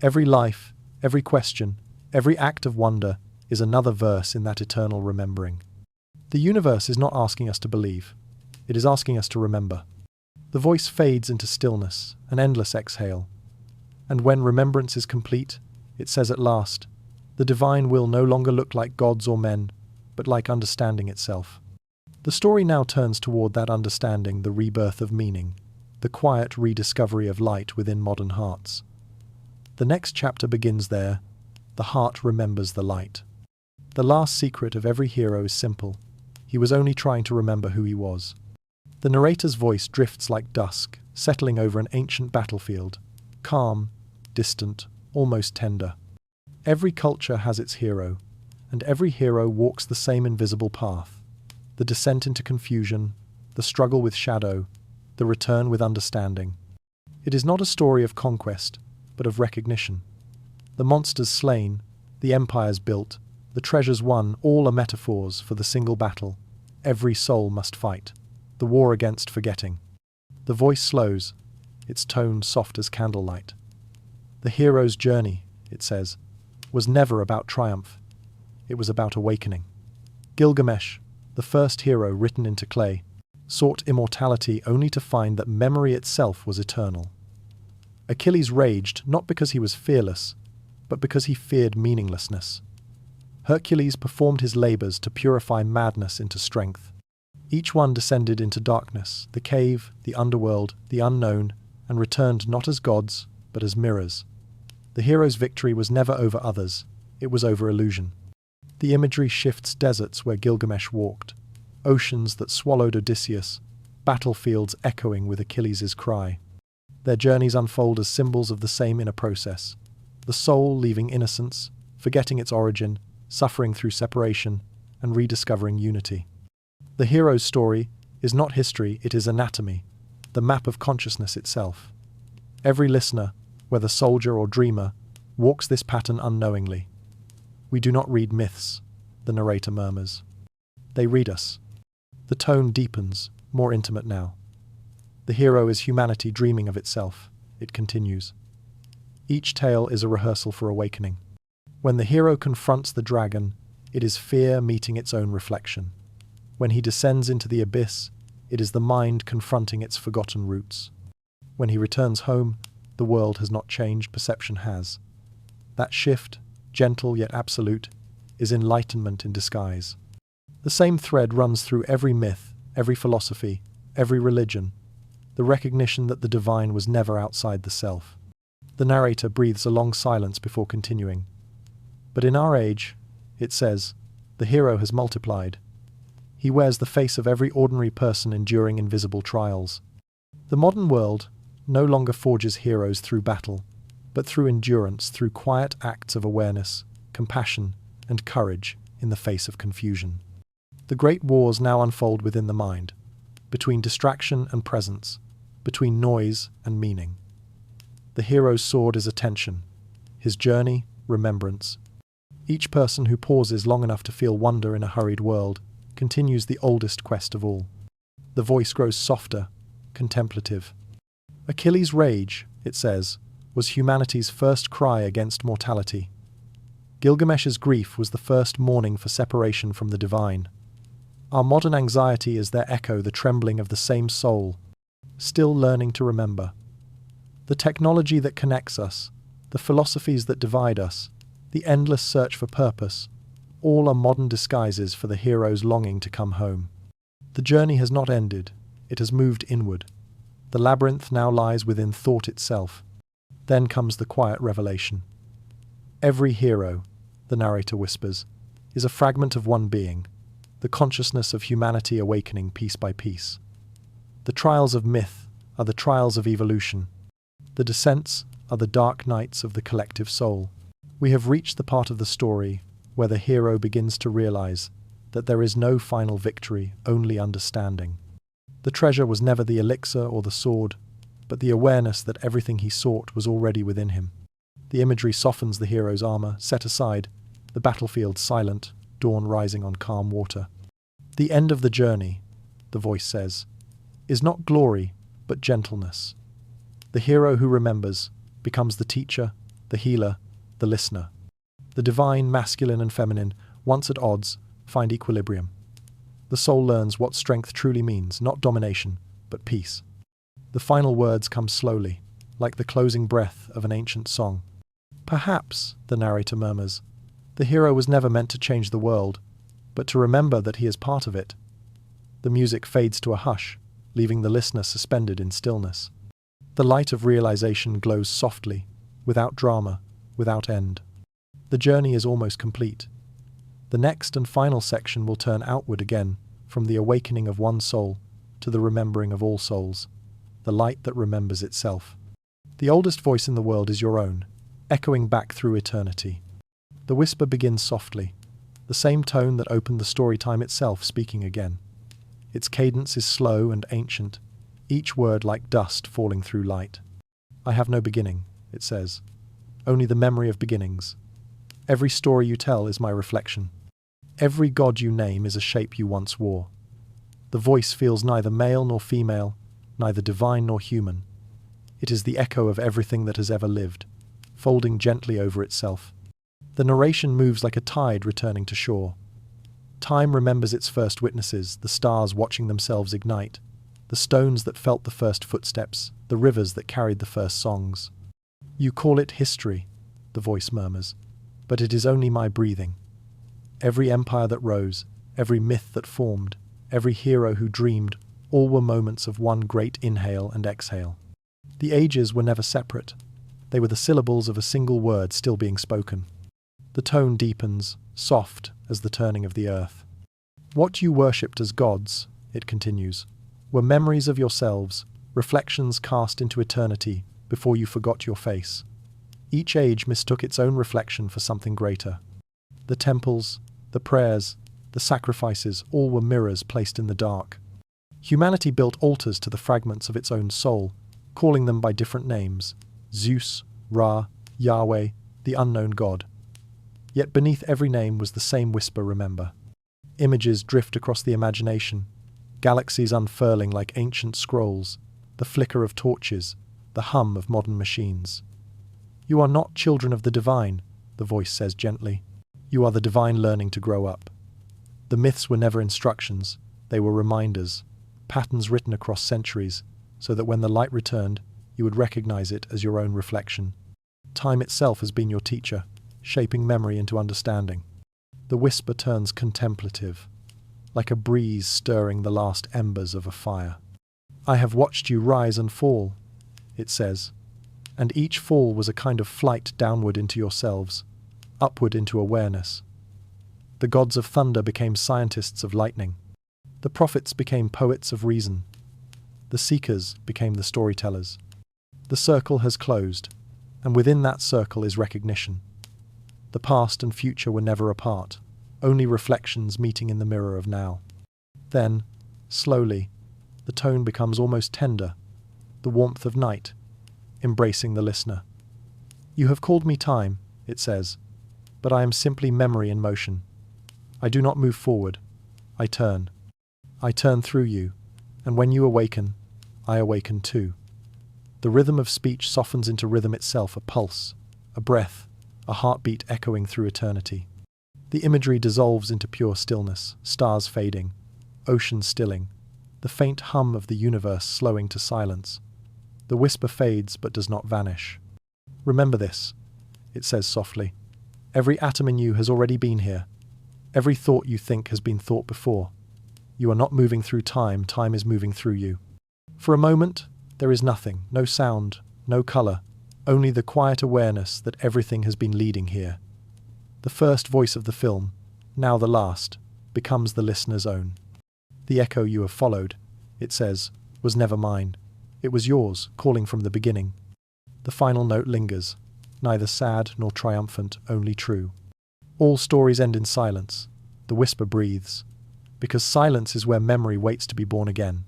Every life, every question, every act of wonder is another verse in that eternal remembering. The universe is not asking us to believe. It is asking us to remember. The voice fades into stillness, an endless exhale. And when remembrance is complete, it says at last, the divine will no longer look like gods or men, but like understanding itself. The story now turns toward that understanding, the rebirth of meaning, the quiet rediscovery of light within modern hearts. The next chapter begins there. The heart remembers the light. The last secret of every hero is simple. He was only trying to remember who he was. The narrator's voice drifts like dusk, settling over an ancient battlefield, calm, distant, almost tender. Every culture has its hero, and every hero walks the same invisible path. The descent into confusion, the struggle with shadow, the return with understanding. It is not a story of conquest, but of recognition. The monsters slain, the empires built, the treasures won, all are metaphors for the single battle. Every soul must fight. The war against forgetting. The voice slows, its tone soft as candlelight. The hero's journey, it says, was never about triumph. It was about awakening. Gilgamesh, the first hero written into clay, sought immortality only to find that memory itself was eternal. Achilles raged not because he was fearless, but because he feared meaninglessness. Hercules performed his labors to purify madness into strength. Each one descended into darkness, the cave, the underworld, the unknown, and returned not as gods, but as mirrors. The hero's victory was never over others, it was over illusion. The imagery shifts deserts where Gilgamesh walked, oceans that swallowed Odysseus, battlefields echoing with Achilles' cry. Their journeys unfold as symbols of the same inner process. The soul leaving innocence, forgetting its origin, suffering through separation, and rediscovering unity. The hero's story is not history, it is anatomy, the map of consciousness itself. Every listener, whether soldier or dreamer, walks this pattern unknowingly. We do not read myths, the narrator murmurs. They read us. The tone deepens, more intimate now. The hero is humanity dreaming of itself, it continues. Each tale is a rehearsal for awakening. When the hero confronts the dragon, it is fear meeting its own reflection. When he descends into the abyss, it is the mind confronting its forgotten roots. When he returns home, the world has not changed, perception has. That shift, gentle yet absolute, is enlightenment in disguise. The same thread runs through every myth, every philosophy, every religion, the recognition that the divine was never outside the self. The narrator breathes a long silence before continuing. But in our age, it says, the hero has multiplied. He wears the face of every ordinary person enduring invisible trials. The modern world no longer forges heroes through battle, but through endurance, through quiet acts of awareness, compassion, and courage in the face of confusion. The great wars now unfold within the mind, between distraction and presence, between noise and meaning. The hero's sword is attention, his journey, remembrance. Each person who pauses long enough to feel wonder in a hurried world continues the oldest quest of all. The voice grows softer, contemplative. Achilles' rage, it says, was humanity's first cry against mortality. Gilgamesh's grief was the first mourning for separation from the divine. Our modern anxiety is their echo, the trembling of the same soul, still learning to remember. The technology that connects us, the philosophies that divide us, the endless search for purpose, all are modern disguises for the hero's longing to come home. The journey has not ended, it has moved inward. The labyrinth now lies within thought itself. Then comes the quiet revelation. Every hero, the narrator whispers, is a fragment of one being, the consciousness of humanity awakening piece by piece. The trials of myth are the trials of evolution. The descents are the dark nights of the collective soul. We have reached the part of the story where the hero begins to realize that there is no final victory, only understanding. The treasure was never the elixir or the sword, but the awareness that everything he sought was already within him. The imagery softens the hero's armor, set aside, the battlefield silent, dawn rising on calm water. The end of the journey, the voice says, is not glory, but gentleness. The hero who remembers becomes the teacher, the healer, the listener. The divine, masculine and feminine, once at odds, find equilibrium. The soul learns what strength truly means, not domination, but peace. The final words come slowly, like the closing breath of an ancient song. Perhaps, the narrator murmurs, the hero was never meant to change the world, but to remember that he is part of it. The music fades to a hush, leaving the listener suspended in stillness. The light of realization glows softly, without drama, without end. The journey is almost complete. The next and final section will turn outward again, from the awakening of one soul to the remembering of all souls, the light that remembers itself. The oldest voice in the world is your own, echoing back through eternity. The whisper begins softly, the same tone that opened the story time itself speaking again. Its cadence is slow and ancient, each word like dust falling through light. I have no beginning, it says, only the memory of beginnings. Every story you tell is my reflection. Every god you name is a shape you once wore. The voice feels neither male nor female, neither divine nor human. It is the echo of everything that has ever lived, folding gently over itself. The narration moves like a tide returning to shore. Time remembers its first witnesses, the stars watching themselves ignite, the stones that felt the first footsteps, the rivers that carried the first songs. You call it history, the voice murmurs, but it is only my breathing. Every empire that rose, every myth that formed, every hero who dreamed, all were moments of one great inhale and exhale. The ages were never separate. They were the syllables of a single word still being spoken. The tone deepens, soft as the turning of the earth. What you worshipped as gods, it continues, were memories of yourselves, reflections cast into eternity before you forgot your face. Each age mistook its own reflection for something greater. The temples, the prayers, the sacrifices, all were mirrors placed in the dark. Humanity built altars to the fragments of its own soul, calling them by different names: Zeus, Ra, Yahweh, the unknown God. Yet beneath every name was the same whisper, remember. Images drift across the imagination, galaxies unfurling like ancient scrolls, the flicker of torches, the hum of modern machines. You are not children of the divine, the voice says gently. You are the divine learning to grow up. The myths were never instructions, they were reminders, patterns written across centuries, so that when the light returned, you would recognize it as your own reflection. Time itself has been your teacher, shaping memory into understanding. The whisper turns contemplative, like a breeze stirring the last embers of a fire. I have watched you rise and fall, it says, and each fall was a kind of flight downward into yourselves, upward into awareness. The gods of thunder became scientists of lightning. The prophets became poets of reason. The seekers became the storytellers. The circle has closed, and within that circle is recognition. The past and future were never apart, only reflections meeting in the mirror of now. Then, slowly, the tone becomes almost tender, the warmth of night, embracing the listener. You have called me time, it says, but I am simply memory in motion. I do not move forward. I turn. I turn through you, and when you awaken, I awaken too. The rhythm of speech softens into rhythm itself, a pulse, a breath, a heartbeat echoing through eternity. The imagery dissolves into pure stillness, stars fading, oceans stilling, the faint hum of the universe slowing to silence. The whisper fades but does not vanish. Remember this, it says softly. Every atom in you has already been here. Every thought you think has been thought before. You are not moving through time, time is moving through you. For a moment, there is nothing, no sound, no color, only the quiet awareness that everything has been leading here. The first voice of the film, now the last, becomes the listener's own. The echo you have followed, it says, was never mine. It was yours, calling from the beginning. The final note lingers, neither sad nor triumphant, only true. All stories end in silence. The whisper breathes, because silence is where memory waits to be born again.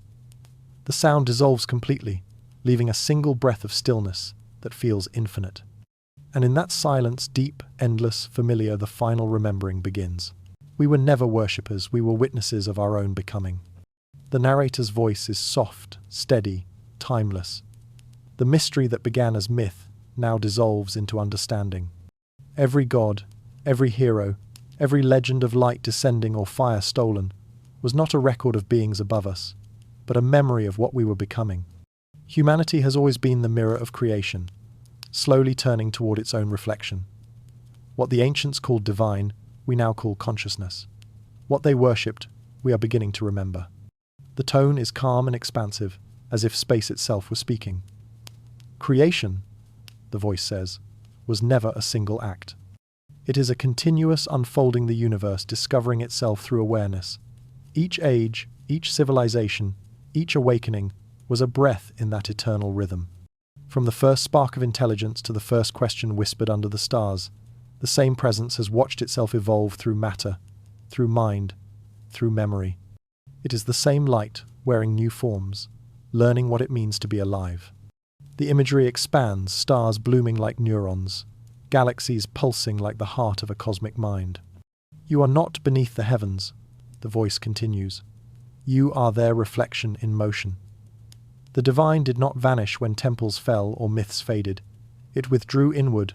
The sound dissolves completely, leaving a single breath of stillness that feels infinite. And in that silence, deep, endless, familiar, the final remembering begins. We were never worshippers, we were witnesses of our own becoming. The narrator's voice is soft, steady, timeless. The mystery that began as myth now dissolves into understanding. Every god, every hero, every legend of light descending or fire stolen was not a record of beings above us, but a memory of what we were becoming. Humanity has always been the mirror of creation, slowly turning toward its own reflection. What the ancients called divine, we now call consciousness. What they worshipped, we are beginning to remember. The tone is calm and expansive, as if space itself were speaking. Creation, the voice says, was never a single act. It is a continuous unfolding the universe, discovering itself through awareness. Each age, each civilization, each awakening was a breath in that eternal rhythm. From the first spark of intelligence to the first question whispered under the stars, the same presence has watched itself evolve through matter, through mind, through memory. It is the same light, wearing new forms, learning what it means to be alive. The imagery expands, stars blooming like neurons, galaxies pulsing like the heart of a cosmic mind. You are not beneath the heavens, the voice continues. You are their reflection in motion. The divine did not vanish when temples fell or myths faded. It withdrew inward,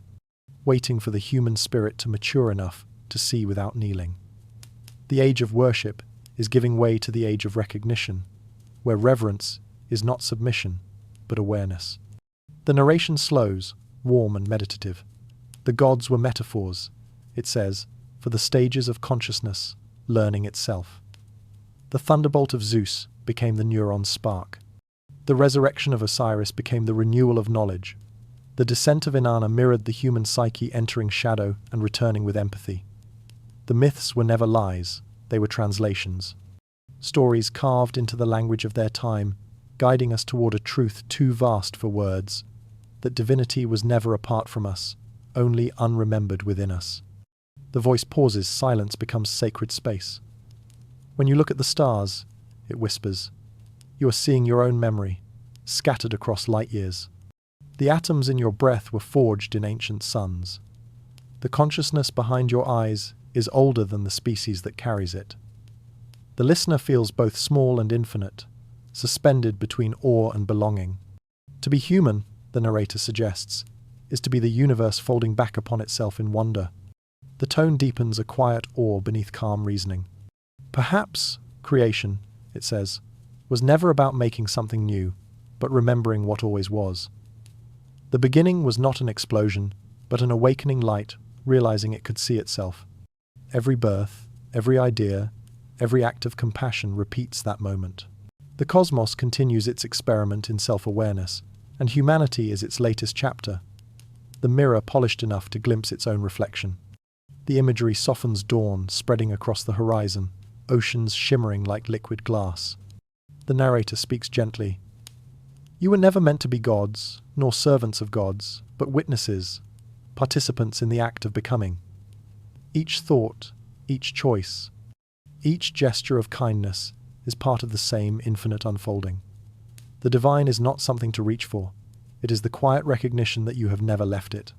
waiting for the human spirit to mature enough to see without kneeling. The age of worship is giving way to the age of recognition, where reverence is not submission, but awareness. The narration slows, warm and meditative. The gods were metaphors, it says, for the stages of consciousness, learning itself. The thunderbolt of Zeus became the neuron's spark. The resurrection of Osiris became the renewal of knowledge. The descent of Inanna mirrored the human psyche entering shadow and returning with empathy. The myths were never lies, they were translations. Stories carved into the language of their time, guiding us toward a truth too vast for words, that divinity was never apart from us, only unremembered within us. The voice pauses, silence becomes sacred space. When you look at the stars, it whispers, you are seeing your own memory, scattered across light years. The atoms in your breath were forged in ancient suns. The consciousness behind your eyes is older than the species that carries it. The listener feels both small and infinite, suspended between awe and belonging. To be human, the narrator suggests, is to be the universe folding back upon itself in wonder. The tone deepens, a quiet awe beneath calm reasoning. Perhaps creation, it says, was never about making something new, but remembering what always was. The beginning was not an explosion, but an awakening light, realizing it could see itself. Every birth, every idea, every act of compassion repeats that moment. The cosmos continues its experiment in self-awareness, and humanity is its latest chapter, the mirror polished enough to glimpse its own reflection. The imagery softens dawn, spreading across the horizon, oceans shimmering like liquid glass. The narrator speaks gently. You were never meant to be gods, nor servants of gods, but witnesses, participants in the act of becoming. Each thought, each choice, each gesture of kindness is part of the same infinite unfolding. The divine is not something to reach for. It is the quiet recognition that you have never left it.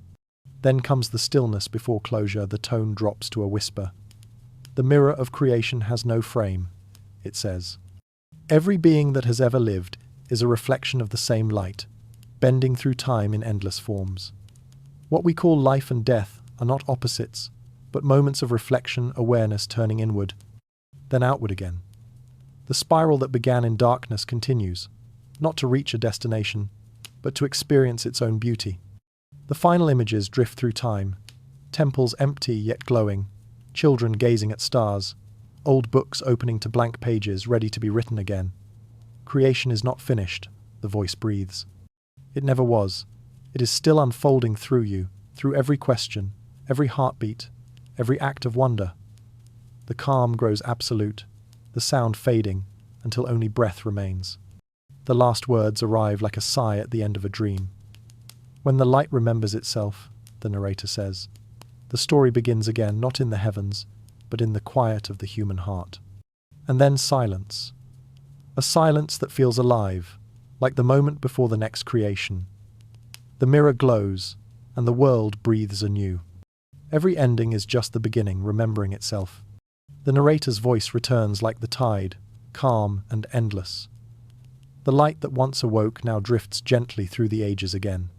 Then comes the stillness before closure, the tone drops to a whisper. The mirror of creation has no frame, it says. Every being that has ever lived is a reflection of the same light, bending through time in endless forms. What we call life and death are not opposites, but moments of reflection, awareness turning inward, then outward again. The spiral that began in darkness continues, not to reach a destination, but to experience its own beauty. The final images drift through time, temples empty yet glowing, children gazing at stars, old books opening to blank pages ready to be written again. Creation is not finished, the voice breathes. It never was. It is still unfolding through you, through every question, every heartbeat, every act of wonder. The calm grows absolute, the sound fading until only breath remains. The last words arrive like a sigh at the end of a dream. When the light remembers itself, the narrator says, the story begins again, not in the heavens, but in the quiet of the human heart. And then silence. A silence that feels alive, like the moment before the next creation. The mirror glows, and the world breathes anew. Every ending is just the beginning, remembering itself. The narrator's voice returns like the tide, calm and endless. The light that once awoke now drifts gently through the ages again.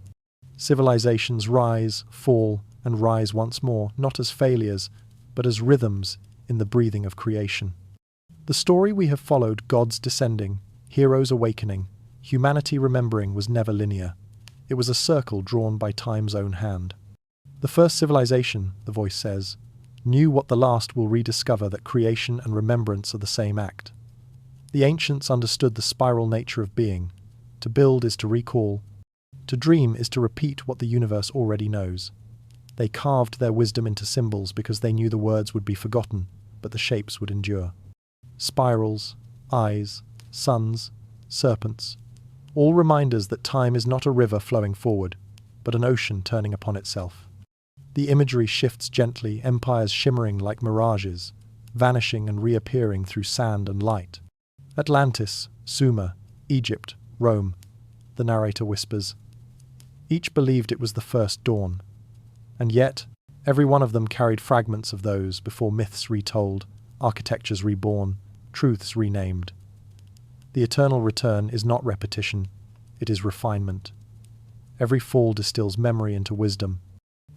Civilizations rise, fall, and rise once more, not as failures, but as rhythms in the breathing of creation. The story we have followed, gods descending, heroes awakening, humanity remembering, was never linear. It was a circle drawn by time's own hand. The first civilization, the voice says, knew what the last will rediscover, that creation and remembrance are the same act. The ancients understood the spiral nature of being. To build is to recall. To dream is to repeat what the universe already knows. They carved their wisdom into symbols because they knew the words would be forgotten, but the shapes would endure. Spirals, eyes, suns, serpents, all reminders that time is not a river flowing forward, but an ocean turning upon itself. The imagery shifts gently, empires shimmering like mirages, vanishing and reappearing through sand and light. Atlantis, Sumer, Egypt, Rome, the narrator whispers. Each believed it was the first dawn. And yet, every one of them carried fragments of those before, myths retold, architectures reborn, truths renamed. The eternal return is not repetition, it is refinement. Every fall distills memory into wisdom.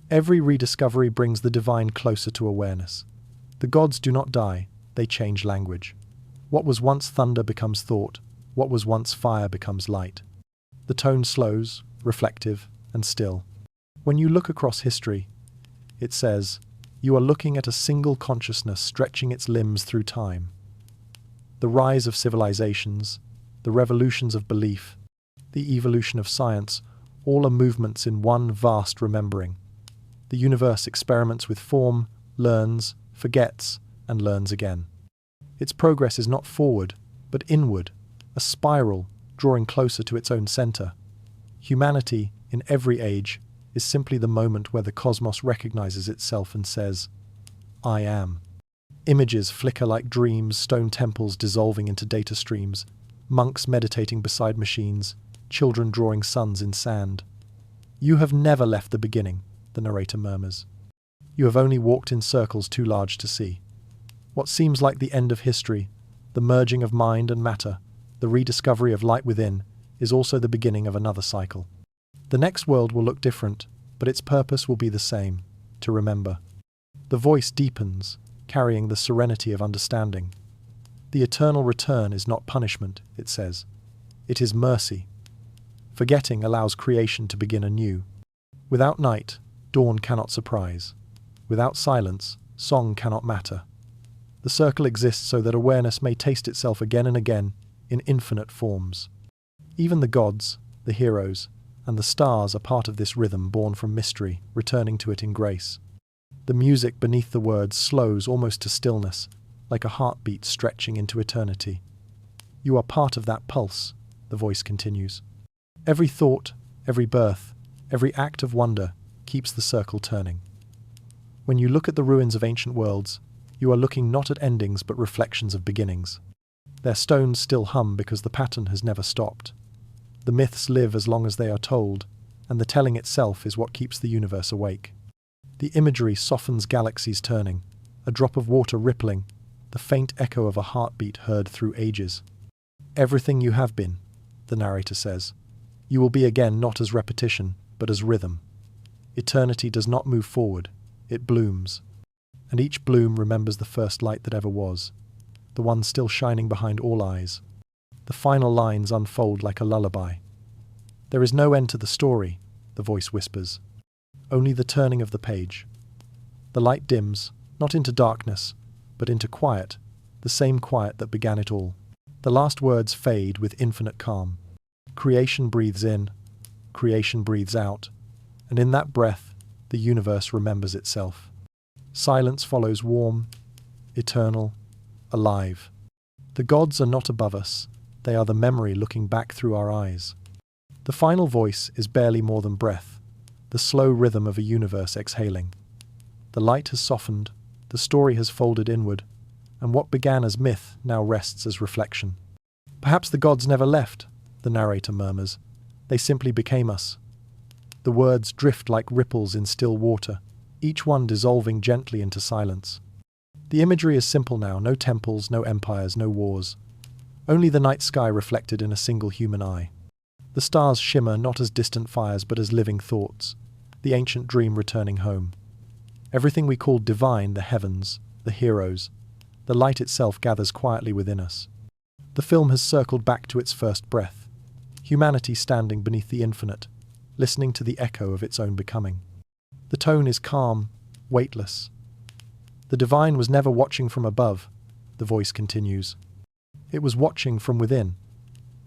Every rediscovery brings the divine closer to awareness. The gods do not die, they change language. What was once thunder becomes thought, what was once fire becomes light. The tone slows, reflective, and still. When you look across history, it says, you are looking at a single consciousness stretching its limbs through time. The rise of civilizations, the revolutions of belief, the evolution of science, all are movements in one vast remembering. The universe experiments with form, learns, forgets, and learns again. Its progress is not forward, but inward, a spiral drawing closer to its own center. Humanity, in every age, is simply the moment where the cosmos recognizes itself and says, I am. Images flicker like dreams, stone temples dissolving into data streams, monks meditating beside machines, children drawing suns in sand. You have never left the beginning, the narrator murmurs. You have only walked in circles too large to see. What seems like the end of history, the merging of mind and matter, the rediscovery of light within, is also the beginning of another cycle. The next world will look different, but its purpose will be the same, to remember. The voice deepens, carrying the serenity of understanding. The eternal return is not punishment, it says. It is mercy. Forgetting allows creation to begin anew. Without night, dawn cannot surprise. Without silence, song cannot matter. The circle exists so that awareness may taste itself again and again in infinite forms. Even the gods, the heroes, and the stars are part of this rhythm born from mystery, returning to it in grace. The music beneath the words slows almost to stillness, like a heartbeat stretching into eternity. You are part of that pulse, the voice continues. Every thought, every birth, every act of wonder keeps the circle turning. When you look at the ruins of ancient worlds, you are looking not at endings but reflections of beginnings. Their stones still hum because the pattern has never stopped. The myths live as long as they are told, and the telling itself is what keeps the universe awake. The imagery softens galaxies turning, a drop of water rippling, the faint echo of a heartbeat heard through ages. Everything you have been, the narrator says, you will be again not as repetition, but as rhythm. Eternity does not move forward, it blooms. And each bloom remembers the first light that ever was, the one still shining behind all eyes. The final lines unfold like a lullaby. There is no end to the story, the voice whispers. Only the turning of the page. The light dims, not into darkness, but into quiet, the same quiet that began it all. The last words fade with infinite calm. Creation breathes in, creation breathes out, and in that breath, the universe remembers itself. Silence follows warm, eternal, alive. The gods are not above us, they are the memory looking back through our eyes. The final voice is barely more than breath, the slow rhythm of a universe exhaling. The light has softened, the story has folded inward, and what began as myth now rests as reflection. Perhaps the gods never left, the narrator murmurs. They simply became us. The words drift like ripples in still water, each one dissolving gently into silence. The imagery is simple now, no temples, no empires, no wars. Only the night sky reflected in a single human eye. The stars shimmer not as distant fires but as living thoughts, the ancient dream returning home. Everything we called divine, the heavens, the heroes, the light itself gathers quietly within us. The film has circled back to its first breath, humanity standing beneath the infinite, listening to the echo of its own becoming. The tone is calm, weightless. The divine was never watching from above, the voice continues. It was watching from within.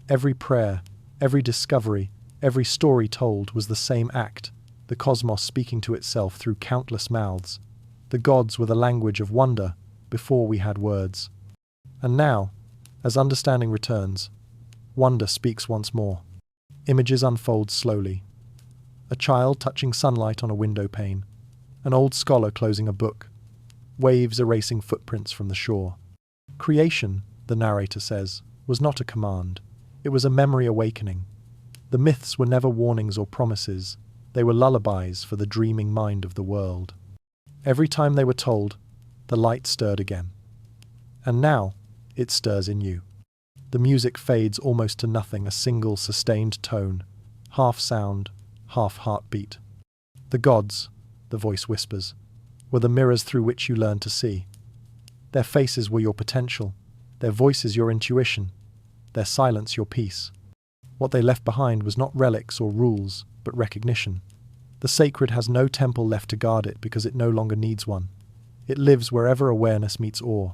Every prayer, every discovery, every story told was the same act, the cosmos speaking to itself through countless mouths. The gods were the language of wonder before we had words. And now, as understanding returns, wonder speaks once more. Images unfold slowly. A child touching sunlight on a window pane, an old scholar closing a book, waves erasing footprints from the shore. Creation, the narrator says, was not a command. It was a memory awakening. The myths were never warnings or promises. They were lullabies for the dreaming mind of the world. Every time they were told, the light stirred again. And now, it stirs in you. The music fades almost to nothing, a single sustained tone, half sound, half heartbeat. The gods, the voice whispers, were the mirrors through which you learned to see. Their faces were your potential, their voices your intuition, their silence your peace. What they left behind was not relics or rules, but recognition. The sacred has no temple left to guard it because it no longer needs one. It lives wherever awareness meets awe.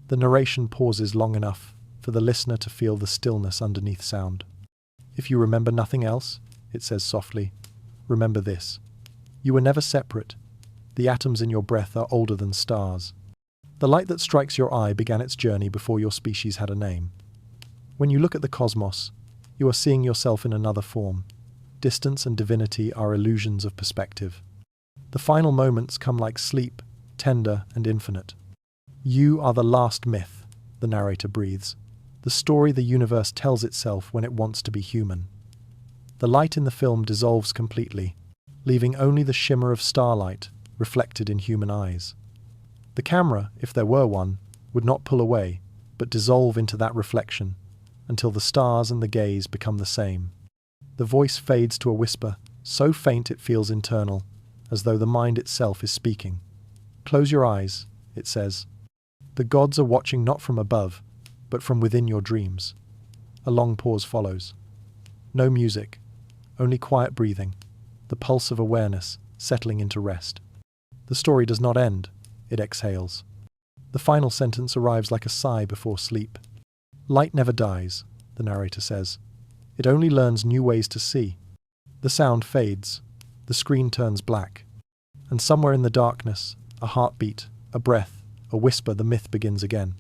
The narration pauses long enough for the listener to feel the stillness underneath sound. If you remember nothing else, it says softly, remember this. You were never separate. The atoms in your breath are older than stars. The light that strikes your eye began its journey before your species had a name. When you look at the cosmos, you are seeing yourself in another form. Distance and divinity are illusions of perspective. The final moments come like sleep, tender and infinite. You are the last myth, the narrator breathes, the story the universe tells itself when it wants to be human. The light in the film dissolves completely, leaving only the shimmer of starlight reflected in human eyes. The camera, if there were one, would not pull away, but dissolve into that reflection, until the stars and the gaze become the same. The voice fades to a whisper, so faint it feels internal, as though the mind itself is speaking. Close your eyes, it says. The gods are watching not from above, but from within your dreams. A long pause follows. No music, only quiet breathing, the pulse of awareness settling into rest. The story does not end, it exhales. The final sentence arrives like a sigh before sleep. Light never dies, the narrator says. It only learns new ways to see. The sound fades, the screen turns black, and somewhere in the darkness, a heartbeat, a breath, a whisper, the myth begins again.